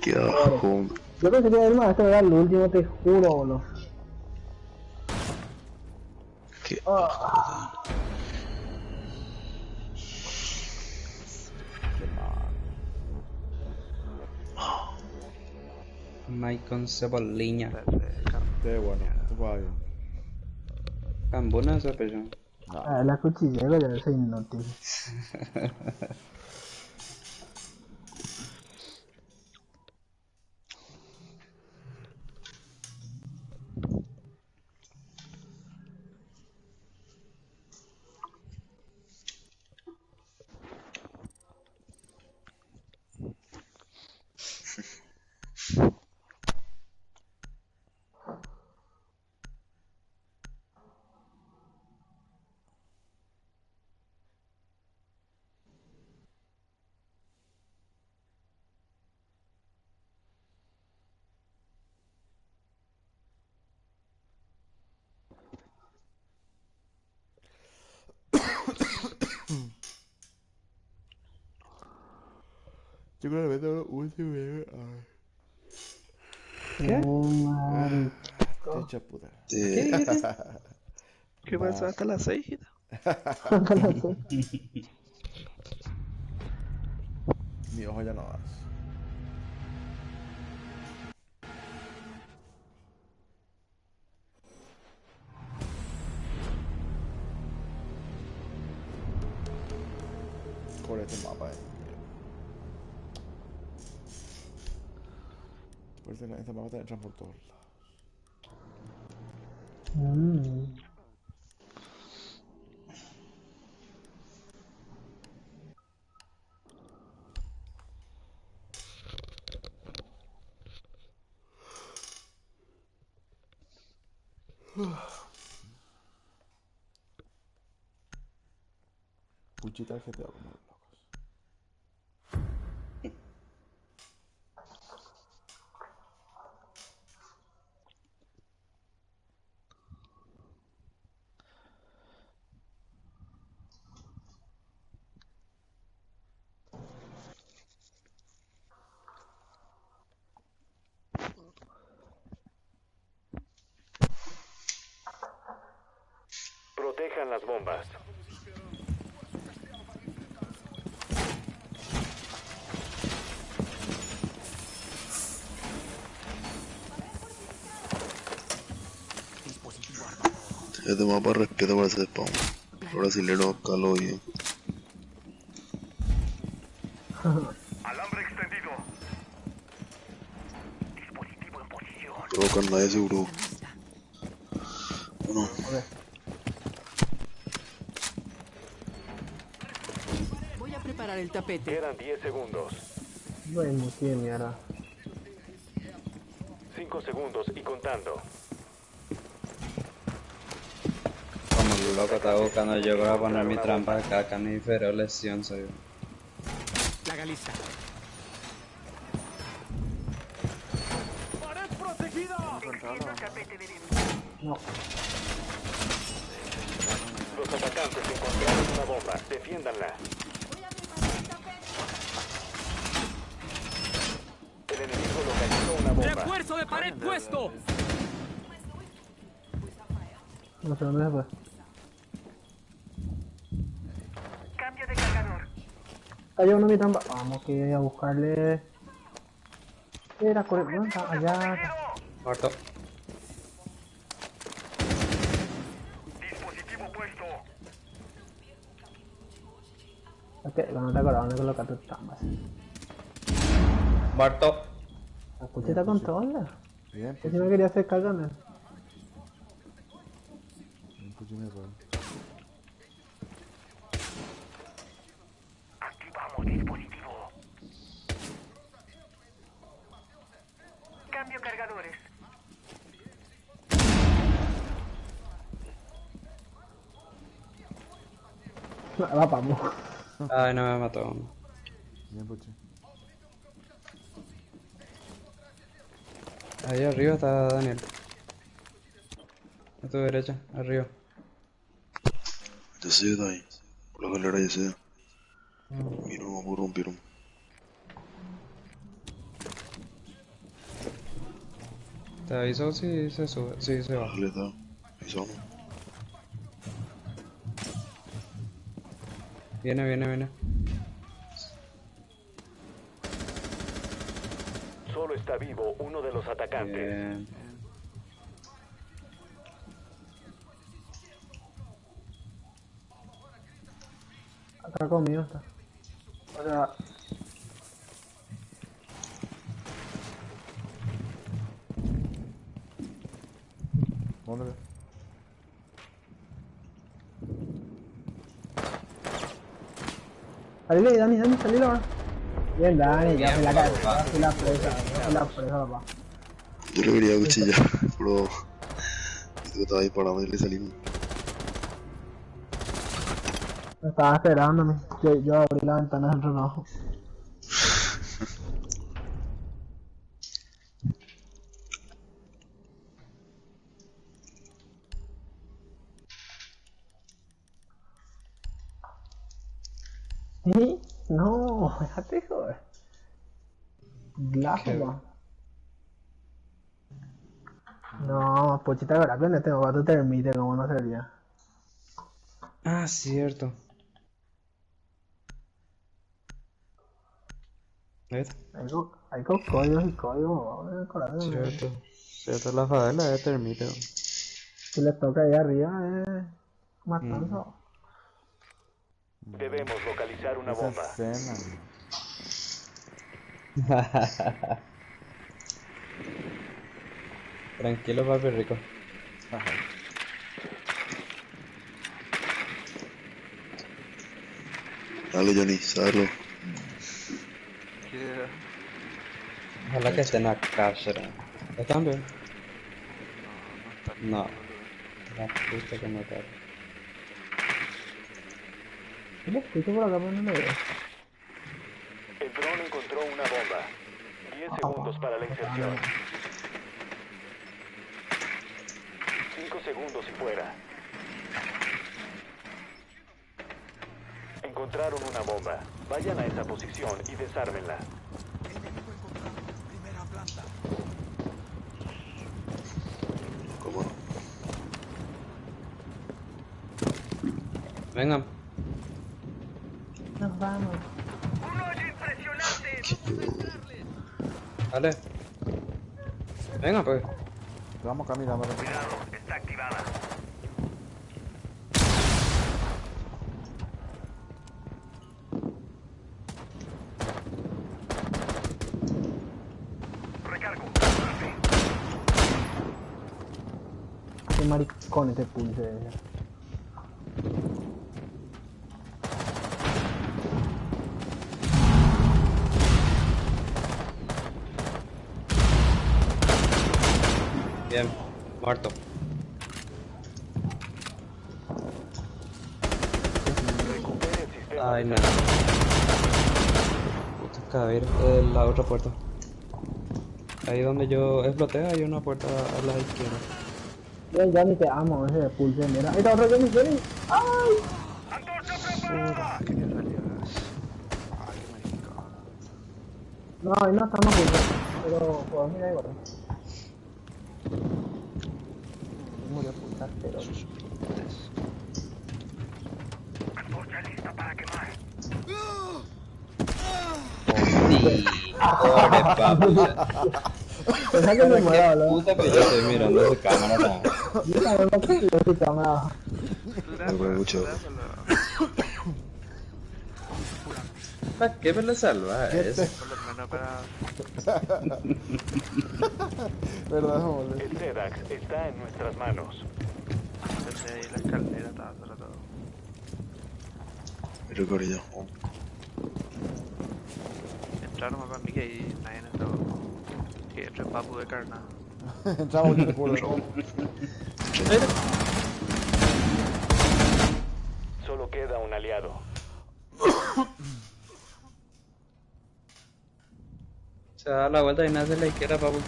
Qué asco. Yo pensé que el maestro era el último, te juro, boludo. Qué Maicon Cebolinha. Qué bueno, esto juega bien. Tan buena esa persona. Ah, la cuchillera ya es inútil. Yo creo que le meto último. ¿Qué? Echa puta. ¿Qué? ¿Qué pasa hasta las 6? Mi ojo ya no das. Por este mapa por este mapa te entran por todos lados. Puchita el GTA como los locos. Protejan las bombas. Este mapa respeto para ese spawn. Los brasileros acá lo oyen. Alambre extendido. Dispositivo en posición. Creo que nadie seguro. Bueno. Voy a preparar el tapete. Quedan 10 segundos. No hay mucho de mierda. 5 segundos y contando. Como el loco está buscando yo voy a poner mi trampa acá, canífero, lesión soy yo. La galista. ¡Pared protegida! No. Los atacantes encontraron una bomba. Defiéndanla. El enemigo localizó una bomba. ¡Refuerzo de pared puesto! No sé dónde se fue. Cambio de cargador. Cayó uno mi trampa. Vamos que a buscarle. Era correcto. Allá. Muerto. Dispositivo puesto. Ok, cuando te acordabas de colocar tus trampas. Muerto. La cuchita con todas. Bien, Que si no quería hacer cargones. Activamos dispositivo. Cambio cargadores. Va, vamos. Ay, no me mató. Bien, Puchi. Ahí arriba está Daniel. A tu derecha, arriba. Yo sé, está ahí. Por la galera ya sé. Mira, vamos a romper. Te aviso si se sube, si se va. Dale, está. Avisamos. Viene. Solo está vivo uno de los atacantes. Bien. Acá conmigo está. O sea, ¿Dónde ves? salile, Dani, salile ahora. Bien, Dani, ya fue la cabeza, fue la presa, papá. Yo le quería cuchillar, pero. Yo estaba disparando y le salimos. Estaba esperándome. Yo abrí la ventana del reloj. ¿Sí? No, déjate joder. Glasgow. No, pochita de verdad que no tengo gato termite, como no sería. Ah, cierto. Hay códigos y códigos, Cierto, la favela de termite. Si les toca ahí arriba, matanza. Debemos localizar una Esa bomba. escena. Tranquilo, papi rico. Dale, Johnny, sábelo. Ojalá que estén acá, será. ¿Están bien? No. La puta que mataron. ¿Qué le escucho por acá, pero no le veo? El dron encontró una bomba. 10 segundos para la inserción. 5 segundos y fuera. Encontraron una bomba. Vayan a esa posición y desármenla. ¿Cómo? Vengan. Nos vamos. Dale. Venga, pues. Vamos caminando. Cuidado, está activada. Recargo. Qué maricón ese pulse. Bien, muerto. Ay, no. Puta cabrera. La otra puerta. Ahí donde yo exploté hay una puerta a la izquierda. Yo ya ni te amo ese pulse, mira. Ahí está otro que me quiere. ¡Ay! No, ahí no estamos pulse. Pero pues mira igual. Murió puta, pero. Antorcha lista para quemar. Sí, pobre papu. Pensá que me muero, ¿no? Puta que yo estoy mirando su cámara. Yo también me quedé en su cámara. No fue mucho. ¿Para qué me lo salva eso? Por lo menos para... ¿Verdad, boludo? El TEDx está en nuestras manos. Desde ahí la escalera estaba solo todo. Mira, Corillo. Entraron a mí y nadie estaba. Y entre papu de carnada. Entramos en el culo. Solo queda un aliado. Se da la vuelta y nace a la izquierda, papu.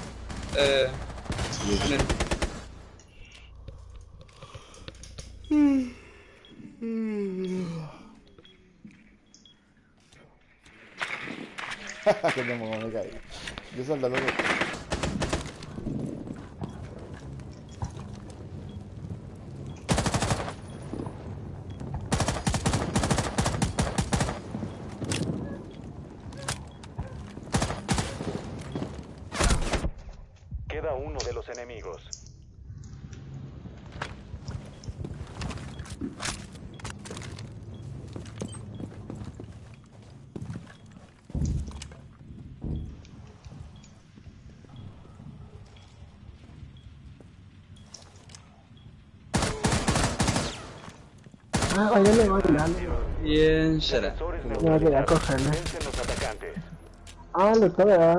Que me caí. Yo saltando. Queda uno de los enemigos. Ah, oye, le voy a tirar. Bien, será. Me voy a quedar a cogerle. Vencen los atacantes. Ah, lo está, ¿verdad?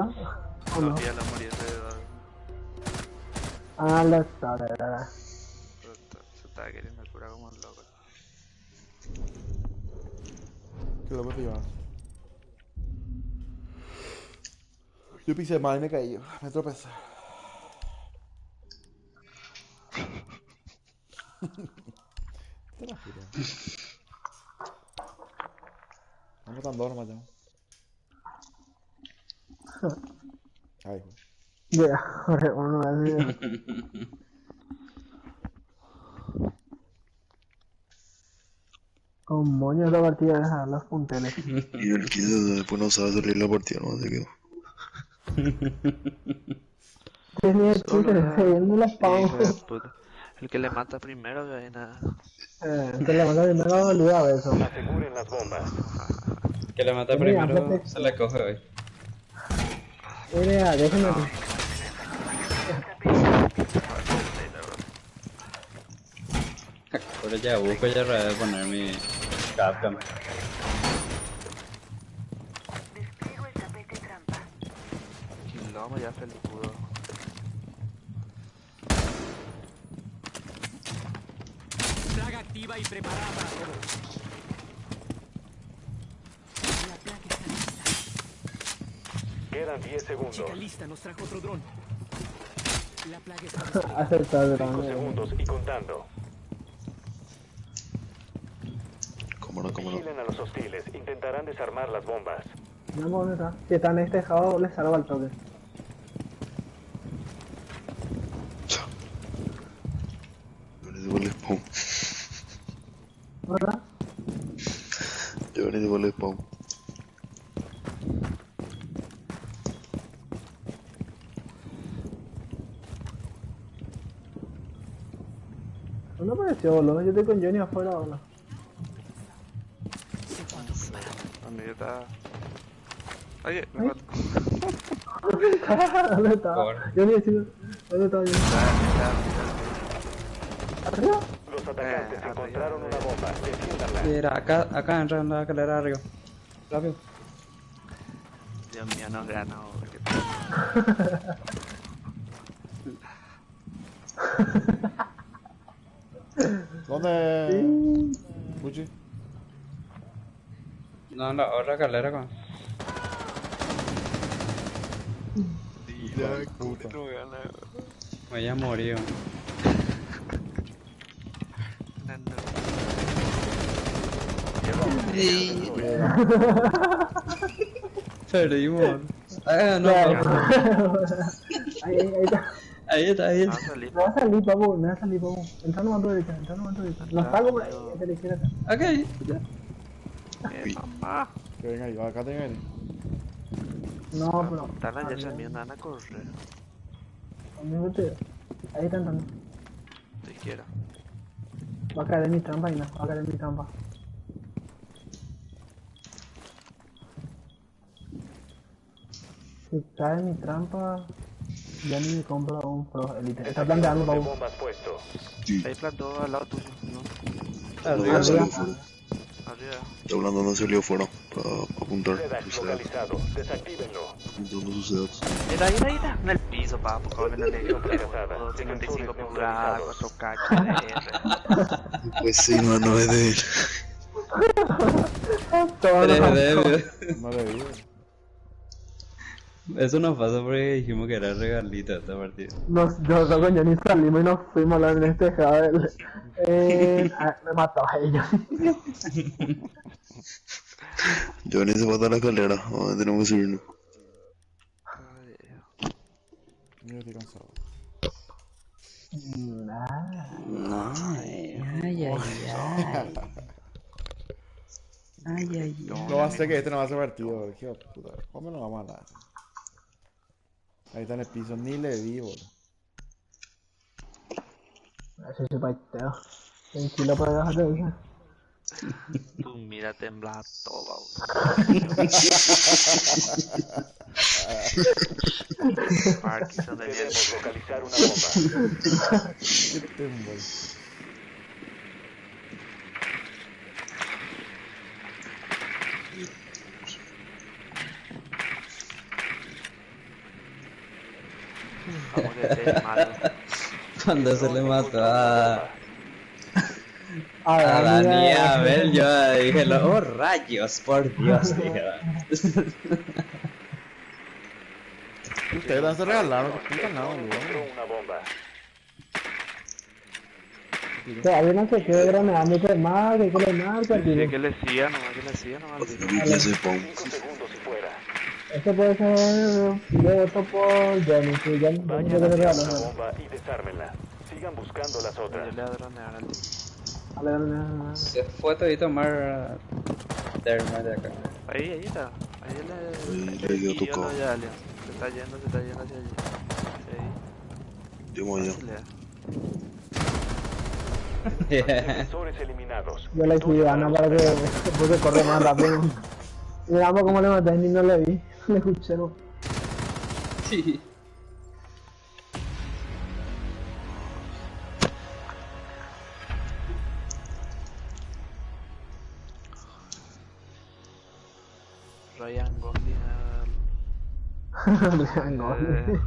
¿O no? Todavía la morí ese de Ah, lo está, ¿verdad? se estaba queriendo curar como un loco. Que lo puedo llevar. Yo pisé mal y me caí. Me tropecé. Te la juro. Vamos tan dos nomás ya. Ay, güey. Ya, uno más bien. Con moño la partida dejar los punteles. Y el 15 después no sabe salir la partida, no se quedó. Tenía el chiste, viendo las Hijo de pautas. puta. El que le mata primero, que nada. Que le manda primero a olvidar eso. Aseguren las bombas. Que le mata primero, se le coge hoy. Mira, déjame. Por ya busco ya para poner mi Capcom. Quilombo ya peludo. Plaga activa y preparada para todo. La plaga está lista. Quedan 10 segundos. Chica lista, nos trajo otro dron. La plaga está lista. Acertado 5 segundos y contando. Cómo no. Vigilen a los hostiles. Intentarán desarmar las bombas. No, ¿dónde está? Si está en este tejado, le salgo al toque. Yo le digo el spawn. ¿Verdad? Yo le digo el spawn. No me pareció, boludo. Yo estoy con Johnny afuera ahora. Amigo está. Oye, me mato. ¿Dónde está? Johnny, ¿dónde está Johnny? ¿Arriba? Los atacantes encontraron una bomba. Defiéndanla. Mira, acá entra en la escalera arriba. Rápido. Dios mío, no gana. ¿Dónde? Puchi. No, en la otra escalera con. Ya, puta. Me haya morido. Perdimos. Ah, no. Ahí está. Ahí está. Me va a salir, papu. Entra nomás tú derecha, No salgo por ahí, de la izquierda. Ok, ya. Mamá. Que venga ahí, acá te viene. No, pero. Están allá también, van a correr. Amigo, ahí están entrando. Te quiero. Va a caer en mi trampa, y no, va a caer en mi trampa. Si cae en mi trampa, ya ni me compro un Pro Elite. Está planteando, de papu. bombas puesto. Ahí plantó al lado tuyo, ¿no? No salió fuera. Arriba. Está hablando, no salió fuera para apuntar Sedax sus datos. localizado. Desactívenlo. Apuntando sus datos. Mira. En el piso, papu, con el electro. 55 pulgadas, 4K, HDR. Pues sí, mano, es de él. Todo lo 3D, No le digo. Eso nos pasa porque dijimos que era regalito esta partida. Nosotros con Johnny salimos y nos fuimos a la en este Javel. Me mató a ellos. Johnny se bota a la escalera, ahora tenemos que subirnos. Yo estoy cansado. Ay. No va a ser que este no va a ser partido, hijo de puta. ¿Cómo no vamos a dar? Ahí está en el piso, ni le di, boludo. Ese se paiteo. Tranquilo para dejar de ir. Tú mira temblar todo, Parkinson de Debemos localizar una bomba. Qué tembol. Cuando se le mató a Dani, a ver, yo dije, oh rayos, por Dios, dije. Ustedes van a regalaron, que puta nada, Encontró una bomba. Todavía no se quede graneando que más, que le marca, Dice que le siga nomás, Ya se pon. 5 segundos y fuera. Esto puede ser de voto por Johnny, si Johnny Vayan se le hacia regaló. una bomba y desármenla. Sigan buscando las otras. Yo le voy a dronear al tipo. Se fue todito mar terma de acá. Ahí está. Ahí Le dio tu yo codo. ya, Alien. Se está yendo hacia allí. Digamos allá. Defensores eliminados. Yo le escribí a Ana para que porque corre más rápido. Miramos cómo le maté ni no le vi, le escuché. ¿No? Sí. Ryan Gosling. Ryan Gosling.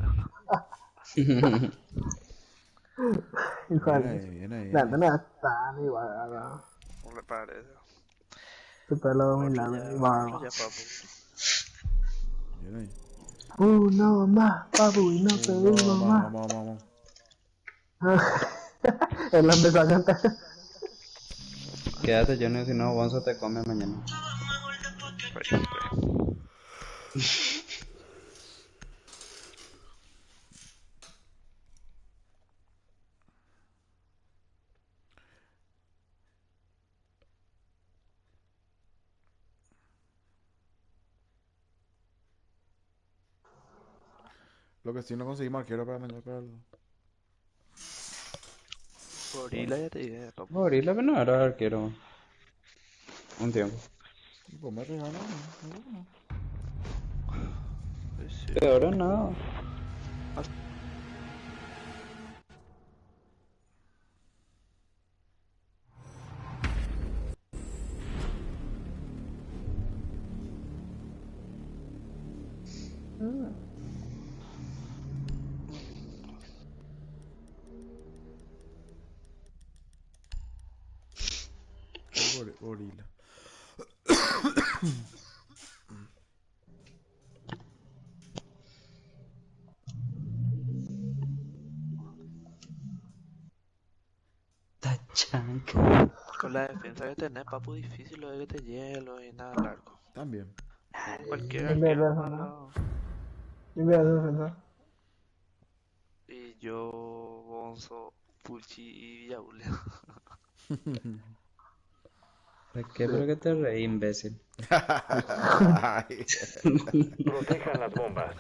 Viene ahí. No está ni igual. No le parece. Tu pelo muy largo y barba. Viene ahí. No más, papu, y no pedimos más. Vamos. Él lo empezó a cantar. Quédate, Johnny, si no, Bonzo te come mañana. Lo que sí no conseguimos arquero para mañana para el... Gorila ya te dije, papu. Gorila, pero no era arquero. Un tiempo. Pues me regalan, Peor no. Gorila. Tachank. Con la defensa que tenés, papu, difícil lo de que te hielo y nada largo. También. Cualquier En vez de arquero eso, malo. En vez de defensor. Y yo, Bonzo, Puchi y Villaule. ¿De qué? Pero que te reí, imbécil. Protejan las bombas.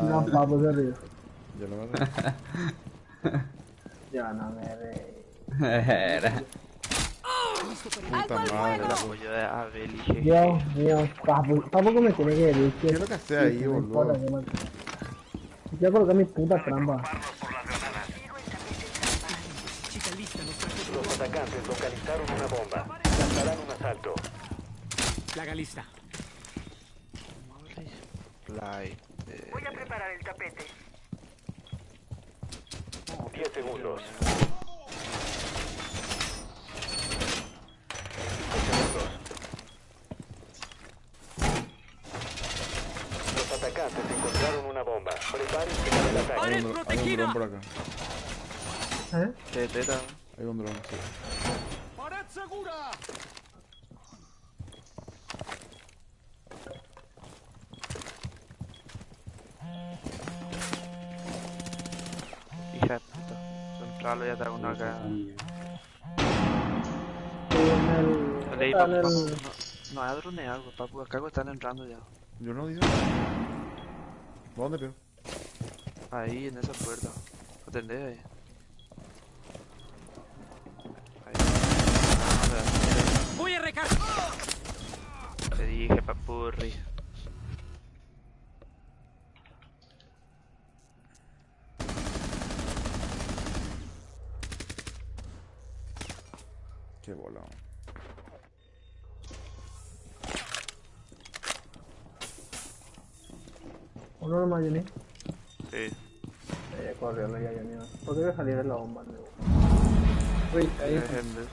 No, papu, se ríe. Yo no me reí. Yo no me reí. Era. Puta madre. El apoyo de Abel y GG. Dios mío, papu que me tiene que decir que... ¿Qué es lo que hace ahí, no boludo? importa que me- Yo coloqué mi puta trampa. Los atacantes localizaron una bomba. Lanzarán un asalto. Plaga lista. Play. Voy a preparar el tapete. 10 segundos. 5 segundos. Los atacantes encontraron Hay un dron por acá. ¿Eh? Teta. Hay un dron, sí. ¡Pared segura! Hija de puta. Centralo ya está uno acá. Leí, Está en papu, el... no hay dronear, papu. Acá están entrando ya. Yo no digo nada. ¿Dónde, peo? Ahí, en esa puerta. Atendé ahí. ¡Voy a recargar! Te dije, papurri. Qué bola. Uno nomás, Johnny. Sí. Corrió la Johnny. ¿Por qué voy a salir de la bomba? Uy, ahí. Déjenme.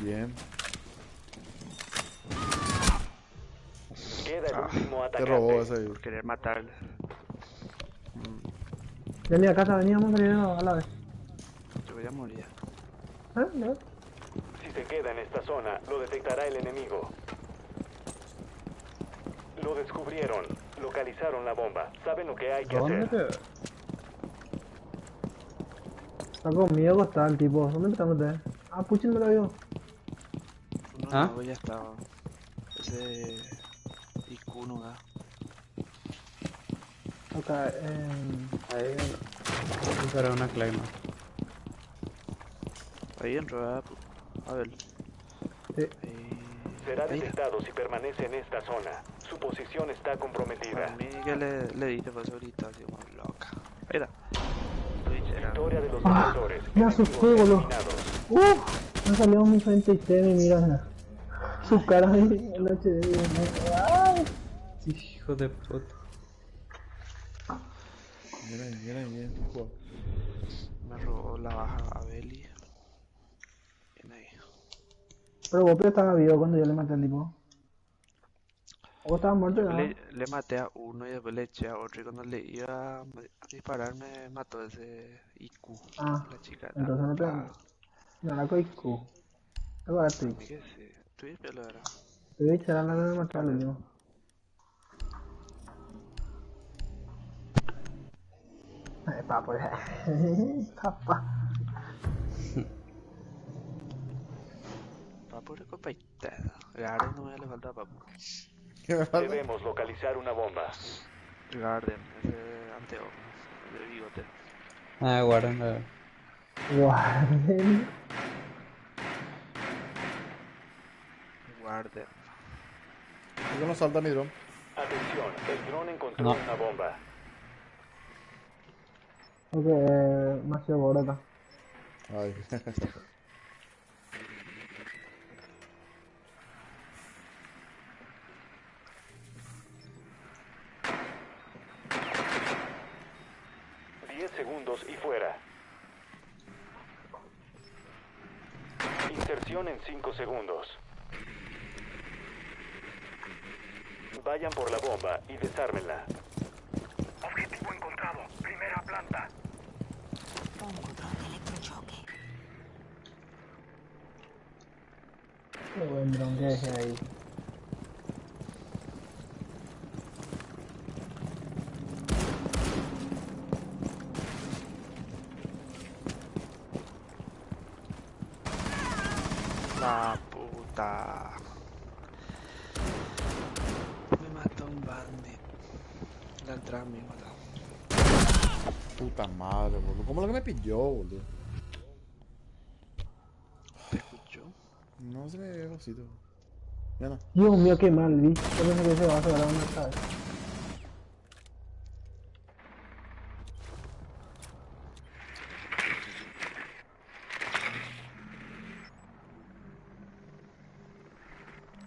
Bien. Queda el último Te atacante. robó ese ahí. Por querer matarle. Johnny, acá veníamos a salir a la vez. Yo voy a morir. ¿Eh? Si se queda en esta zona, lo detectará el enemigo. Lo descubrieron. Localizaron la bomba. Saben lo que hay que ¿Dónde hacer. te...? Está conmigo, está el tipo. ¿Dónde están ustedes? Ah, Puchin me lo vio. Uno ¿Ah? nuevo ya estaba. Ese... IQ no da. Acá, Ahí será una claima. Ahí entró a ver. sí. Será detectado si permanece en esta zona. Su posición está comprometida. A mí que le diste paso ahorita, así como loca. Ahí está. Victoria de los Ah, defensores. me asusté, boludo. Me salió mi frente y me mira. Su cara de el HD. ¡Ay! Hijo de puta. Bien. Me robó la baja a Belly. Bien ahí. Pero vos estaba vivo cuando yo le maté al tipo. ¿O estaba muerto ya? Le maté a uno y después le eché a otro. Y cuando le iba a disparar me mató ese IQ. Ah, La chica. entonces no te... No era con IQ. Algo era Twitch. ¿Qué sí? Twitch, pero era. Twitch era la que me mató al último. Papo, papá. Papo de copaita. Garden no me le falta papo. Debemos localizar una bomba. Garden, ese anteojo. De bigote. Ah, guarden la... Guarden. Guarden. ¿Por qué no salta mi dron? Atención, el dron encontró No. una bomba. Ok, más seguro acá. Ay. 10 segundos y fuera. Inserción en 5 segundos. Vayan por la bomba y desármenla. Objetivo encontrado. Primera planta. Pongo dron de electrochoque. Qué buen dron que dejé ahí. La puta. Me mató un bandit. La entrada me mató. Puta madre, boludo. ¿Cómo lo que me pilló, boludo? ¿Te escuchó? No se me ve cosito. Ya no. Dios mío, qué mal, vi. Yo pensé que se va a quedar una cabeza.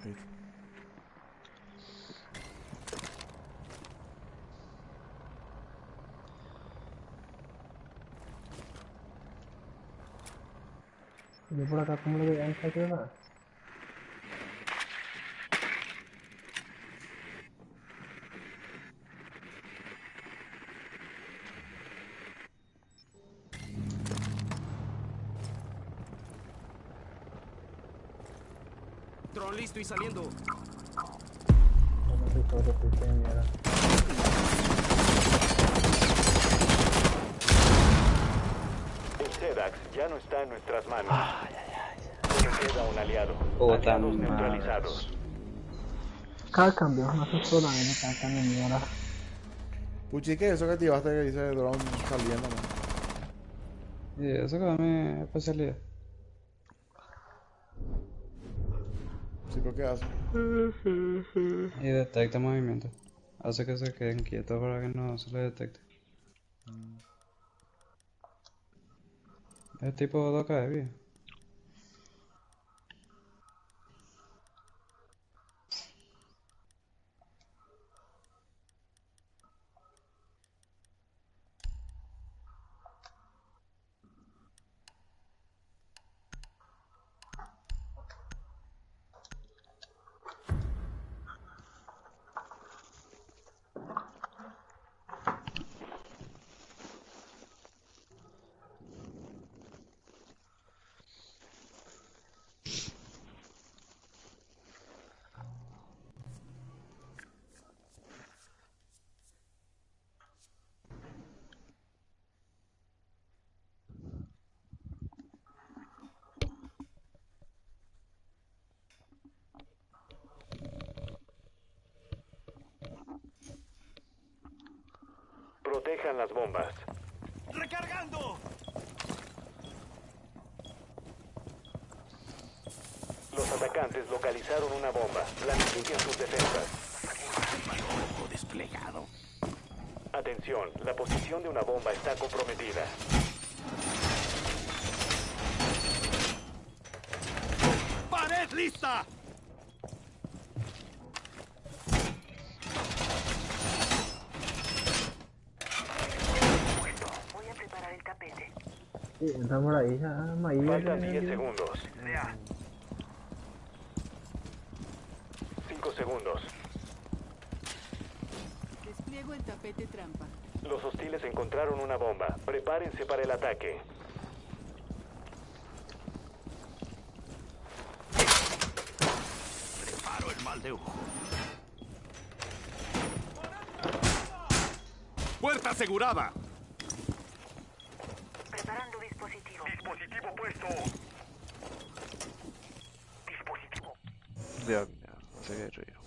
Ahí. Yo por acá, ¿cómo le voy a dejar que nada? Dron listo y saliendo. No sé todo lo que se mierda. El SEDAX ya no está en nuestras manos. Solo queda un aliado. Aliados neutralizados. Cada cambio, no se solo en cada cambio mierda. Puchi, ¿qué es eso que activaste que dice drone saliendo, man? Y eso que da mi especialidad. Sí, ¿pero qué hace? Y detecta movimiento. Hace que se queden quietos para que no se les detecte. Es tipo 2K, bien. Protejan las bombas. ¡Recargando! Los atacantes localizaron una bomba. Planifiquen sus defensas. Ojo desplegado. Atención, la posición de una bomba está comprometida. ¡Pared lista! Voy a preparar el tapete. Sí, entramos ahí, ya, ahí. Faltan 10 segundos. 5 segundos. Despliego el tapete trampa. Los hostiles encontraron una bomba. Prepárense para el ataque. Preparo el mal de ojo. ¡Puerta asegurada! Preparando dispositivo. Dispositivo puesto. Dispositivo. Dios mío, no sé qué río.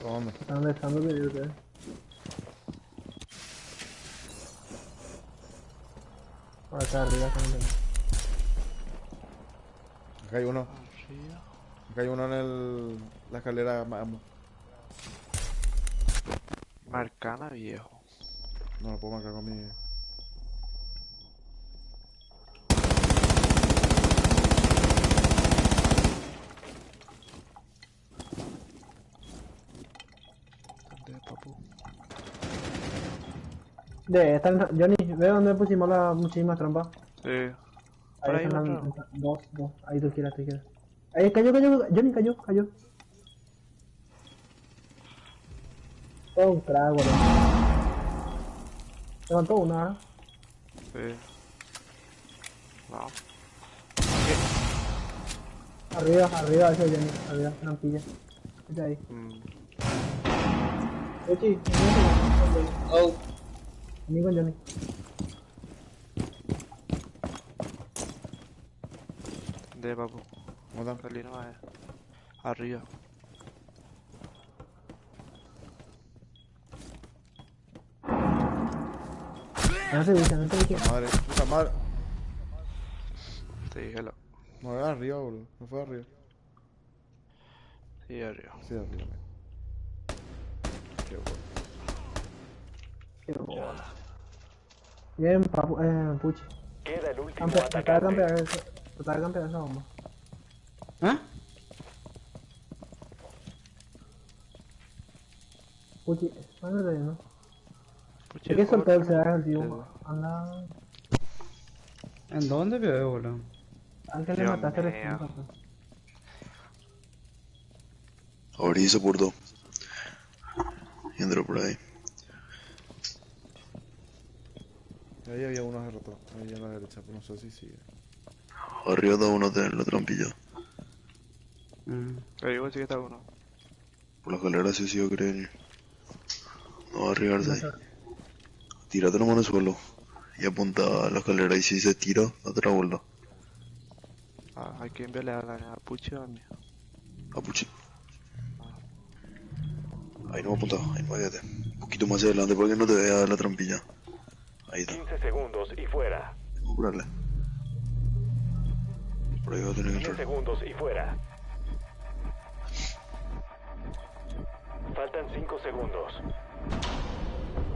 ¿Dónde? Están dejando de ir, ¿eh? Por acá arriba también. Acá hay uno. Acá hay uno en la escalera. Marcana, viejo. No lo puedo marcar con mi... Johnny, ve dónde pusimos las muchísimas trampas. Sí. Ahí están las dos. Ahí tú quieras. Ahí cayó, Johnny cayó. Oh, un trago, levantó una, ¿verdad? Sí. No. Arriba, ese Johnny, arriba, trampilla. Vete ahí. Ochi, oh. Amigo Johnny. De papu. ¿Cómo están? Salí nomás. Arriba. No te dije. Madre, puta madre. Te dije lo. No, era arriba, boludo. No fue arriba. Sí, arriba. Sí, arriba. Qué bueno. Qué bola. Bien, Puchi. Queda el último Trata de atacante. campear esa bomba. ¿Ah? Puchi, madre, ¿no? Puchi, ¿Por qué soltó el joder, CDA el tío? Anda. ¿En dónde veo, boludo? Al que le Dios mataste el mío. espíritu. Abrí ese puerto. Y entró por ahí. Ahí había uno hace rato, ahí a la derecha, pero no sé si sigue. Arriba da uno de la trampilla. Pero igual sí que está uno. Por la escalera sí yo creo. No va a arriesgarse ahí. Tírate nomás en el suelo. Y apunta a la escalera y si se tira, date la vuelta. Ah, hay que enviarle a la Puchi o a mí. A Puchi. Ahí no apunta, ahí no vayate. Un poquito más adelante para que no te vea la trampilla. Ahí está. 15 segundos y fuera. Apurarle. Por ahí va a tener que 10 entrar. segundos y fuera. Faltan 5 segundos.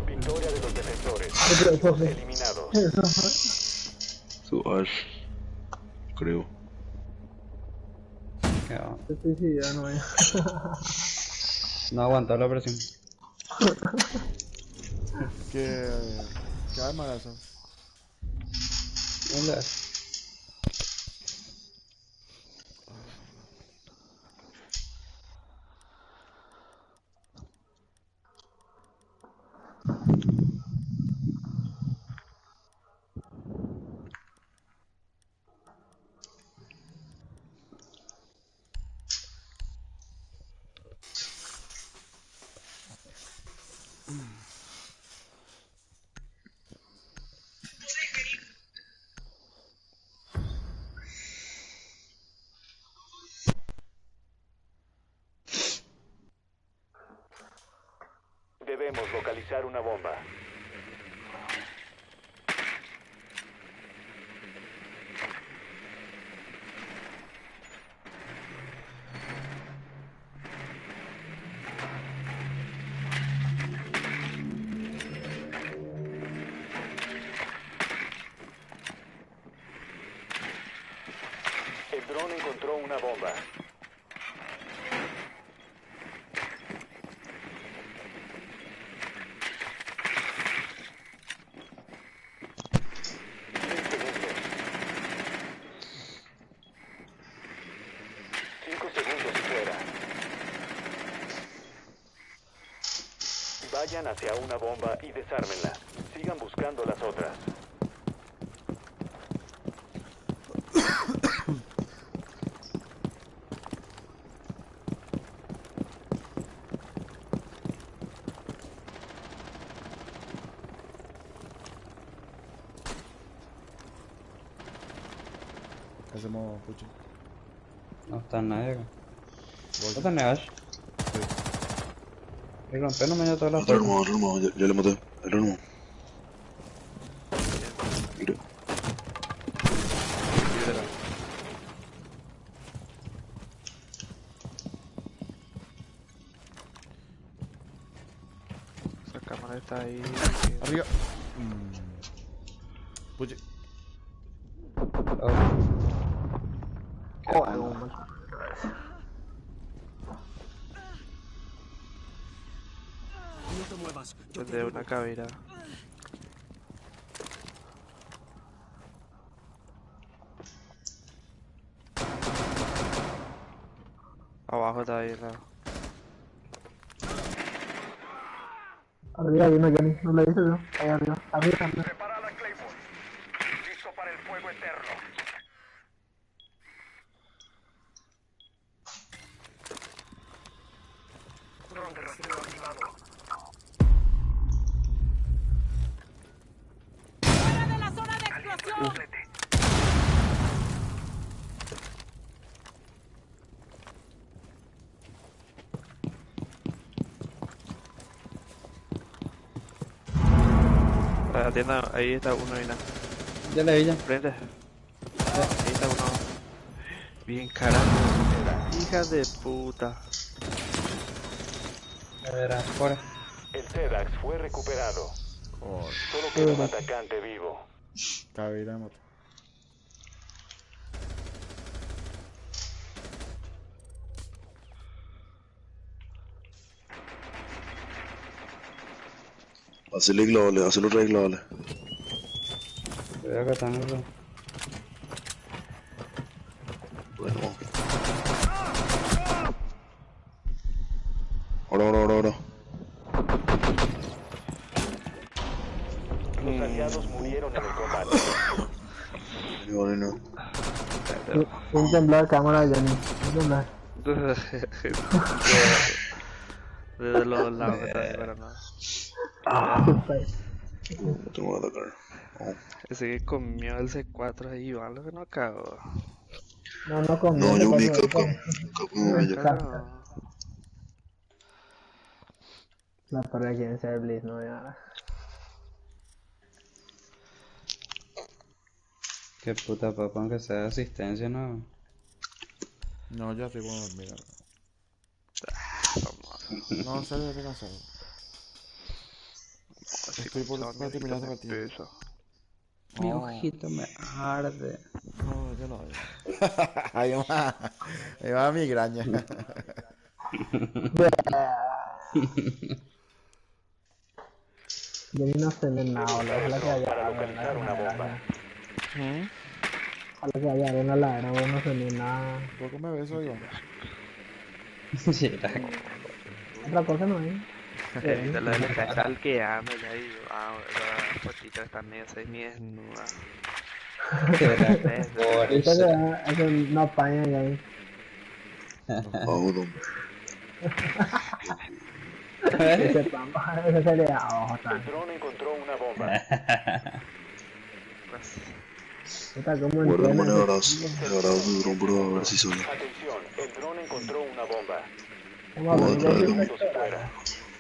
Victoria de los defensores. Equipos eliminados. Su Ash. Creo. Sí, ya no hay. No aguantó la presión. ¿Qué arma era esa? ¿Dónde es? Debemos localizar una bomba. El dron encontró una bomba. Vayan hacia una bomba y desármenla. Sigan buscando las otras. ¿Qué hacemos, Puchi? No está nadie acá. ¿No tenés Ash? Sí. El romper no me dio toda la Otro fuerza. hermano, ya le maté. El hermano. Mira. Esa cámara está ahí. Arriba. Puchi. Desde una cabera. Abajo está ahí la. Arriba hay uno, Johnny. No le dices yo. Ahí arriba. Arriba. Prepara la Claymore. Listo para el fuego eterno. Dron de rastreo activado. ¡Fuera de la zona de explosión! La tienda, ahí está uno y nada. Ya le vi ya. Frente. Ahí está uno. Bien carajo. Hija de puta. A ver, afuera. El Sedax fue recuperado. Joder. Solo queda un atacante vivo. Cabera de moto. Hacele clavales, hacelo otra vez clavales. Veo que están esos. Bueno. Ahora. Los aliados murieron en el combate. Bueno. Un temblar cámara, Johnny. Un temblar. Desde los lados que está ahí para nada. Te voy a atacar. Ese que comió el C4 ahí, Iván, lo que no cagó. No comió. No, yo vi Capcom allá. La parra quiere ser Blitz, no hay nada. Qué puta papá, aunque sea de asistencia, no. No, ya estoy bueno, mira. No, sale de cansado. Estoy por terminar esta partida. Mi ojito me arde. No, yo no. Ahí va migraña. Johnny no se ve nada, ojalá que haya Para localizar una bomba. Ojalá que haya arena ladera, vos no se ve nada. ¿Por qué me beso, Iván? Otra cosa no hay. Te lo está stalkeando ya y la fotito está medio semi-desnuda. Eso no apaña ya ahí. Ese se le da ojo. El dron encontró una bomba. Guarda manejadas de dron, pero a ver si sale. Atención, el dron encontró una bomba.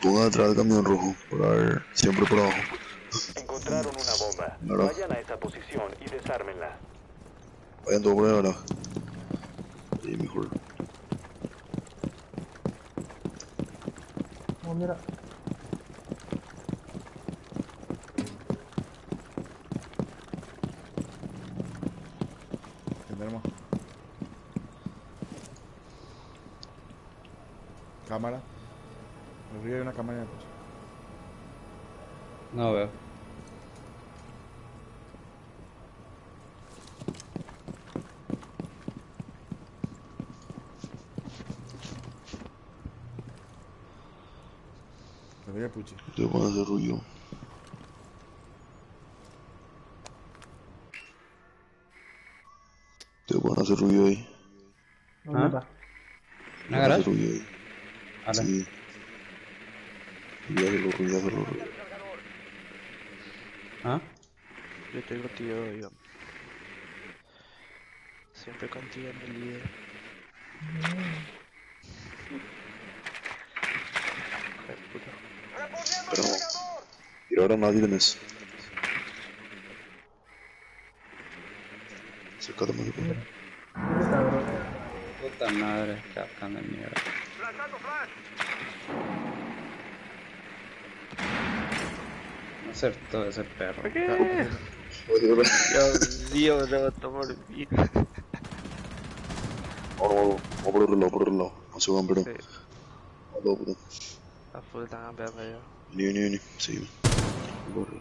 Ponga detrás del camión rojo, para ver, siempre por abajo. Encontraron una bomba. Vayan a esa posición y desármenla. Vayan todos por ahí ahora. Sí, mejor. Oh, mira. Tenemos cámara. Arriba hay una cámara de coche. No veo. Arriba Puchi. Te van a hacer ruido. Te van a hacer ruido ahí. ¿Ah? ¿Una garage? Ruido ahí. Sí. Ruido. ¿Ah? Yo estoy contigo, Iván. Siempre contigo, mi líder. Pero no. Y ahora nadie tenés. Acércate más. Puta madre, capcán de mierda. No acertó ese perro. ¿Qué? Dios mío, me levantó por mí. Vamos por el lado. No se van, pero. Sí. Vamos, puta. A full están cambiando ya. Vení. Seguime. Corre.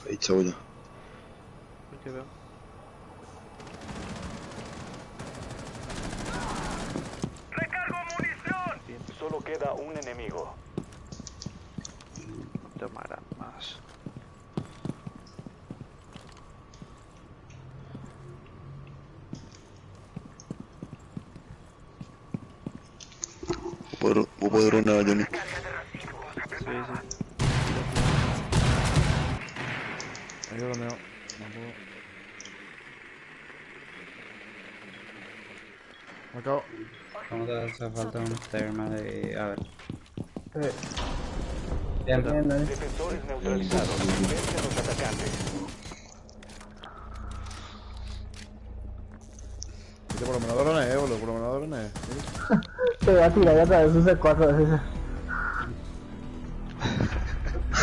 Ahí, chavo ya. ¿Qué veo? ¡Recargo munición! Solo queda un enemigo. Tomarán más. ¿Vos podés dronar, Johnny? Sí. Ahí lo veo. No puedo. Me acabo. Vamos a hacer falta un terma de... A ver. Defensores neutralizados. Vence a los atacantes. Por lo menos drones, boludo. Por lo menos drones. Te voy a tirar a través de ese 4 veces.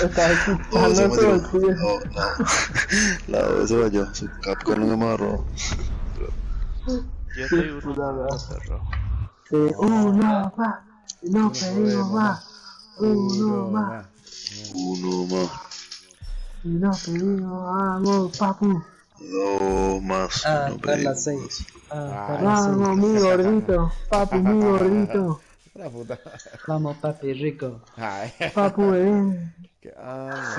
Estás quitando todo el culo. No, eso va yo. Su Capcom no me amarró. Yo estoy uno más, perro. Sí, uno más. No pedimos más. Uno más. Uno más. Y no pedimos vamos, papu. Dos más. No pedimos seis. Vamos, mi gordito. Papu, mi gordito. La puta. Vamos, papi rico. Ay. Papu, Qué onda.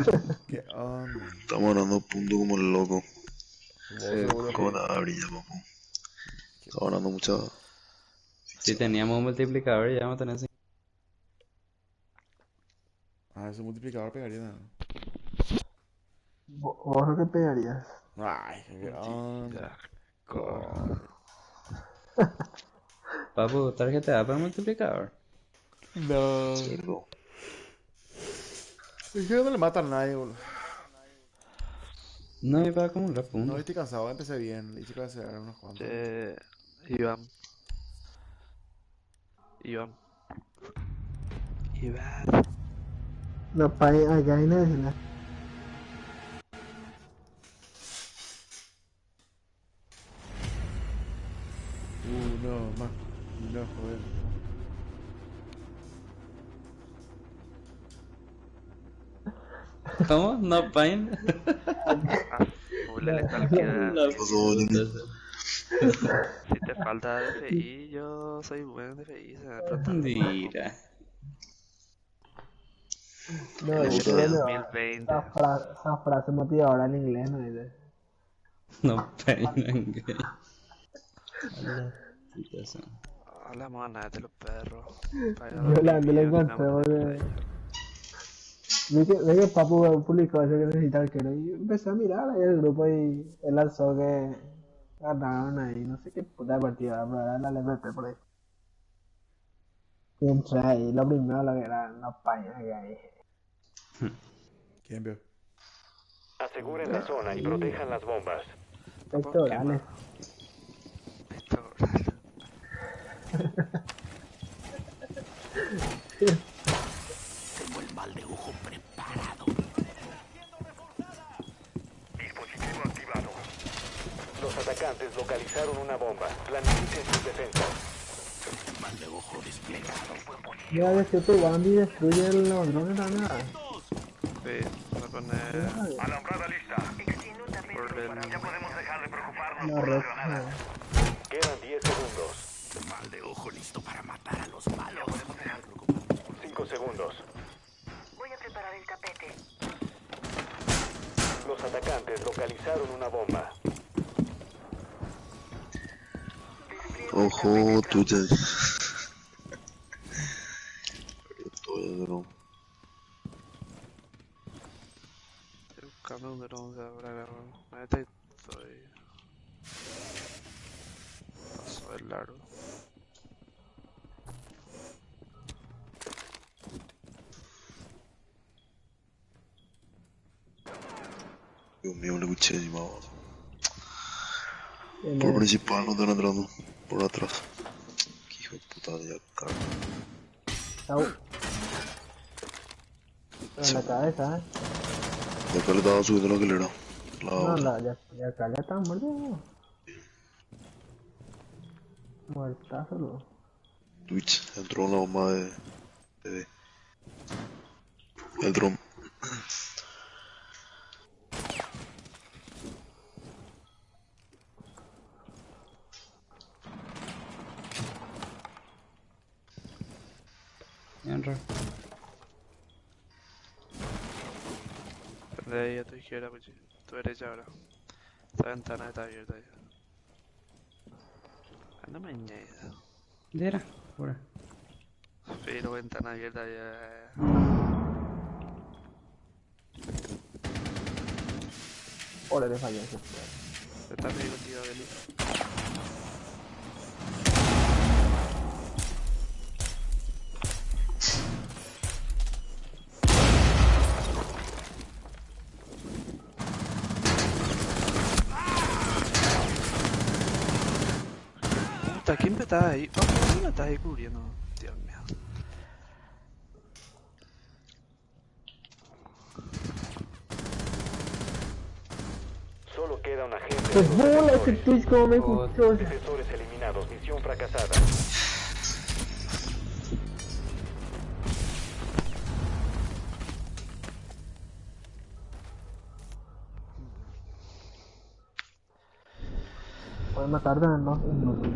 Qué onda. Estamos ganando puntos como el loco. Seguro Con que- la brilla, papu. Estamos ganando mucha. Si teníamos un multiplicador, ya vamos a tener 5. Ah, ese multiplicador pegaría nada. ¿Vos lo que pegarías? Ay, qué onda. Papu, tarjeta A para multiplicador. No. Cerdo. Es que no le matan a nadie, boludo. No, y para acumular No, puntos. estoy cansado, empecé bien. Hice que hacer unos cuantos. Iván. Iván. No, pa' allá hay nadie. No, más. No, joder. ¿Cómo? No, pain.Ule cualquiera. No, Si te falta DFI, yo soy buen DFI. Se me presta. Mira. No, El yo creo que 2020. esa frase motivadora en inglés, ¿no? Dice. No, pain. A la mona de los perros. Yo la encontré, boludo. Vi que Papu publicó eso que necesita el quiero y empecé a mirar ahí el grupo y él lanzó que ganaron ahí, no sé qué puta partida, pero era la LVP por ahí. Y entré ahí, lo primero lo que eran los paños que hay. ¿Quién vio? Aseguren la zona y protejan las bombas. Pectorales. Tengo el mal de ojo preparado. Dispositivo activado. Los atacantes localizaron una bomba. Planifiquen sus defensas. Mal de ojo desplegado. Mira, ves que tu Bambi destruye los drones también. Sí, voy a poner. Alambrada lista. Por el... Ya podemos dejar de preocuparnos La por las red. granadas. Quedan 10 segundos. Mal de ojo listo para matar a los malos. 5 segundos. Voy a preparar el tapete. Los atacantes localizaron una bomba. Ojo, tuya. Estoy de nuevo. Estoy buscando un dron de ahora. Ahorita estoy. Paso el largo. Dios mío, le escuché encima ahora. Por principal no están entrando. Por atrás. Qué hijo de puta ya cago. Chau. En la cabeza, De acá le estaba subiendo la escalera. La No, otra. ya acá ya está muerto. Muertazo, no. Twitch entró en la bomba de el dron. Entra. De ahí a tu izquierda, Puchi. Tu derecha ahora. Esta ventana está abierta ya. Anda mañana. Dera, pura. Pero ventana abierta ya. Hola, le fallé. Está medio contigo, Beli. Puta, ¿quién me está ahí? ¿Quién me está ahí cubriendo? Dios mío. Solo queda un agente. Pues bola ese Twitch como me escuchó. Defensores eliminados. Misión fracasada. Voy a matarte en 2 minutos.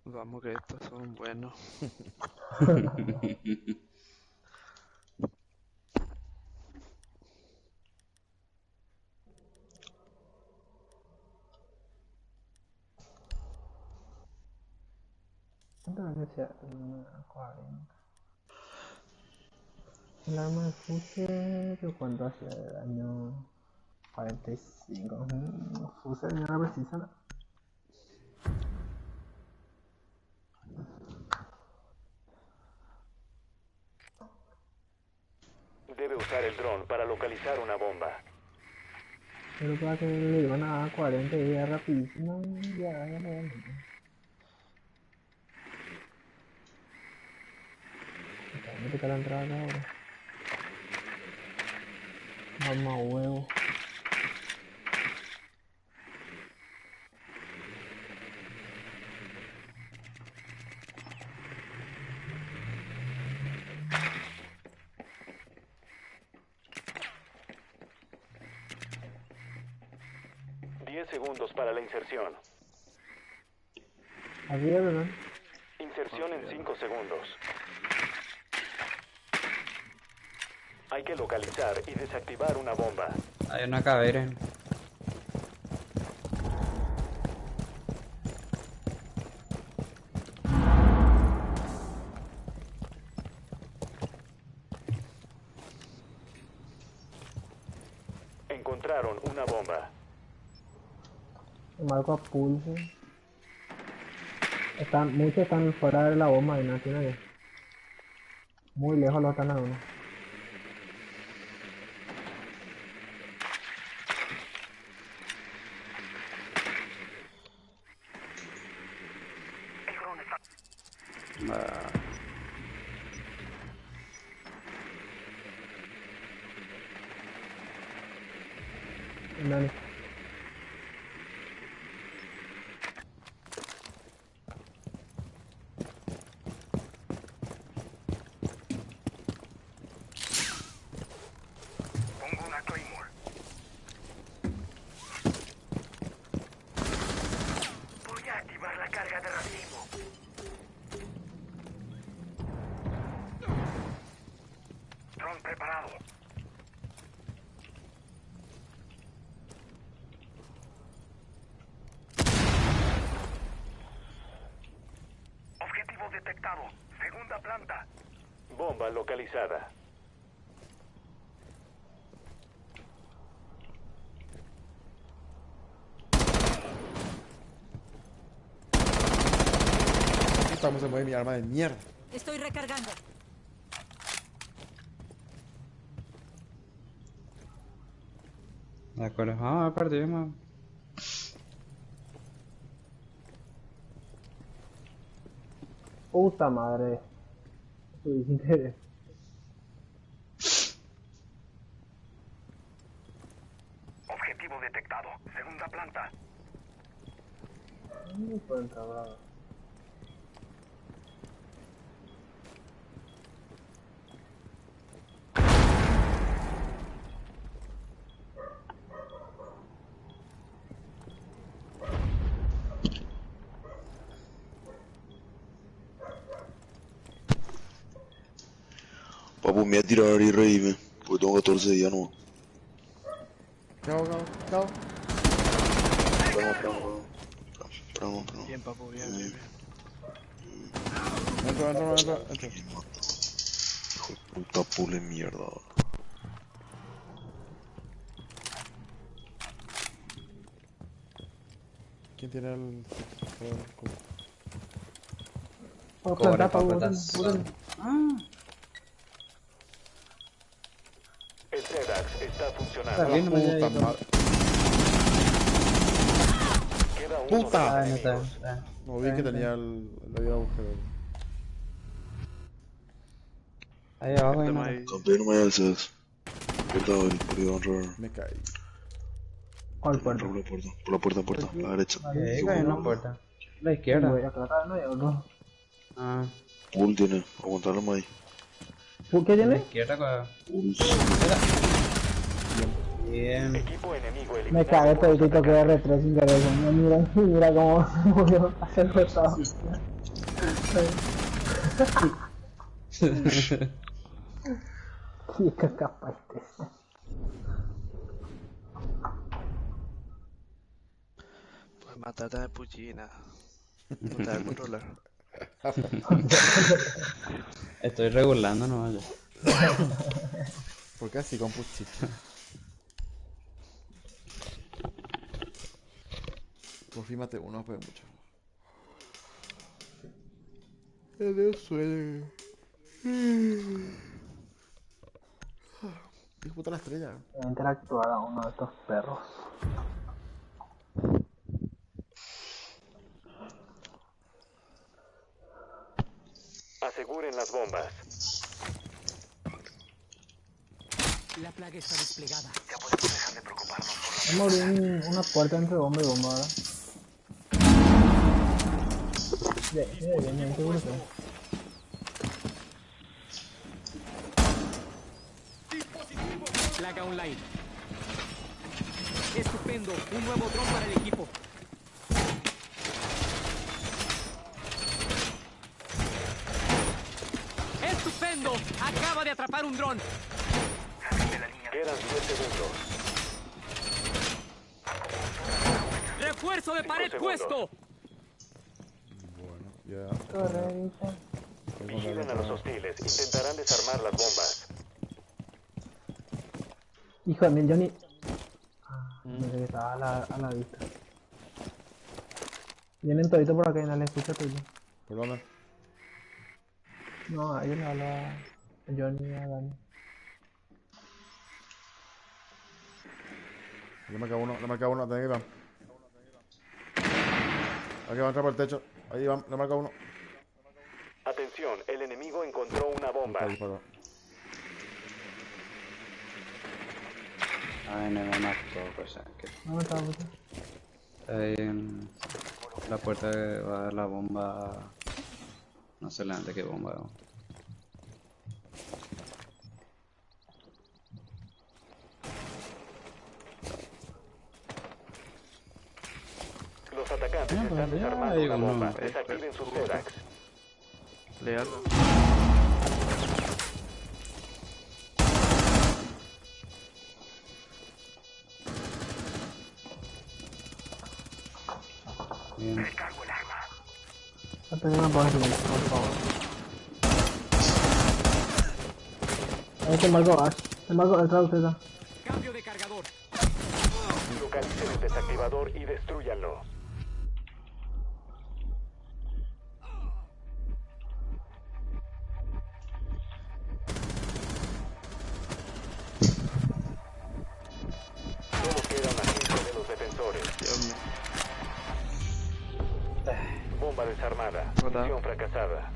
Vamos que estos son buenos. ¿Cuánto me decía? 40. El arma de fusil, ¿cuánto hace? Daño 45. Fusil no era precisa, ¿no? Debe usar el dron para localizar una bomba. Pero para que le iban a dar 40 y ya rapidísimo, ya. Voy a picar la entrada acá ahora. Mamá huevo. Segundos para la inserción. Así es, ¿verdad? Inserción en 5 segundos. Hay que localizar y desactivar una bomba. Hay una calavera. Encontraron una bomba. Marco a pulso. Muchos están fuera de la bomba y no tiene que. Muy lejos lo están a uno. Dale. Segunda planta. Bomba localizada. Estamos se mueve mi arma de mierda. Estoy recargando. De acuerdo, vamos a partir, man. Puta madre. Interés. Objetivo detectado. Segunda planta. Muy buen trabajo. Papu, me voy a tirar y reírme, porque tengo 14 días no. Chao. Esperamos. Bien, papu, bien. Entra. Hijo de puta pule mierda. ¿Quién tiene el... El TEDx está funcionando. Puta madre. Queda uno ¡Puta! de los enemigos. No vi que tenía el... La vida buscar. Ahí abajo hay nada. Campeón, no me alzas. Puerta, por ahí va a entrar. Me caí. ¿Cuál puerta? Por la puerta, la derecha. Ahí hay una puerta. La izquierda. Voy acá no hay otro. Ah. Pool tiene, aguantarlo más ahí. ¿Por qué La tiene? izquierda, con... Pool. Bien. Equipo enemigo eliminado. Me cagué todito que R3 sin querer. Mira cómo murió hacer todo. Sí, que capaz este. Pues matata de puchina. No te va a controlar. Estoy regulando, no vaya. ¿Por qué así con puchito? Confírmate uno, pues mucho. El suele. ¿Qué puta la estrella? Voy a interactuar a uno de estos perros. Aseguren las bombas. La plaga está desplegada. Ya podemos dejar de preocuparnos por la Vamos a abrir una puerta entre bomba y bomba ahora. Bien, seguro que. Plaga online. Estupendo. Un nuevo dron para el equipo. ¡Estupendo! Acaba de atrapar un dron. Quedan 10 segundos. ¡Refuerzo de pared puesto! Bueno, ya. Corre, Vigilen a los hostiles. Intentarán desarmar las bombas. hijo de mil, Johnny. Pensé que estaba a la vista. Vienen todito por acá y no le escucha todo. ¿Por dónde? No, a ellos le hablo a Johnny y a Dani. Le marca uno, tenés que ir. Aquí va a entrar por el techo. Ahí va, le marca uno. Atención, el enemigo encontró una bomba. Ahí disparó. Ay, no me mató, pues. ¿Dónde estaba, puta? Ahí en la puerta que va a dar la bomba. No sé la qué bomba. Los atacantes Ah, están pues ya desarmando hay una uno. bomba. Desactiven sus Zorax. Leal. Bien. Antes de una por favor. Ahí te embargo Ash. Te embargo el traductor. Cambio de cargador. Localicen el desactivador y destrúyanlo. Solo queda un agente de los defensores. Bomba desarmada. Misión fracasada.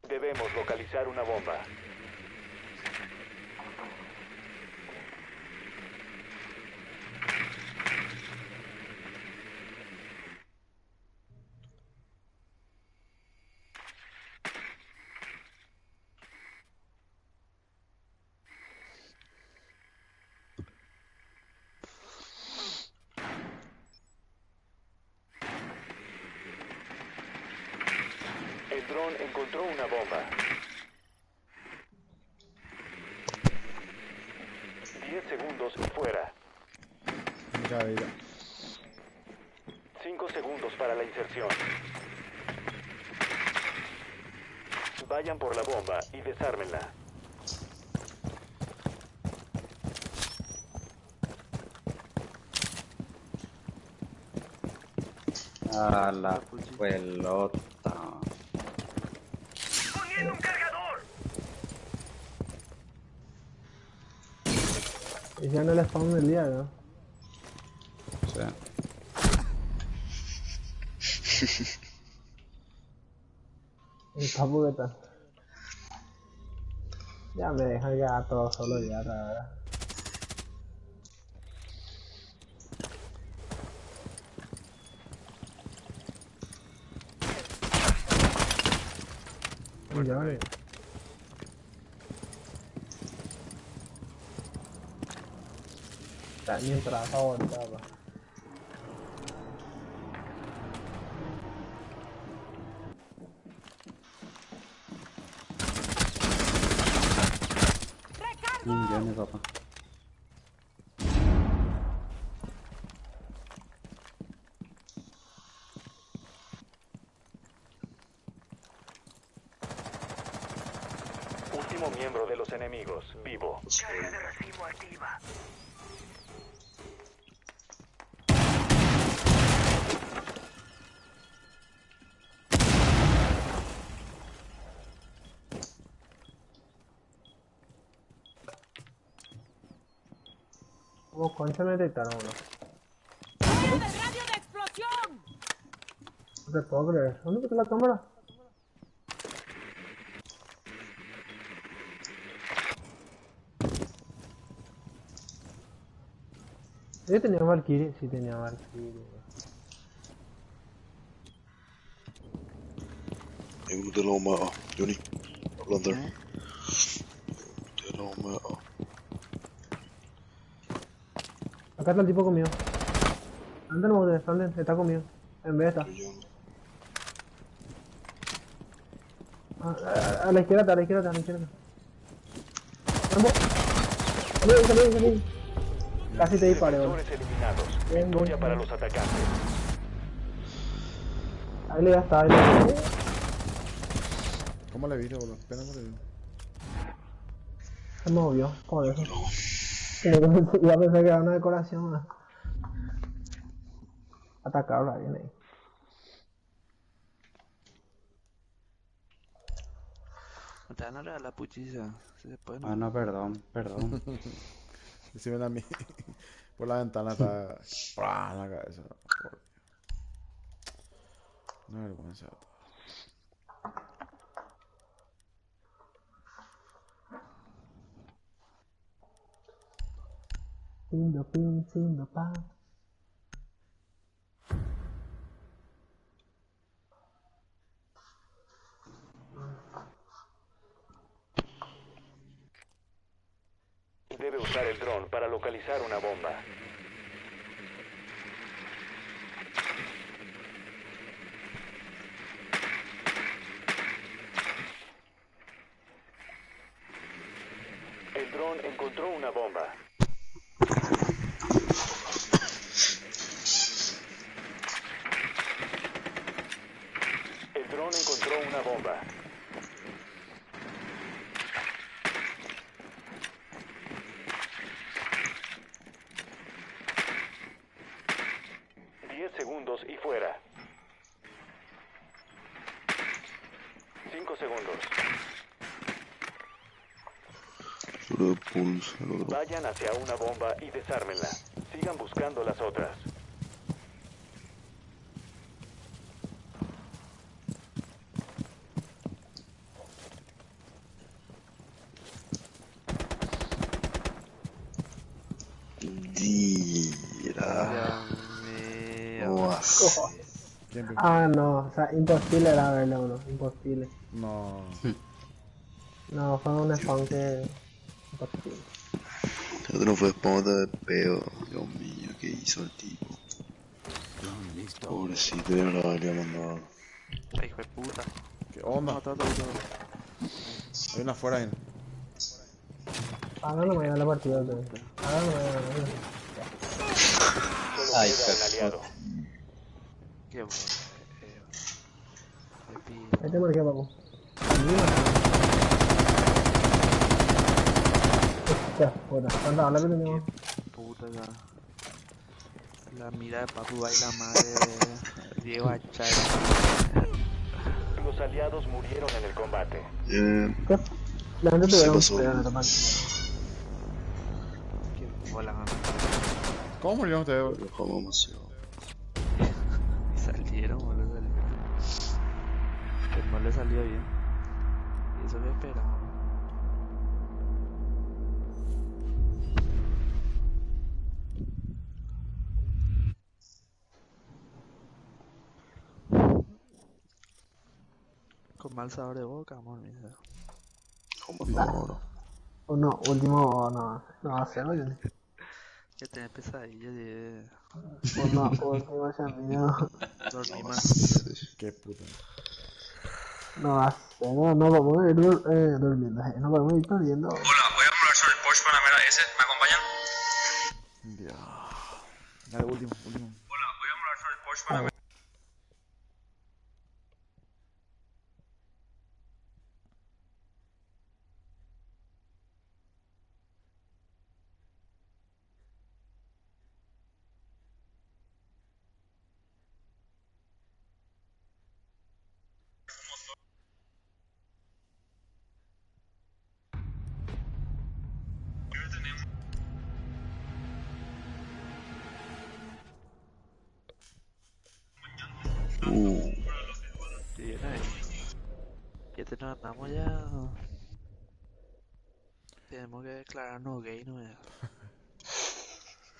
Debemos localizar una bomba. dron encontró una bomba. 10 segundos y fuera. 5 segundos para la inserción. Vayan por la bomba y desármenla. A la pelota. ¡Poniendo un cargador! Y ya no le spawn del día, ¿no? Sí. El papu que tal. Ya me dejan quedar todo solo ya, la verdad. Ya, está mientras favorita, pa. Millones, papá. Último miembro de los enemigos, vivo. Carga de racimo activa. ¿Cómo concha me detectaron uno? ¡Fuera del radio de explosión! No te puedo creer. ¿Dónde está la cámara? Yo tenía Valkyrie, sí tenía Valkyrie. En de loma A, Johnny. Plantar. De loma A. Acá está el tipo conmigo. Anden, está conmigo. En vez está. A la izquierda, a la izquierda. ¡Vamos! ¡Salí! Casi te disparé, boludo. Eliminados. Victoria para los atacantes. Ahí le está, ¿Cómo le viste, boludo? Espera, ¿cómo le vi? Se movió, por eso. Ya pensé que era una decoración, ¿no? Atacarlo ahí, ahí. No te van a regalar la puchiza. Se puede, Ah, no, perdón. Decime a mí. Por la ventana está. ¡Pah! En la cabeza. Una vergüenza. Sindo pa. Debe usar el dron para localizar una bomba. El dron encontró una bomba. El dron encontró una bomba. Segundos y fuera. 5 segundos. Vayan hacia una bomba y desármenla. Sigan buscando las otras. Ah, no, o sea, imposible era verle a uno, imposible. No. No, fue un spawn que... imposible. Esto no fue spawn de peo, Dios mío, ¿qué hizo el tipo? Pobrecito, ya no lo habría mandado. Hijo de puta. ¿Qué onda? Hay una afuera ahí. Ahora no me da la partida. Ahora no me da la partida. Ay, aliado. Qué bueno. Ahí te marqué, papu. Hostia, puta. ¿Cuántas balas que tenemos? Puta la mira de Papu baila madre de Diego Achai. Los aliados murieron en el combate. ¿Qué? La gente te ve un cuidado en la mano. Qué bola, mamá. ¿Cómo murieron ustedes? Salieron, boludo. Que no le salió bien. Y eso que esperaba. Con mal sabor de boca, amor, mira. No, último, no, hacemos yo. Que tenés pesadillas de... No, último champiñón. Dormí más. Qué puta. No hace, no vamos a ir durmiendo, no vamos a ir perdiendo. Hola, voy a probar sobre el Porsche Panamera S, ¿me acompañan? Ya. Dale, último. Hola, voy a probar sobre el Porsche Panamera. Sí, ya te nos andamos ya. Tenemos que declararnos gay, ¿no?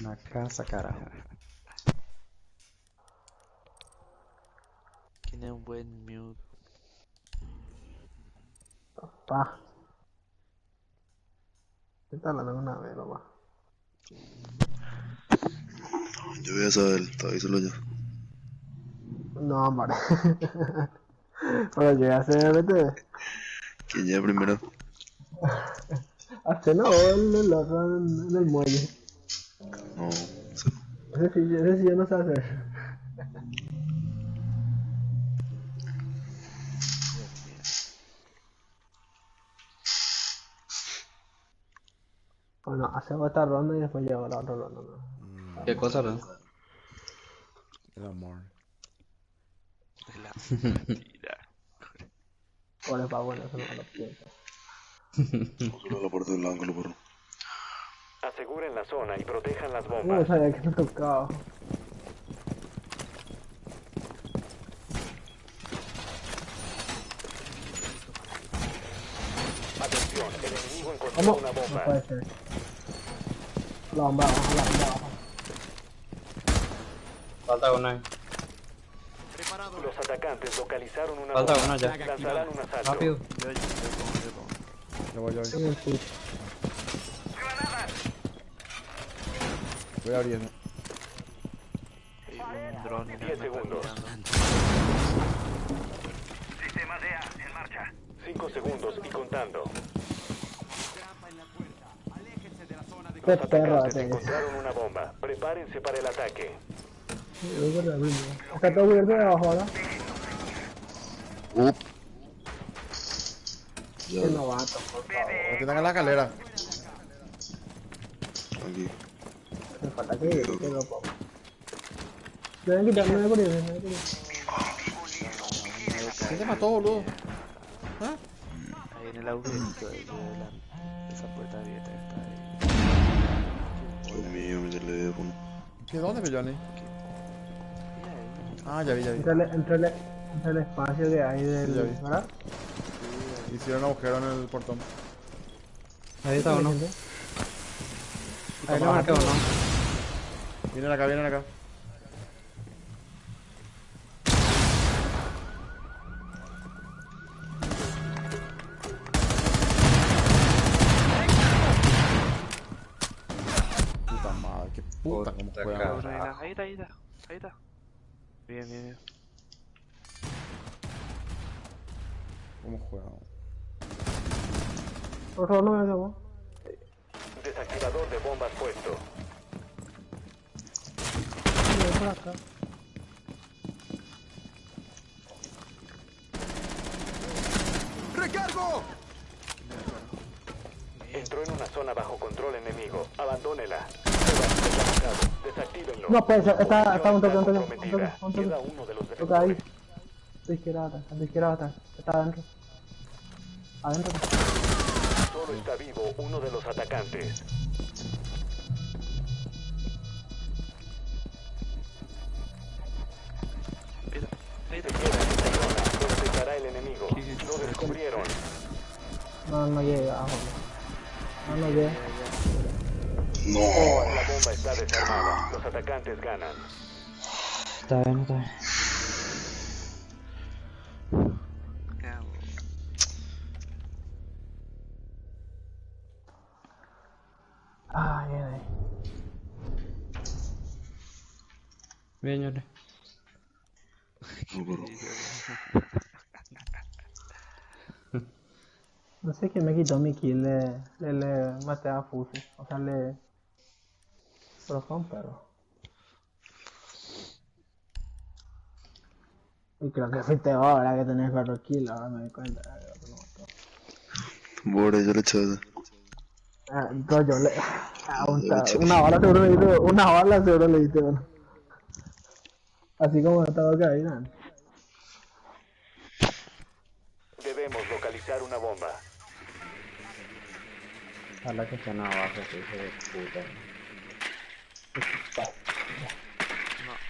Una casa, carajo. ¿Quién es un buen mute? Pa. ¿Qué tal hablando una vez, papá? Yo voy a saber, avísalo ya. No, hombre. Pero yo ya sé BT. ¿Quién llega primero? Hasta no, el otro en el muelle. No, Ese sí yo no sé hacer. Bueno, hacemos esta ronda y después llego a la otra ronda, ¿no? ¿Qué cosa, no? El amor. La mentira. Bueno, pa, bueno, eso no lo pienso. solo la puerta del ángulo, porro. Aseguren la zona y protejan las No bombas. sabía que me tocaba. Atención, el enemigo encontró ¿Cómo? una bomba. No puede ser. La bomba abajo, la bomba abajo. Falta una ahí. Los atacantes localizaron una Falta bomba. una ya. Lanzarán un asalto. Rápido. Yo voy. En el push. Voy abriendo. Un drone. 10 segundos. Sistema DEA en marcha. 5 segundos y contando. Qué Los perro, atacantes te encontraron una bomba. Prepárense para el ataque. Está todo cubierto de abajo, ¿verdad? Ya, Qué novato, por favor. Que tengan la escalera. aquí. Me falta que lo pongo. Deben quitarme de curiosidad, de curiosidad. ¿Quién te mató, boludo? ¿Ah? Ahí en el agujerito de esa puerta abierta que está ahí. Dios mío, mi teléfono. ¿Qué dónde, Johnny? Ah, ya vi. Entre el espacio que hay del... Ya vi. ¿verdad? Hicieron agujero en el portón. Ahí está uno. Ahí le marqué uno. Vienen acá. Puta madre, qué puta como juegan. Ahí está. Bien. ¿Cómo juega? Por favor, no me hagas. Desactivador de bombas puesto. Por acá. ¡Recargo! Entró en una zona bajo control enemigo. Abandónela. Desactívenlo. No puede ser, está un toque. Queda uno de los Toca ahí. De izquierda atrás. Está adentro. Adentro. Solo está vivo uno de los atacantes. Se queda en esta zona. Lo detectará el enemigo. Lo descubrieron. No llega, no llega. No. La bomba está desarmada. Los atacantes ganan. Está bien. Ay. Bien, Yole. No sé quién me quitó mi kill, le maté a Fusi, o sea, pero fue un perro. Y creo que fuiste ahora que tenés 4 kills, ahora me doy cuenta. Bueno, yo le eché. Entonces yo le... una bala seguro le diste, bueno. Así como estaba caída. Debemos localizar una bomba. Ojalá que estén abajo, que hijo de puta.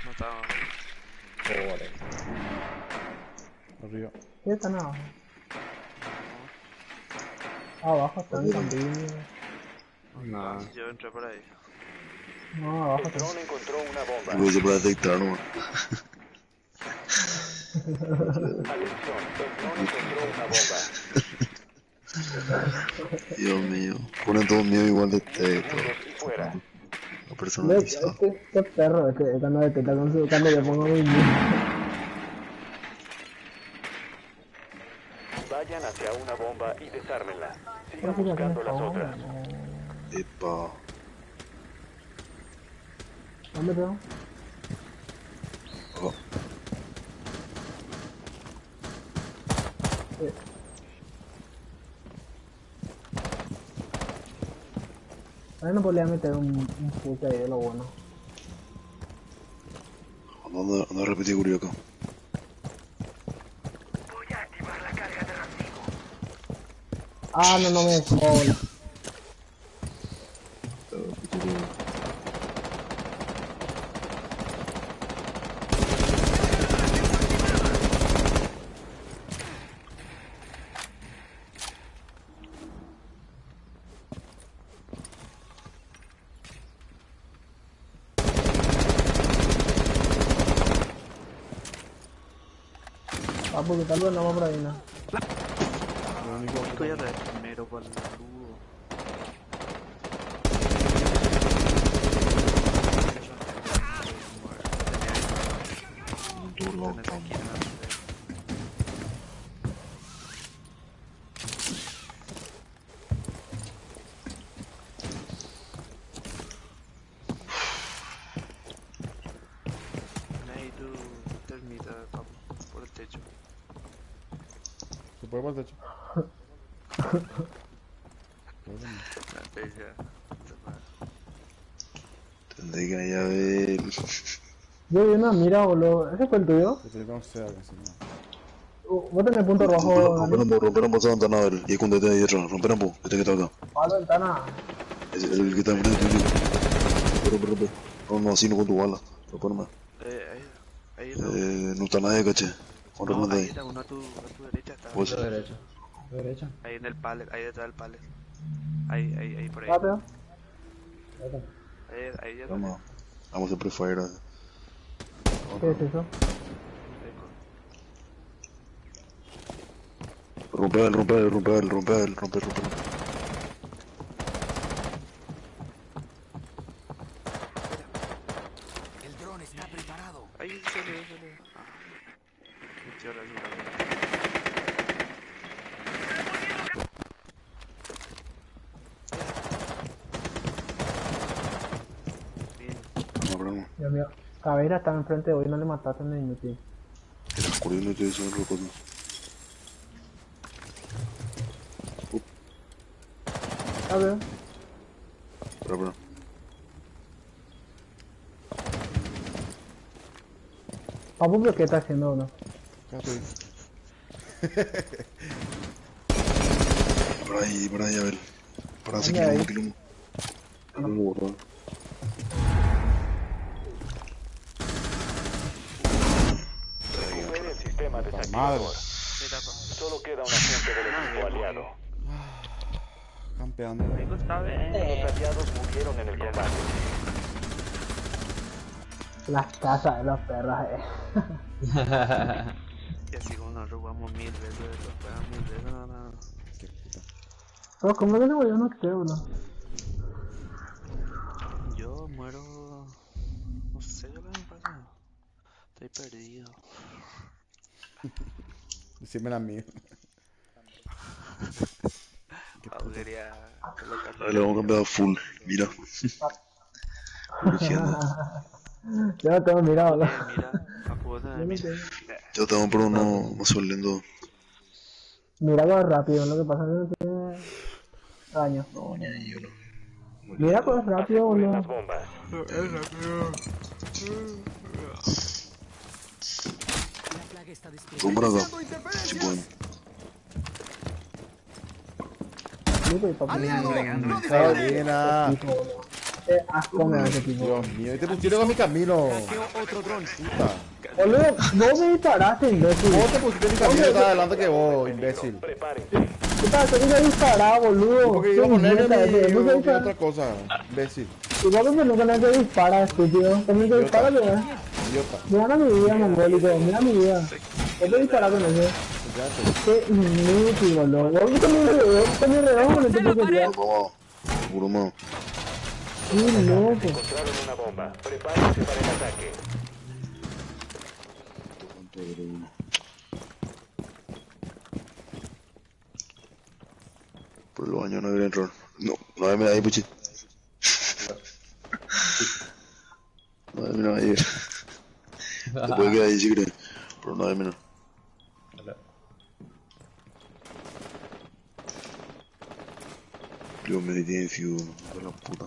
No estaba. Pobre. Arriba. ¿Qué están abajo? Abajo están también. No. Yo entré por ahí. No, abajo El dron encontró una bomba. Luego se puede detectar, ¿no? Atención, el dron encontró una bomba. Dios mío, ponen todos miedo igual de texto. Y fuera. No personalizado. Este perro, cuando detecta cuando yo pongo mi Vayan hacia una bomba y desármenla. Sigan buscando las otras. Epa. ¿Dónde veo? Oh. Ahora no podría meter un puto ahí de lo bueno. No repetí Curioca. Voy a activar la carga de racimo. No me jodas. Porque tal vez no va por ahí, ¿no? Lo único Estoy a ver primero por el ludo. Por el techo. ¿Se puede por el techo? La pega. Tendré que ir a ver. Yo vi una mira, boludo. ¿Ese fue el tuyo? No sé, casi no. Vos tenés punto rojo. Romper esa ventana, a ver. Y escondete ahí detrás. Romper un este que está acá. ¿Cuál ventana? Es el que está enfrente tuyo. Rompe. No, así no con tu bala. Romperme. Ahí no está nadie, caché. No, ahí está uno a tu derecha. Está. ¿Vos? Derecha. Ahí en el pallet, ahí detrás del pallet. Ahí por ahí. Rápido. Ahí ya. Vamos a hacer prefire. ¿Qué es eso? Romper. El dron está preparado. Ahí se le. Metió la ayuda. Caveira estaba enfrente hoy, no le mataste en el inútil. El oscuro no te hizo un rocoso. A ver. Espera. Papu, ¿pero qué está haciendo uno? Por ahí, a ver. Para hacer quilombo. No. Recupere el sistema desactivador. Solo queda un agente del equipo aliado. Campeando. Los aliados murieron en el combate. Las casas de los perros, Y así como nos robamos 1000 veces, nos pegan 1000 veces, no. Pero ¿cómo que se murió un octavo? Yo muero... No sé qué me pasa. Estoy perdido. Decime la mía. Le vamos a cambiar a full, mira. Yo no tengo mirado, ¿no? Yo tengo, pero no soy lindo. Mira algo rápido, lo que pasa es que no tiene daño. No, ni yo no. Mira pues rápido, boludo. Las bombas. La plaga está Compra acá. desplegada. Si pueden. Sabrina. Qué asco me da ese tipo. Dios mío, te pusiste con mi camino. Otro dron. Puta. Boludo, vos me disparaste, imbécil. Vos te pusiste en mi camino, estaba adelante que vos, imbécil. ¿Qué pasa? ¿Qué me disparaba, boludo? Porque iba a ponerle ¿Qué mi otra cosa, imbécil. Igual que nunca nadie te dispara, estúpido. ¿Cómo te dispara, güey? Idiota. Mira mi vida, mongólico, mira mi vida. ¿Qué te dispara con eso? Qué inútil, boludo. Vos viste mi reloj con este porquería. Broma. Qué loco. Encontraron una bomba. Prepárense para el ataque. Por los años no debería entrar. No me da ahí, puchi. No me ahí. Te puede quedar ahí si quieres. Pero no menos. Dios me tiene fiu de la puta.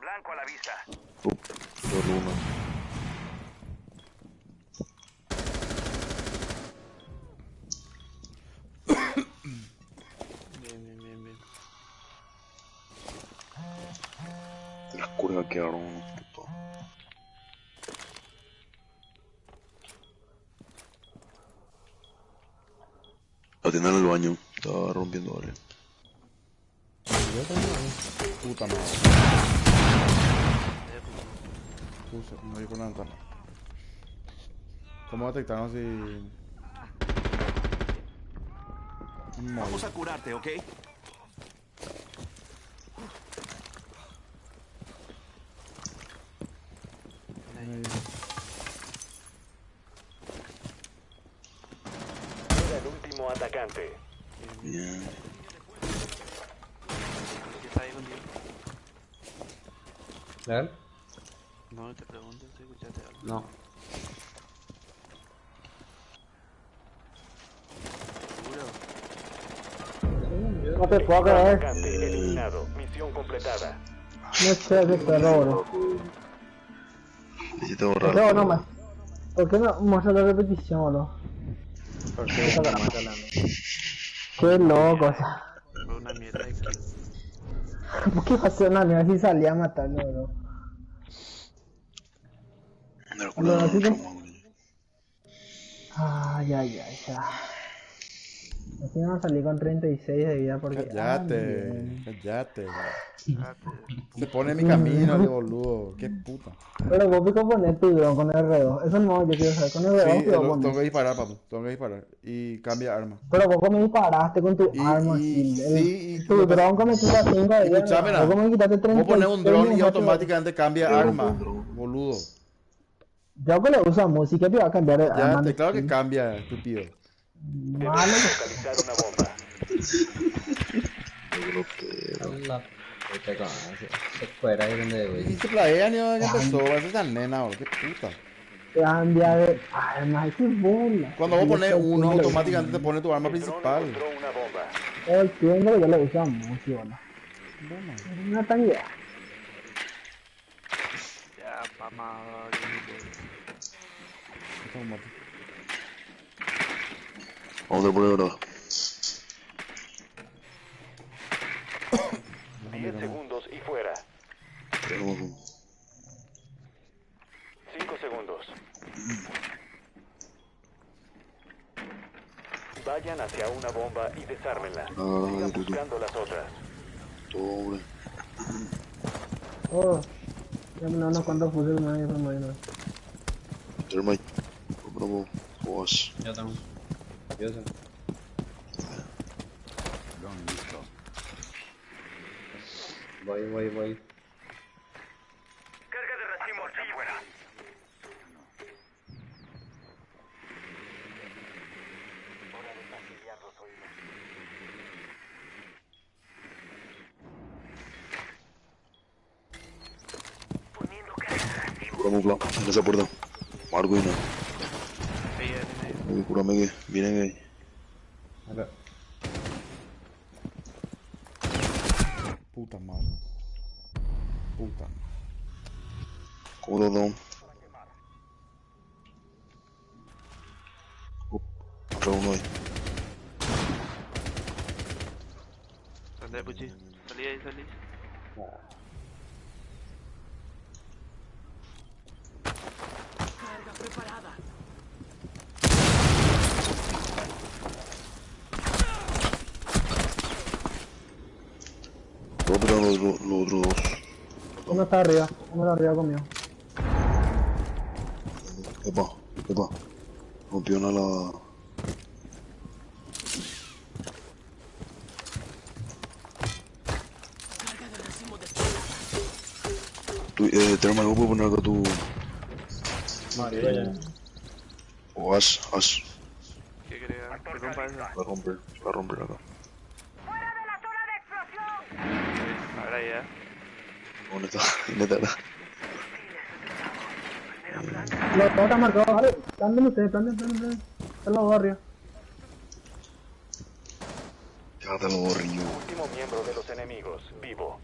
Blanco a la vista. Solo uno. Bien. Las curvas quedaron puto. Atiendan el baño. Estaba rompiendo, vale. Puta madre. Me voy con la ventana. ¿Cómo detectaron si...? Vamos a curarte, ¿ok? Era el último atacante. Bien. ¿Qué está ahí contigo? ¿Legal? No, te pregunto si escuchaste algo. No. No te puedo creer. Atacante eliminado. Misión completada. No sé qué perro, bro. Necesito borrar. No, no más. ¿Por qué no muestra la repetición, bro? ¿Por qué estamos hablando? Qué loco, o sea. Fue una mierda de kill. ¿Por qué pasó una mierda si salía a matarlo, bro? No, así que... Ay, ya. Así vamos a salir con 36 de vida porque... Cállate. Se pone en mi camino, de boludo. Qué puta. Pero vos puedes poner tu dron con R2. Eso no, yo quiero saber con R2. Sí, tengo que disparar, papu. Tengo que disparar. Y cambia arma. Pero vos como disparaste con tu arma así. Tu dron como tú haciendo de vida. Escuchame, vos como quitaste 36. vos pones un dron y automáticamente cambia arma, boludo. Yo que le uso música te va a cambiar de arma. Claro que cambia, estúpido. Malo. Localizar una bomba. Te conoce. Se fuera ahí donde voy. Y se playea ni ya empezó, va a ser tan nena, bro. Qué puta. Cambia de. Ay, más que bola. Cuando vos pones uno, automáticamente te pone tu arma principal. Todo el tiempo que yo lo uso mucho, ¿no? No tan idea. Ya, mamá. Vamos a por ahora. 10 segundos y fuera. 5 segundos. Vayan hacia una bomba y desármenla. Sigan buscando las otras. Pobre. Oh, ya me unos cuantos fusiles más, ya me Termite. Bravo. Boas. Ya estamos. Yo sé. Voy. Carga de racimos afuera. Hora de fastidiar los oídos. Poniendo carga de racimos. Curame un plan. En esa puerta. Marco y no. Cúrame que vienen ahí. Acá. Puta madre. Puta. Cómodo down. Otra uno ahí. ¿Dónde, Puchi? Salí ahí, salí. Carga preparada. Los otros dos. Uno está arriba conmigo. Epa. Rompió una la... Carga de racimo de Terma, ¿cómo puedo poner acá tu... Mario, ya. O Ash. ¿Qué quería? ¿Qué rompa eso? Va a romper acá. ¡Fuera de la zona de explosión! Ahora ya. ¿Dónde está? Neta. Los dos están marcados, vale. Planden ustedes. Están los dos arriba. Ya te lo borrillo. Último miembro de los enemigos, vivo.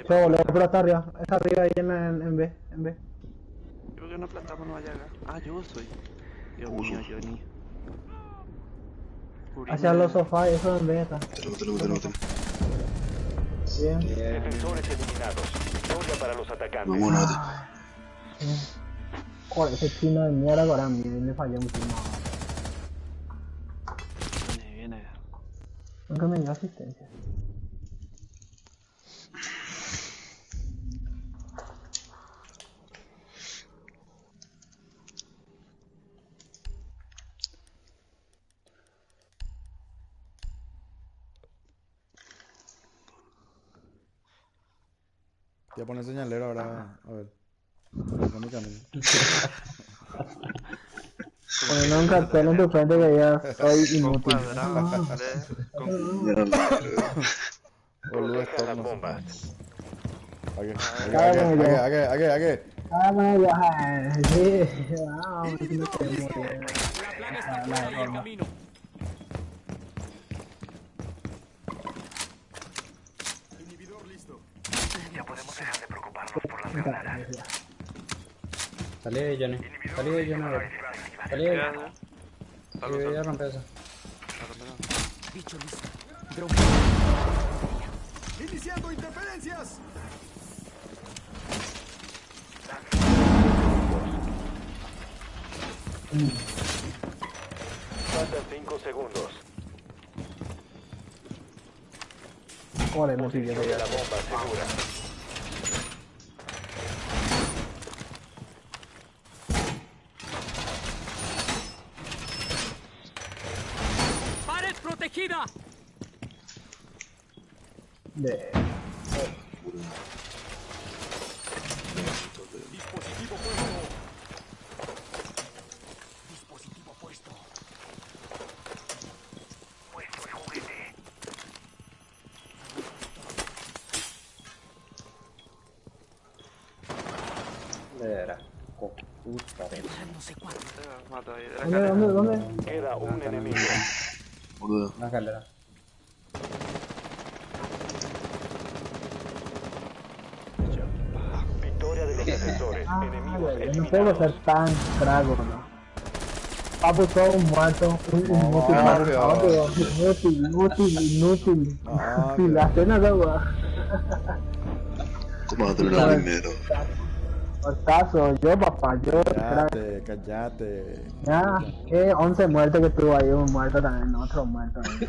Boludo, pero está arriba ahí en B. ¿Por qué no plantamos no vaya acá? Ah, yo soy. Dios mío, Johnny. Hacia los sofás, eso en B está. Tenemos. Bien. Defensores eliminados. Victoria para los atacantes. Vámonos. Joder, ese chino de mierda para mí, le falló mucho más. Viene. Nunca me dio asistencia. Te voy a poner señalero ahora. A ver. Con mi camino. Poniendo un cartel en tu frente que ya soy inútil. Boludo, esto no bombas. Aquí. Ah, bueno, ya. Sí. Vamos, no queremos. La plaga está fuera del camino. Ya podemos dejar de preocuparnos por las granadas. Salí de Johnny. Ya rompe eso. Bicho listo. Drone. Iniciando interferencias. Faltan 5 segundos. Joder, me siguió. Posición de la bomba segura. ¡Pared protegida! Dispositivo puesto. Puesto el juguete. ese era. Puta de ¿Dónde? Queda un enemigo. la escalera. Victoria de los defensores. Enemigos Yo no puedo ser tan trago, ¿no? Papu, todo un muerto, un inútil. Si la cena de agua. ¿Cómo vas a terminar primero? Portazo, yo papá, yo. Cállate. Ya, 11 muertos que tuvo ahí, un muerto también, otro muerto ahí.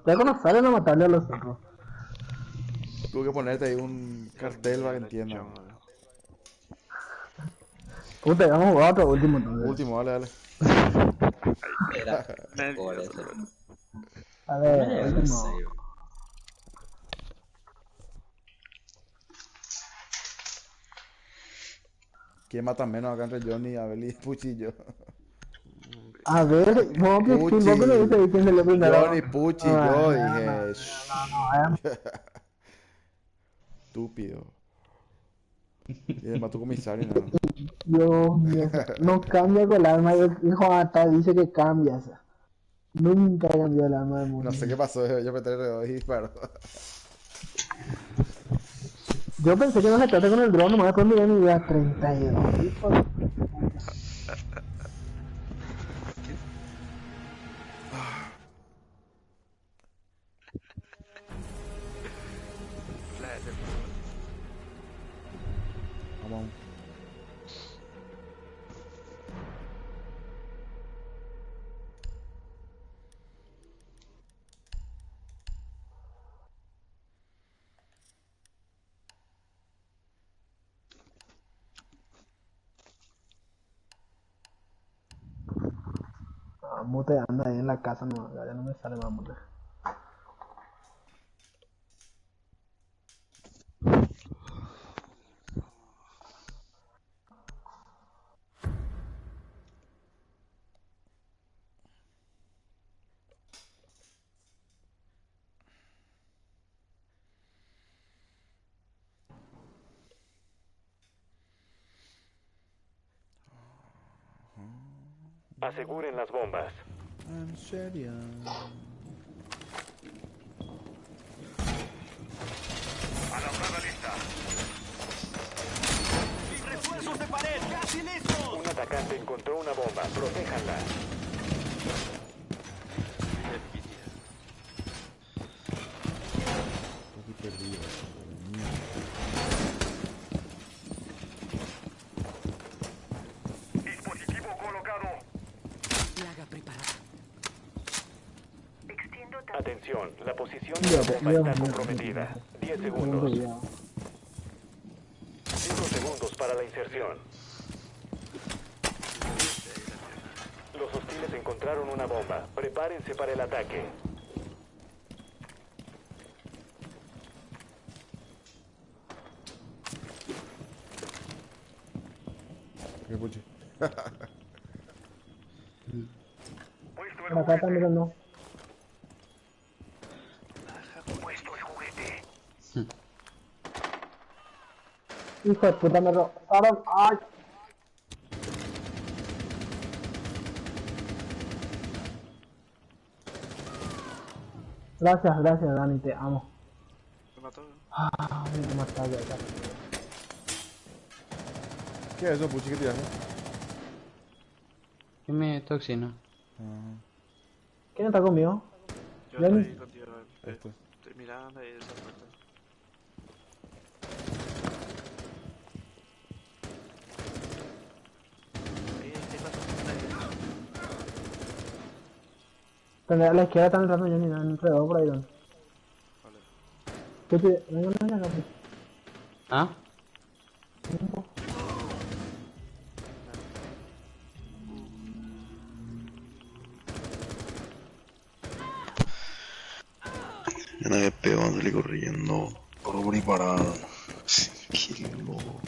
Tengo que salir a matarle a los otros. Tuve que ponerte ahí un cartel para que entiendan. Puta, vamos a jugar otro último entonces. Último, dale. Era por eso. A ver, último. ¿Quién mata menos acá entre Johnny, Abel y Puchi y yo? A ver, vos que le dices quién se le primero. Johnny, Puchi, yo dije. Estúpido. Y además tu comisario, no. Dios mío, no cambia con el alma. Hijo, hasta dice que cambias. Nunca cambió el alma del mundo. No sé qué pasó, yo me traje y disparo. Yo pensé que no se trata con el drone, nomás después miré mi vida 32. Vamos. Mute anda ahí en la casa, no, ya no me sale más mute. Aseguren las bombas. En serio. A la prueba lista. ¡Refuerzos de pared! ¡Casi listos! Un atacante encontró una bomba. Protéjanla. Estoy perdido. Dispositivo colocado. Plaga preparada. Atención, la posición de la bomba está comprometida. 10 segundos. 5 segundos para la inserción. Los hostiles encontraron una bomba. Prepárense para el ataque. ¿Qué Puchi? Acá también no. Puesto el juguete. Hijo de puta, me robaron. ¡Ay! Gracias, Dani, te amo. ¿Te mató? Ah, me mataste acá. ¿Qué es eso, Puchi? ¿Qué tiraste? ¿Qué me toxina? ¿Quién está conmigo? Yo Dani. estoy contigo. Estoy mirando ahí de esa puerta. A la izquierda están entrando Johnny, entre dos por ahí. Don. ¿Qué te...? Venga, acá. ¿Ah? Ya nadie pegó, van a salir corriendo. Corro por ahí parado. Qué loco.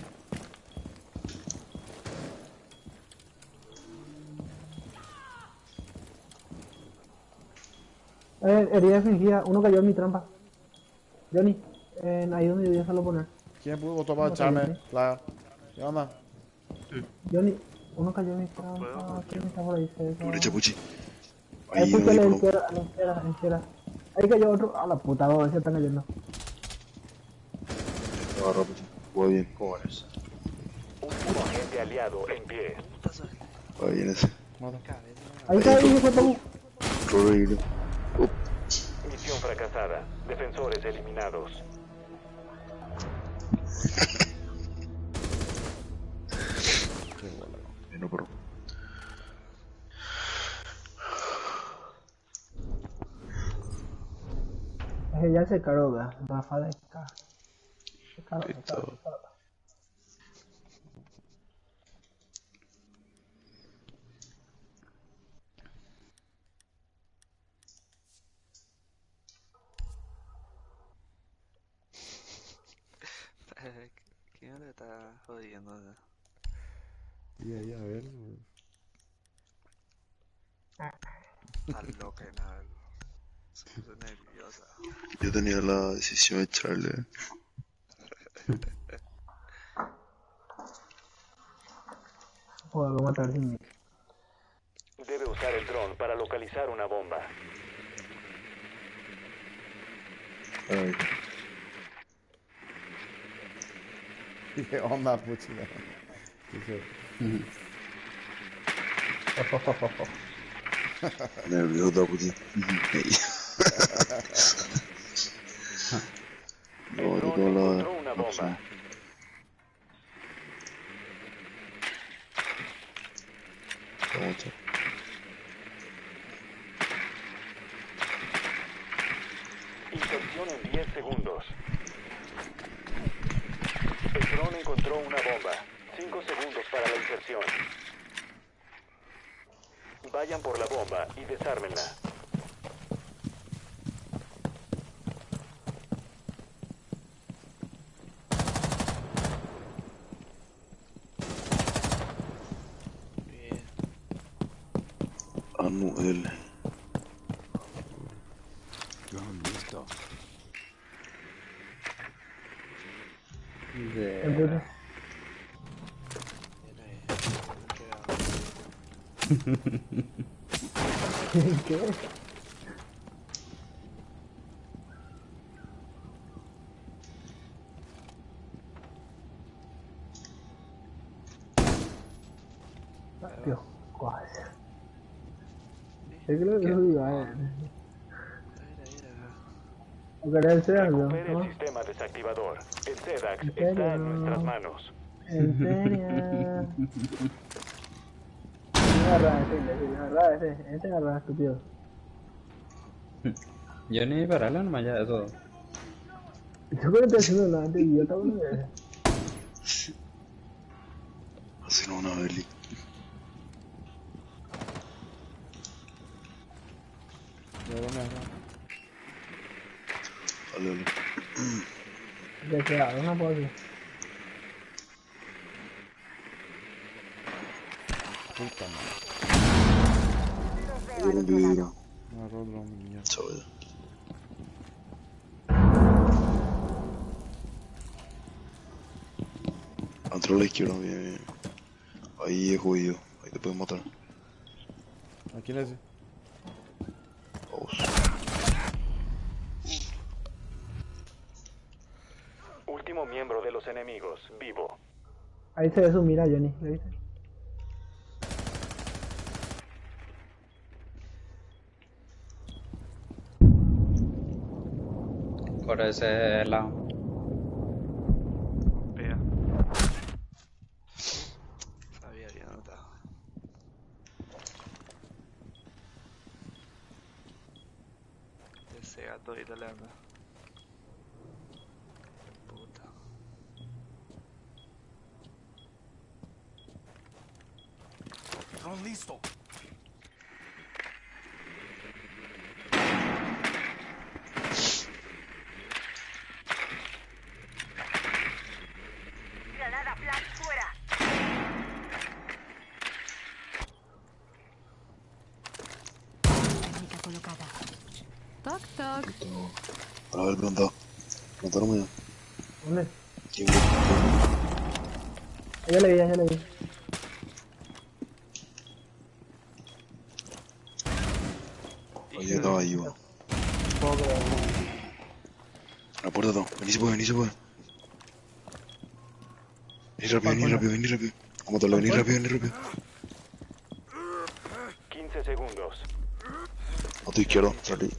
Herida fingida, uno cayó en mi trampa. Johnny, ahí donde yo solo poner. ¿Quién pudo tomar echarme? Plaga. ¿Qué onda? Johnny, uno cayó en mi trampa. ¿Quién está por ahí cerca? Derecha, Puchi. Ahí Puchi a la izquierda, a la izquierda. Ahí cayó otro. A la puta, a ver si están cayendo. Agarra, Puchi. Juega bien. Un agente aliado en pie. Juega bien ese. Ahí cae, hijo de puta. Corre, Misión fracasada. Defensores eliminados. No, pero... Ya se carga, Rafa de K. ¿Quién le está jodiendo? Y ahí, a ver. Está loca, nada. Se puso nerviosa. Yo tenía la decisión de echarle. Joder, voy a matar sin mí. Debe usar el dron para localizar una bomba. Ay. ¿Qué onda, Puchi? Nervioso, Puchi. No, yo con la... Una bomba. Inserción en 10 segundos. El dron encontró una bomba. 5 segundos para la inserción. Vayan por la bomba y desármenla. Anuel. Listo. ¿Qué? Dios, ¿cuál? Es que lo que no diga, Recupere el sistema desactivador. El SEDAX está en nuestras manos. ¿En serio? Ese agarra, estúpido. Yo ni pararla nomás ya de todo. Yo no estoy haciendo nada, de idiota, boludo. Así no una Beli. Dale. Ya queda, una pose. Puta madre. Vidrio. Me agarró el dron, mi mierda. Chau. Entró a la izquierda, bien. Ahí es jodido. Ahí te pueden matar. ¿A quién es ese? Vamos. Último miembro de los enemigos, vivo. Ahí se ve su mira, Johnny, ¿le viste? Por ese lado. Pega. Sabía bien anotado. Ese gato ahorita le anda. Puta. Dron listo. Granada flash fuera. Técnica colocada. Toc toc. A ver, plantado. Plantaron ya. ¿Dónde? ¿Quién Ya le vi, ya le vi. Oye, estaba ahí, weón. La puerta no. Vení se puede, vení se puede. Vení rápido, vení rápido, vení rápido. Vamos a tomarlo, vení rápido, vení rápido. 15 segundos. A tu izquierda, salí.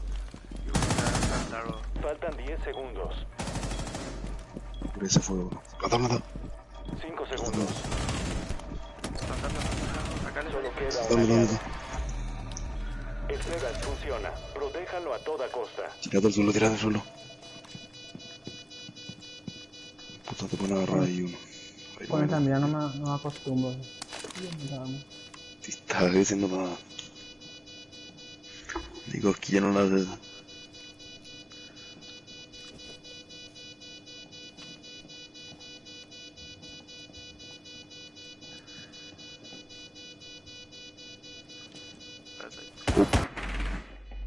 Faltan 10 segundos. Por ese fuego. Mata, mata. 5 segundos. Solo queda Mata, una mata, llave. mata. El Sedas funciona. Protéjanlo a toda costa. Tirate al suelo, tirate al suelo. Puta, te pueden agarrar ahí uno. Ahí Con esta no, mira no me acostumbro. te estás diciendo nada. Digo, aquí ya no la haces.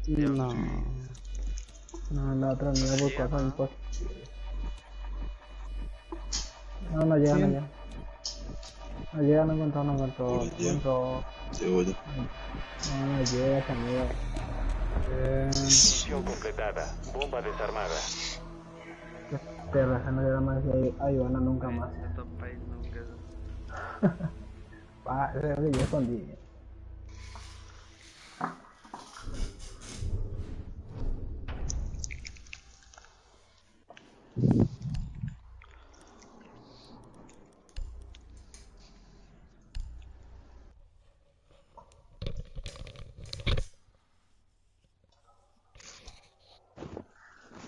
No. No, la otra mira por cosas impuestas. No, no llega, no llega. No llega, no encontró, no encontró. No encontró. Llego ya. No, no llega, esa mierda. Misión completada. Bomba desarmada. Qué perra, esa no llega más a Ivana nunca más. Ah, ese es lo que yo escondí.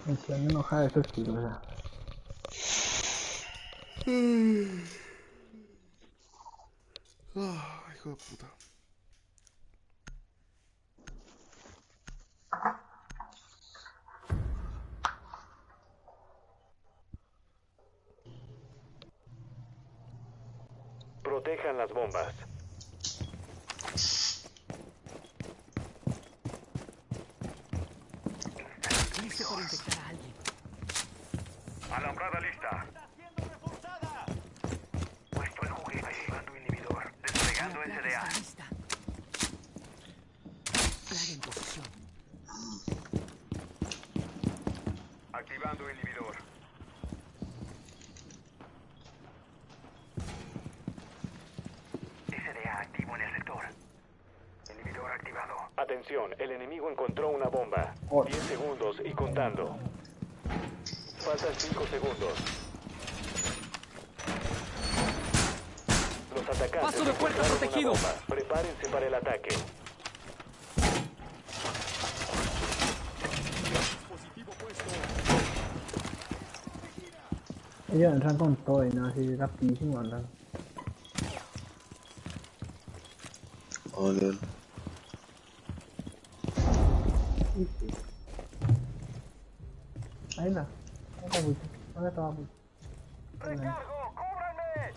Me hicieron enojar estos kilos, o sea. Hijo de puta. Protejan las bombas. Listo para infectar a alguien. Alambrada lista. Puesto el juguete. Activando inhibidor. Desplegando SDA. Lista. Plaga en posición. Activando inhibidor. SDA activo en el sector. Inhibidor activado. Atención, el enemigo encontró una bomba. 10 segundos y contando. Faltan 5 segundos. Los atacantes Paso de puerta encontraron protegido. una bomba. Prepárense para el ataque. Ellos entran con todo y nada, así rapidísimo andan. Vale. Ahí está. ¿Dónde está Pucho? ¿Dónde estaba Pucho? ¡Recargo! ¡Cúbranme!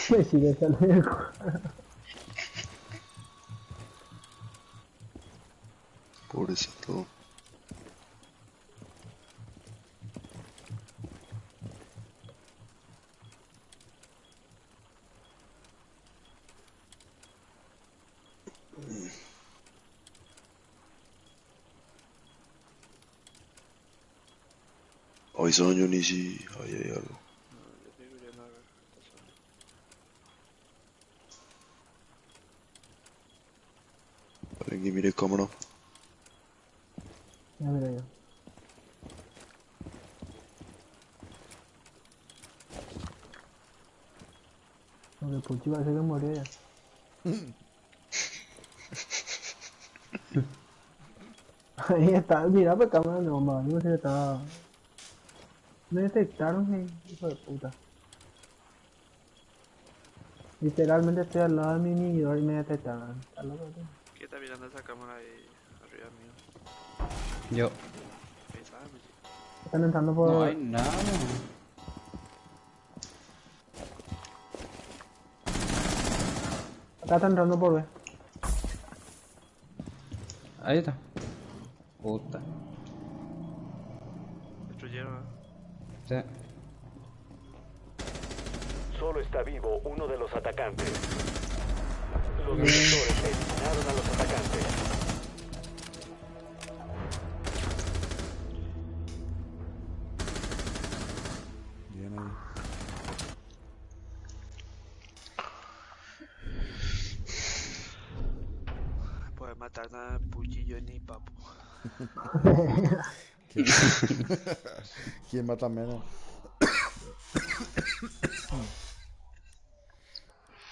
Me sigue saliendo el cuadro. Pobrecito. Hoy son yo ni si hay algo. Alguien que mire cámara. Ya mira yo. Porque Puchi parece que murió ya. Ahí está, mira por cámara no, más, no sé si estaba... Me detectaron, hijo de puta. Literalmente estoy al lado de mi inhibidor y me detectaron. ¿Está loco tú? ¿Qué está mirando esa cámara ahí arriba mío? Yo. Están entrando por... No hay nada. Acá están entrando por B. Ahí está. Puta. Destruyeron, Sí. Solo está vivo uno de los atacantes. Los defensores eliminaron a los atacantes. Bien ahí. Puedes matar a Puchillo ni Papo. ¿Quién mata menos?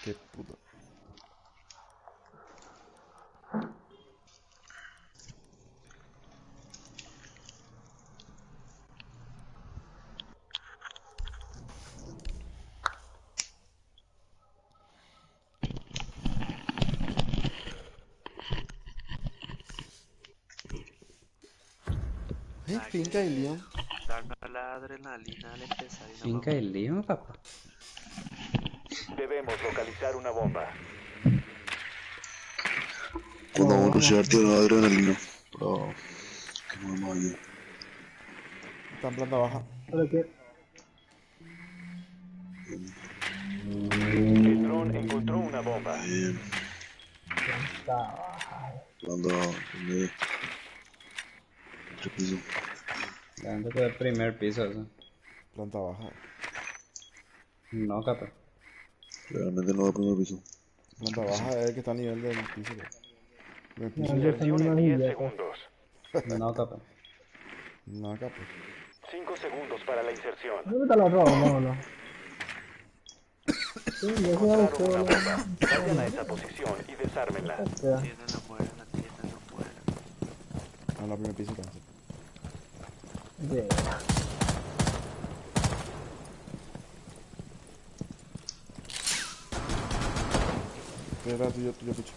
Qué puta. Finca y Leon. Darnos la adrenalina al empezar y no Finca y lío, papá. Debemos localizar una bomba. Cuando vamos a rushear, tío, la adrenalina. Pero... que no vamos allá. Está en planta baja. ¿Pero qué? El dron encontró una bomba. Bien. Planta baja. Piso. Antes del primer piso, eso. Planta baja. No, capa. Realmente no va al primer piso. Planta baja es el que está a nivel del piso. Del piso. Inserción en 10 segundos. No, capa. No, acá pues. 5 segundos para la inserción. ¿Dónde está la roba? Vámonos. Sí, yo voy a buscar Una una bomba. Vayan a esa posición y desármenla. tienen la mueren, la tienen, no mueren. A la primer piso cáncer. Estoy detrás tuyo, Picho.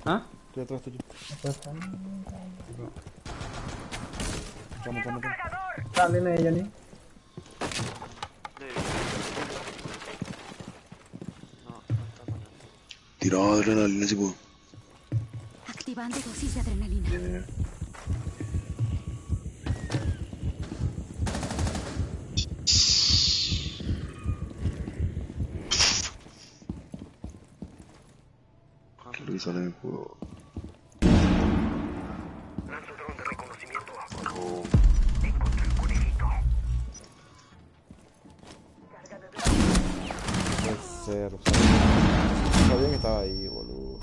¿Ah? Estoy detrás tuyo. Vamos. Salen ella, ni. Tirado adrenalina si puedo. Activando dosis de adrenalina. Quiero que sale el juego. Lanzo dron de reconocimiento. Oh. Encontré el conejito. Puede ser. Sabía que estaba ahí, boludo.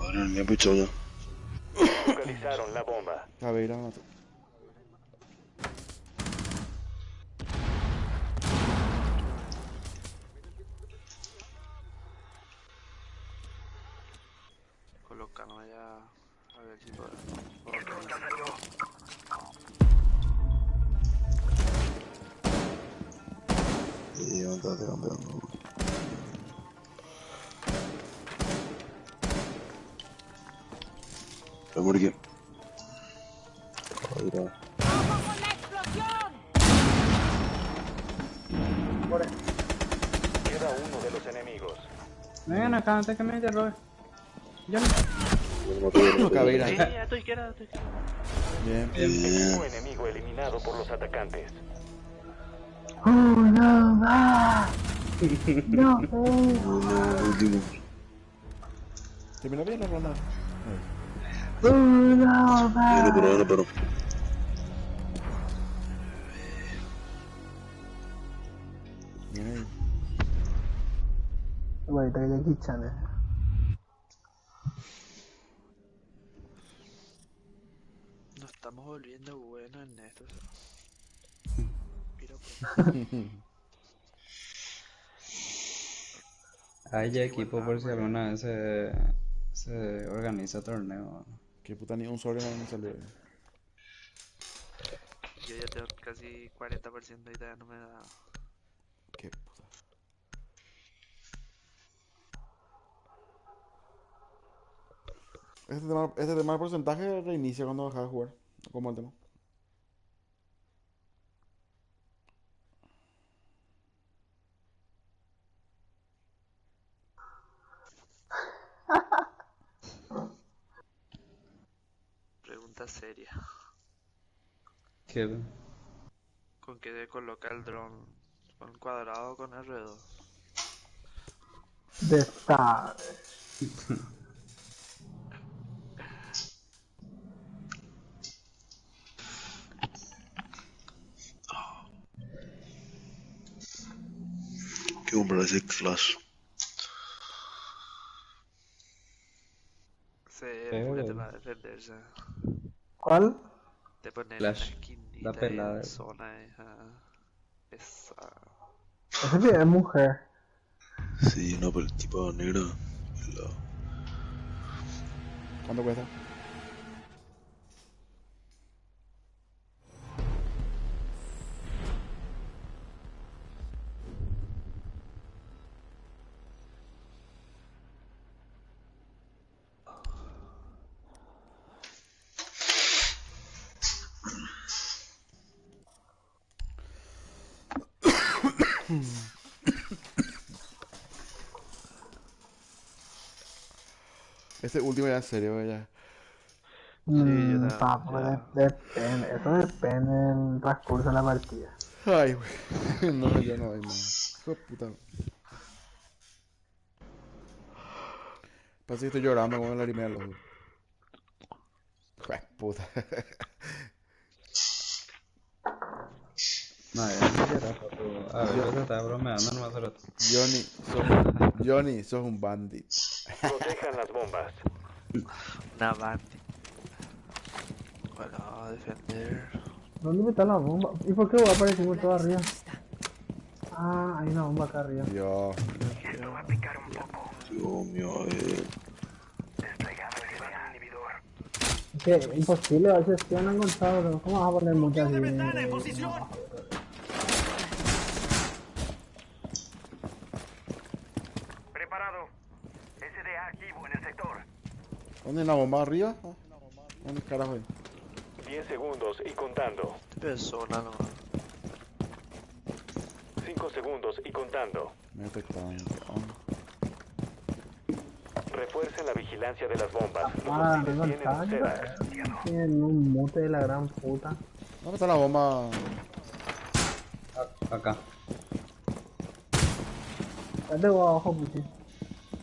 Adrenalina pichado ya. Localizaron la bomba. Caveira mató. Colocando allá. A ver si puedo. El dron ya salió. Y levantate campeando. Voy a morir aquí. Caveira. Queda uno de los enemigos. Vengan acá antes que me interrogue. Yo no. Caveira. Sí, a tu izquierda, a tu izquierda. Bien. Equipo enemigo eliminado por los atacantes. No va. No, Último. Terminó bien la ronda. no va. Viene, pero. Bien ahí. Bueno, te voy a quichar, Nos estamos volviendo buenos en esto. Mira, Hay ya equipo por si alguna vez se organiza torneo. Que puta, ni un sobre no me salió. yo ya tengo casi 40% y todavía no me da. Qué puta. Este tema del porcentaje reinicia cuando dejas de jugar. Como el tema. Pregunta seria. ¿Qué? ¿Con qué se coloca el dron? ¿Con cuadrado o con R2? De estar. Que comprar ese Flash. Púrate para defenderse. ¿Cuál? Te ponen Flash. una esquinita La pelada. en zona esa. Ese sí es mujer. Sí, no, pero el tipo negra. ¿Cuánto cuesta? Este último ya en serio, ya. Papo, depende. Eso depende del transcurso de la partida. Ay, güey. No, yo no doy más. Hijo de puta. Parece que estoy llorando con el anime de los ojos. Hijo de puta. No, ya no lloras, papu. A ver, yo te estaba bromeando nomás hace rato. Johnny, sos un bandit. Protejan las bombas. Una bandit. Bueno, defender. ¿Dónde está la bomba? ¿Y por qué voy a aparecer por todo arriba? Ah, hay una bomba acá arriba. Dios. Esto va a picar un poco. Dios mío, Desplegando el sistema inhibidor. Es que imposible, a veces que no han encontrado. ¿Cómo vas a poner muchas así? ¡En posición! Preparado. SDA activo en el sector. ¿Dónde hay una bomba arriba? ¿Dónde carajo hay? 10 segundos y contando. Persona nomás. 5 segundos y contando. Me detectaron. Refuercen la vigilancia de las bombas. Ah, Los arriba hostiles está. tienen ceras. Tienen un mute de la gran puta. ¿Dónde está la bomba? Acá. Date abajo, puti.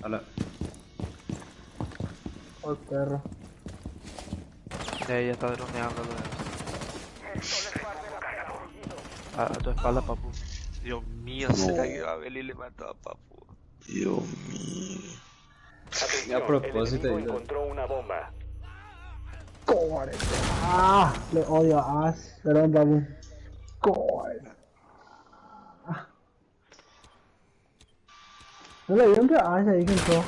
Hola. Por perro. Ella está droneando. A tu espalda, papu. Dios mío, se cayó Abel y le mató a papu. Dios mío. Atención, A propósito, el enemigo encontró una bomba. Cobre. Ah, le odio a Ash. Perdón, papu. Cobre. Ah. No le dieron que a Ash ahí que entró.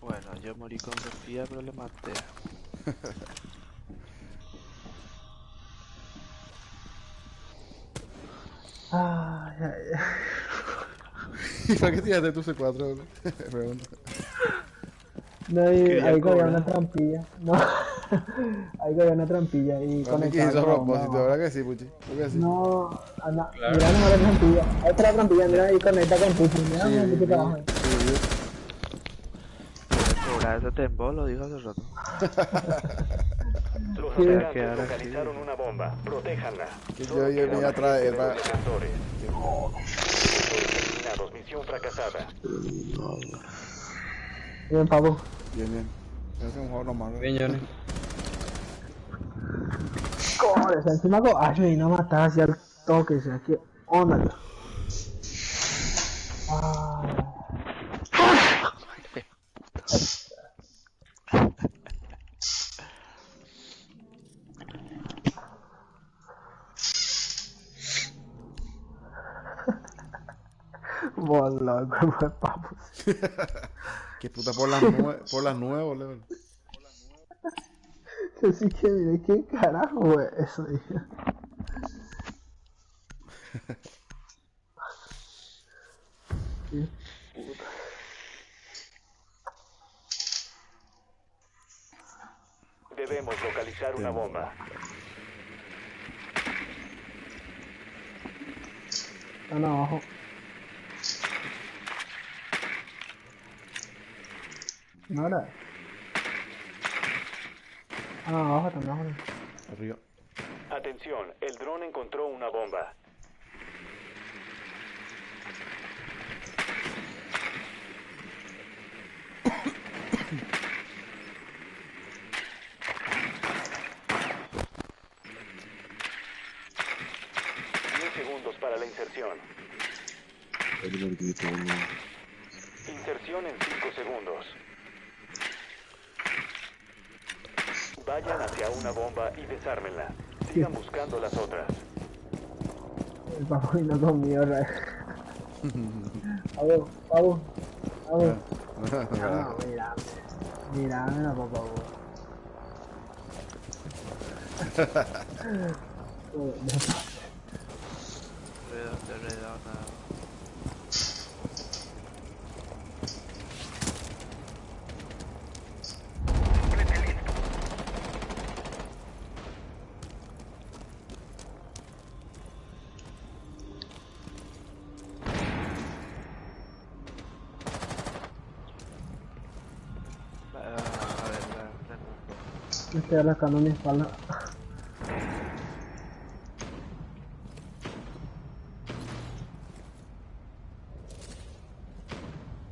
Bueno, yo morí con Sofía, pero le maté. Ay, ay, ay. ¿Y para qué tiraste tu C4? Pregunta. No, ahí había una trampilla. No, ahí había una trampilla y Para mí que hizo a propósito, ¿verdad que sí, Puchi? ¿Verdad que sí? No, anda, mira nomás la trampilla. Ahí está la trampilla, mira ahí conecta con Puchi. Mira cómo Puchi trabaja. Cobrar ese tembo, lo dijo hace rato. Los Sí. atacantes localizaron una bomba. Protéjanla. Que Solo yo queda me una atrás, gente de va. los defensores. Defensores eliminados. Misión fracasada. Bien, papu. Bien. Es un juego normal. Bien, Johnny. Cobre, o sea, encima con Ash y no matar hacia el toque, o sea, que onda. Vos loco, pues, papu. Que puta por las nubes, boludo. Así que mire, ¿qué carajo es eso? Dije. Qué puta. Debemos localizar una bomba. Están abajo. No era. Abajo también. Abajo. Arriba. Atención, el dron encontró una bomba. Para la inserción. Inserción en 5 segundos. Vayan hacia una bomba y desármenla. Sigan buscando las otras. El papo vino conmigo, ¿verdad? Vamos. No, mírame la papá, me estoy arrancando mi espalda.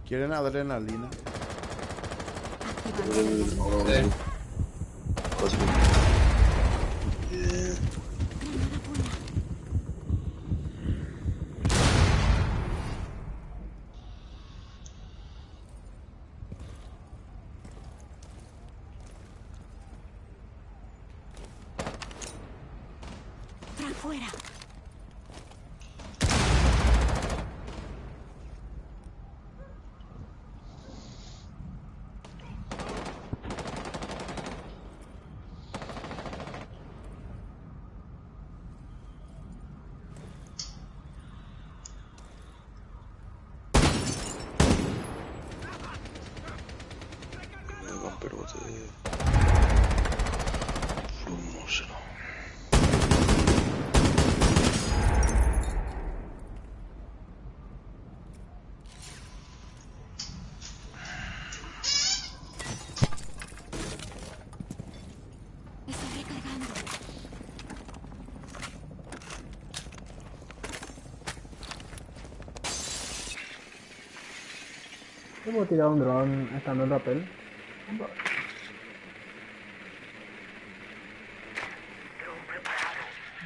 ¿Quieren adrenalina? Fuera. ¿Yo puedo tirar un dron estando en rappel?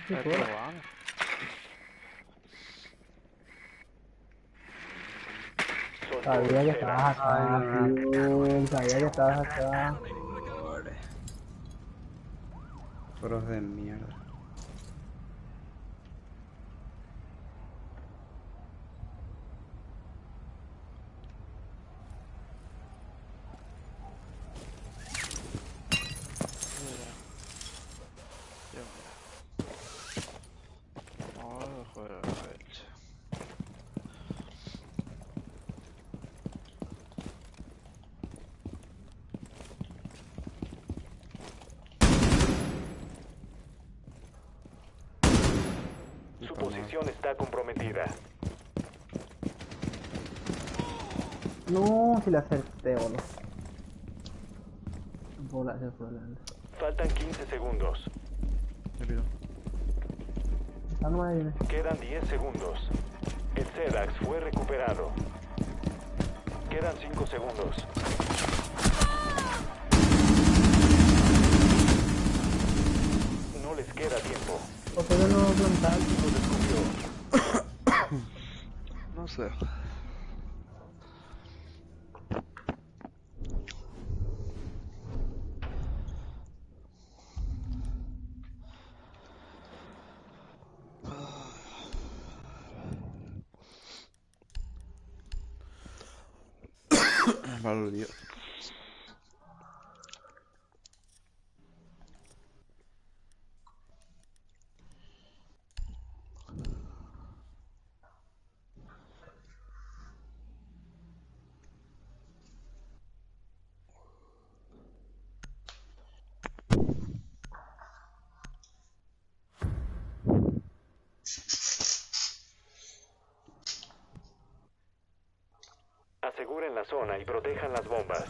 Sí, puedo. Sabía que estabas acá, tío. Sabía que estabas acá. Pros de mierda. Su posición está comprometida. No, si la acerté, boludo. No puedo hacer por delante. Faltan 15 segundos. Quedan 10 segundos. El SEDAX fue recuperado. Quedan 5 segundos. No les queda tiempo. ¿Por qué no plantar? Lo descubrió. No sé. Vale, Dios. Aseguren la zona y protejan las bombas.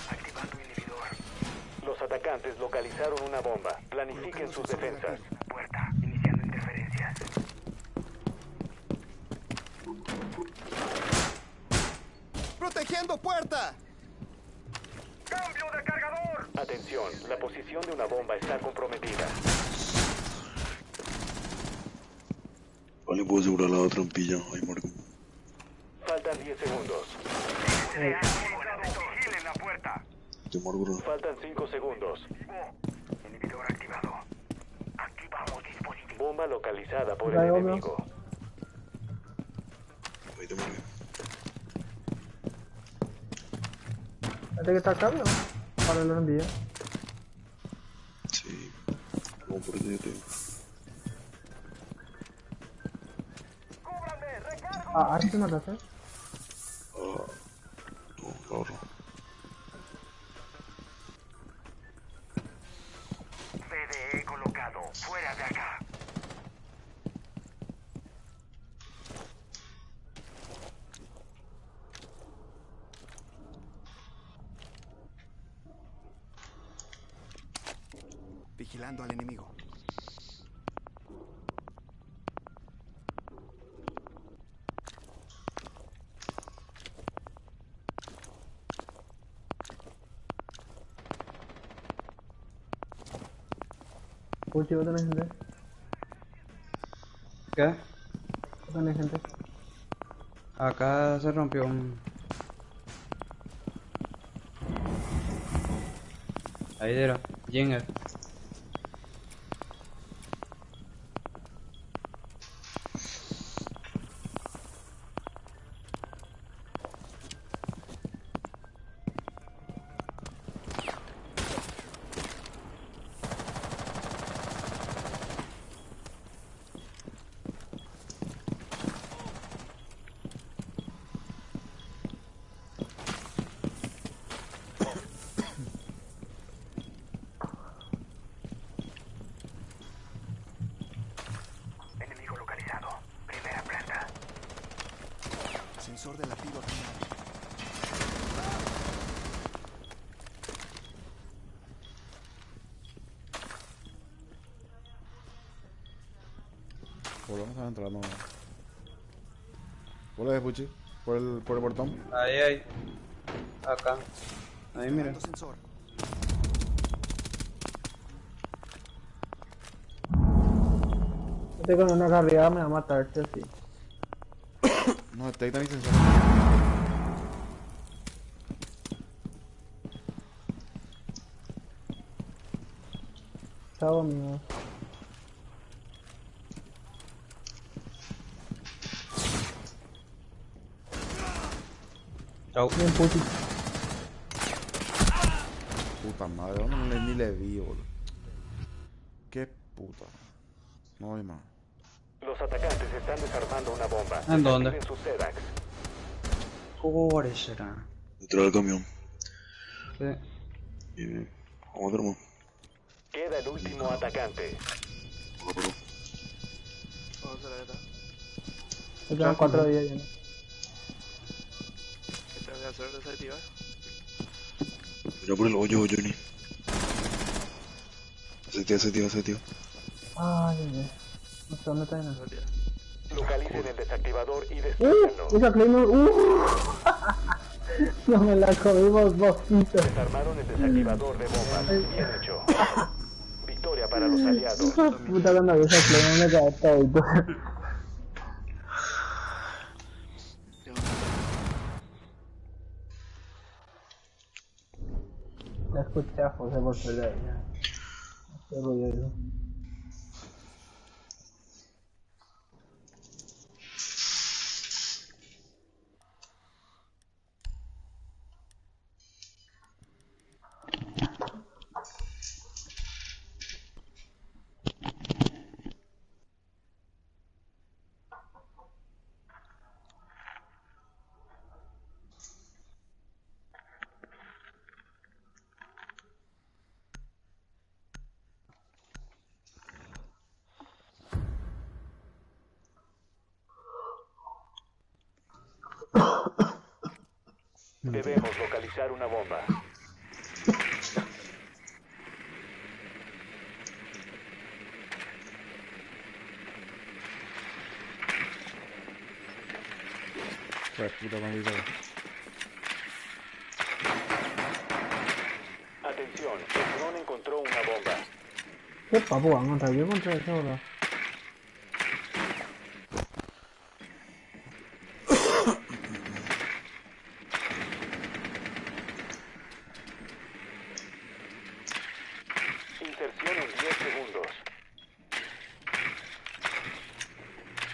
Activando inhibidor. Los atacantes localizaron una bomba. Planifiquen sus defensas. Puerta. Iniciando interferencias. ¡Protegiendo puerta! ¡Cambio de cargador! Atención, la posición de una bomba está comprometida. Vale, puedo asegurar la otra trampilla. Ahí marco. Faltan 10 segundos. Vigilen la puerta. Te marco, bro. Faltan 5 segundos. Inhibidor activado. Activamos dispositivo. Bomba localizada por el Ahí, obvio. enemigo. Ahí te marqué. ¿Este que está acá, no? Ahora lo envío. Sí. Vamos por este. Ah, ahora sí mataste. No, claro. PDE colocado. Fuera de acá. Vigilando al enemigo. Puchi, ¿vos tenés gente? ¿Qué? ¿Vos tenés gente? Acá se rompió un... Ahí era, Jinger. Enemigo localizado. Primera planta. Sensor de latido activado. ¿Por dónde están entrando? ¿Por lo de Puchi? ¿Por el portón? Ahí. Acá. Ahí, mira. Sensor. Este con una carrera me va a matar, sí. No detecta mi sensor. Chao, amigo. Chau. Bien, Puchi. Puta madre, ¿dónde ni le vi, boludo? Qué puta. No hay más. Los atacantes están desarmando una bomba. ¿En dónde? Desactiven sus SEDAX. ¿Cuál será? Detrás del camión. Sí. Bien. Vamos a ver, Queda el último atacante. Vamos a la verdad. Me quedan 4 días ya. ¿Qué tengo que hacer? Desactivar. Mira por el hoyo, Johnny. Ese tío. Ay, ay. No sé dónde está nada. Localicen el desactivador y destruyanlo. Esa Claymore, no me la comimos, bofito. Desarmaron el desactivador de bombas. Bien hecho. Victoria para los aliados. Puta, cuando vi esa Claymore me cae todo. La escuché a José por perder. Qué rollo eso. Debemos localizar una bomba. Pues puta maldita. Atención, el dron encontró una bomba. ¿Qué papu? Vamos a yo contra eso, bro. Inserción en 10 segundos.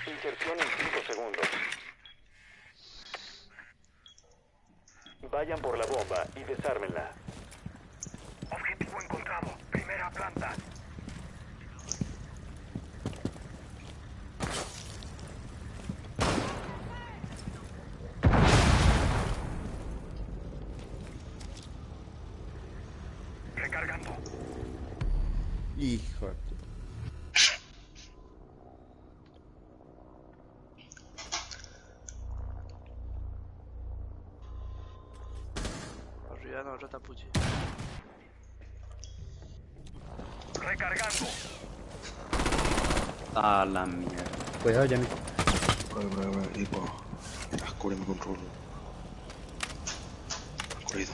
Inserción en 5 segundos. Vayan por la bomba y desármenla. Objetivo encontrado. Primera planta. Recargando. Hijo de puta. Arriba no, otro tapuchi. Recargando. A la mierda. Cuidado, Jamie. Epa. Ascore me controlo. Corrido.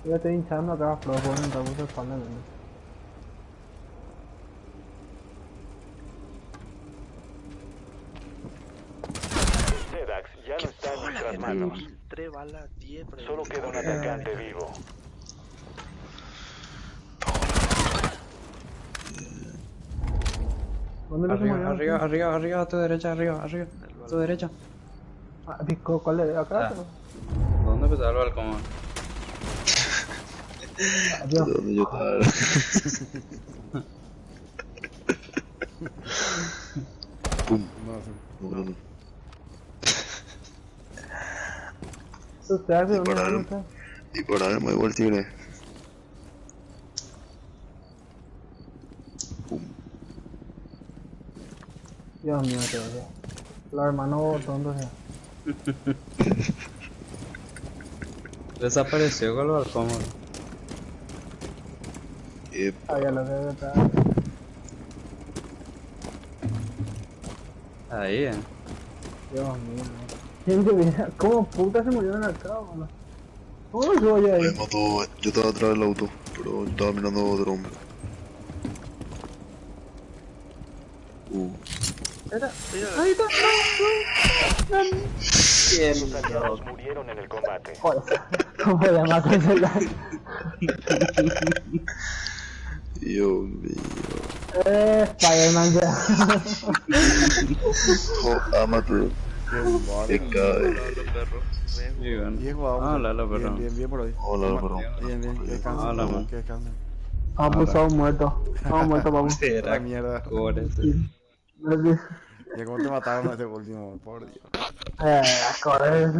Yo estoy hinchando acá, pero por un tabuzo de espalda. Sedax ya no está en nuestras manos. 3 balas, 10. Solo queda un atacante vivo. ¿Dónde lo Arriba, hicimos? arriba, arriba, arriba, a tu derecha, arriba, arriba. A tu derecha. Ah, disco, ¿cuál es? ¿Acá? Ah. ¿Dónde empezó el balcón? Adiós. ¿Dónde yo estaba? Pum. No. ¿Usted hace dónde Dispararon. está? Dispararon, me igual el tigre. Dios mío, qué bello. Los hermanos tontos ya. Desapareció con el balcón. Ah, ya lo veo atrás. Ahí, Dios mío. ¿Quién se viene? ¿Cómo puta se murió en el cabo, bro? ¿Cómo lo subo yo ahí? Me mató. Yo estaba atrás del auto, pero yo estaba mirando a otro hombre. Ahí está. Los aliados murieron en el combate. Joder, ¿cómo le mato ese lag? Dios mío. Spider-Man ya. Oh, amateur. Se cae. Bien jugado. Hola, perro. Bien por hoy. Hola, perro. Bien, que descansen. Hola, man. Que descansen. Vamos, estamos muertos. Estamos muertos, vamos. La mierda. Gracias. Ya como te mataron a este último, por Dios. Joder.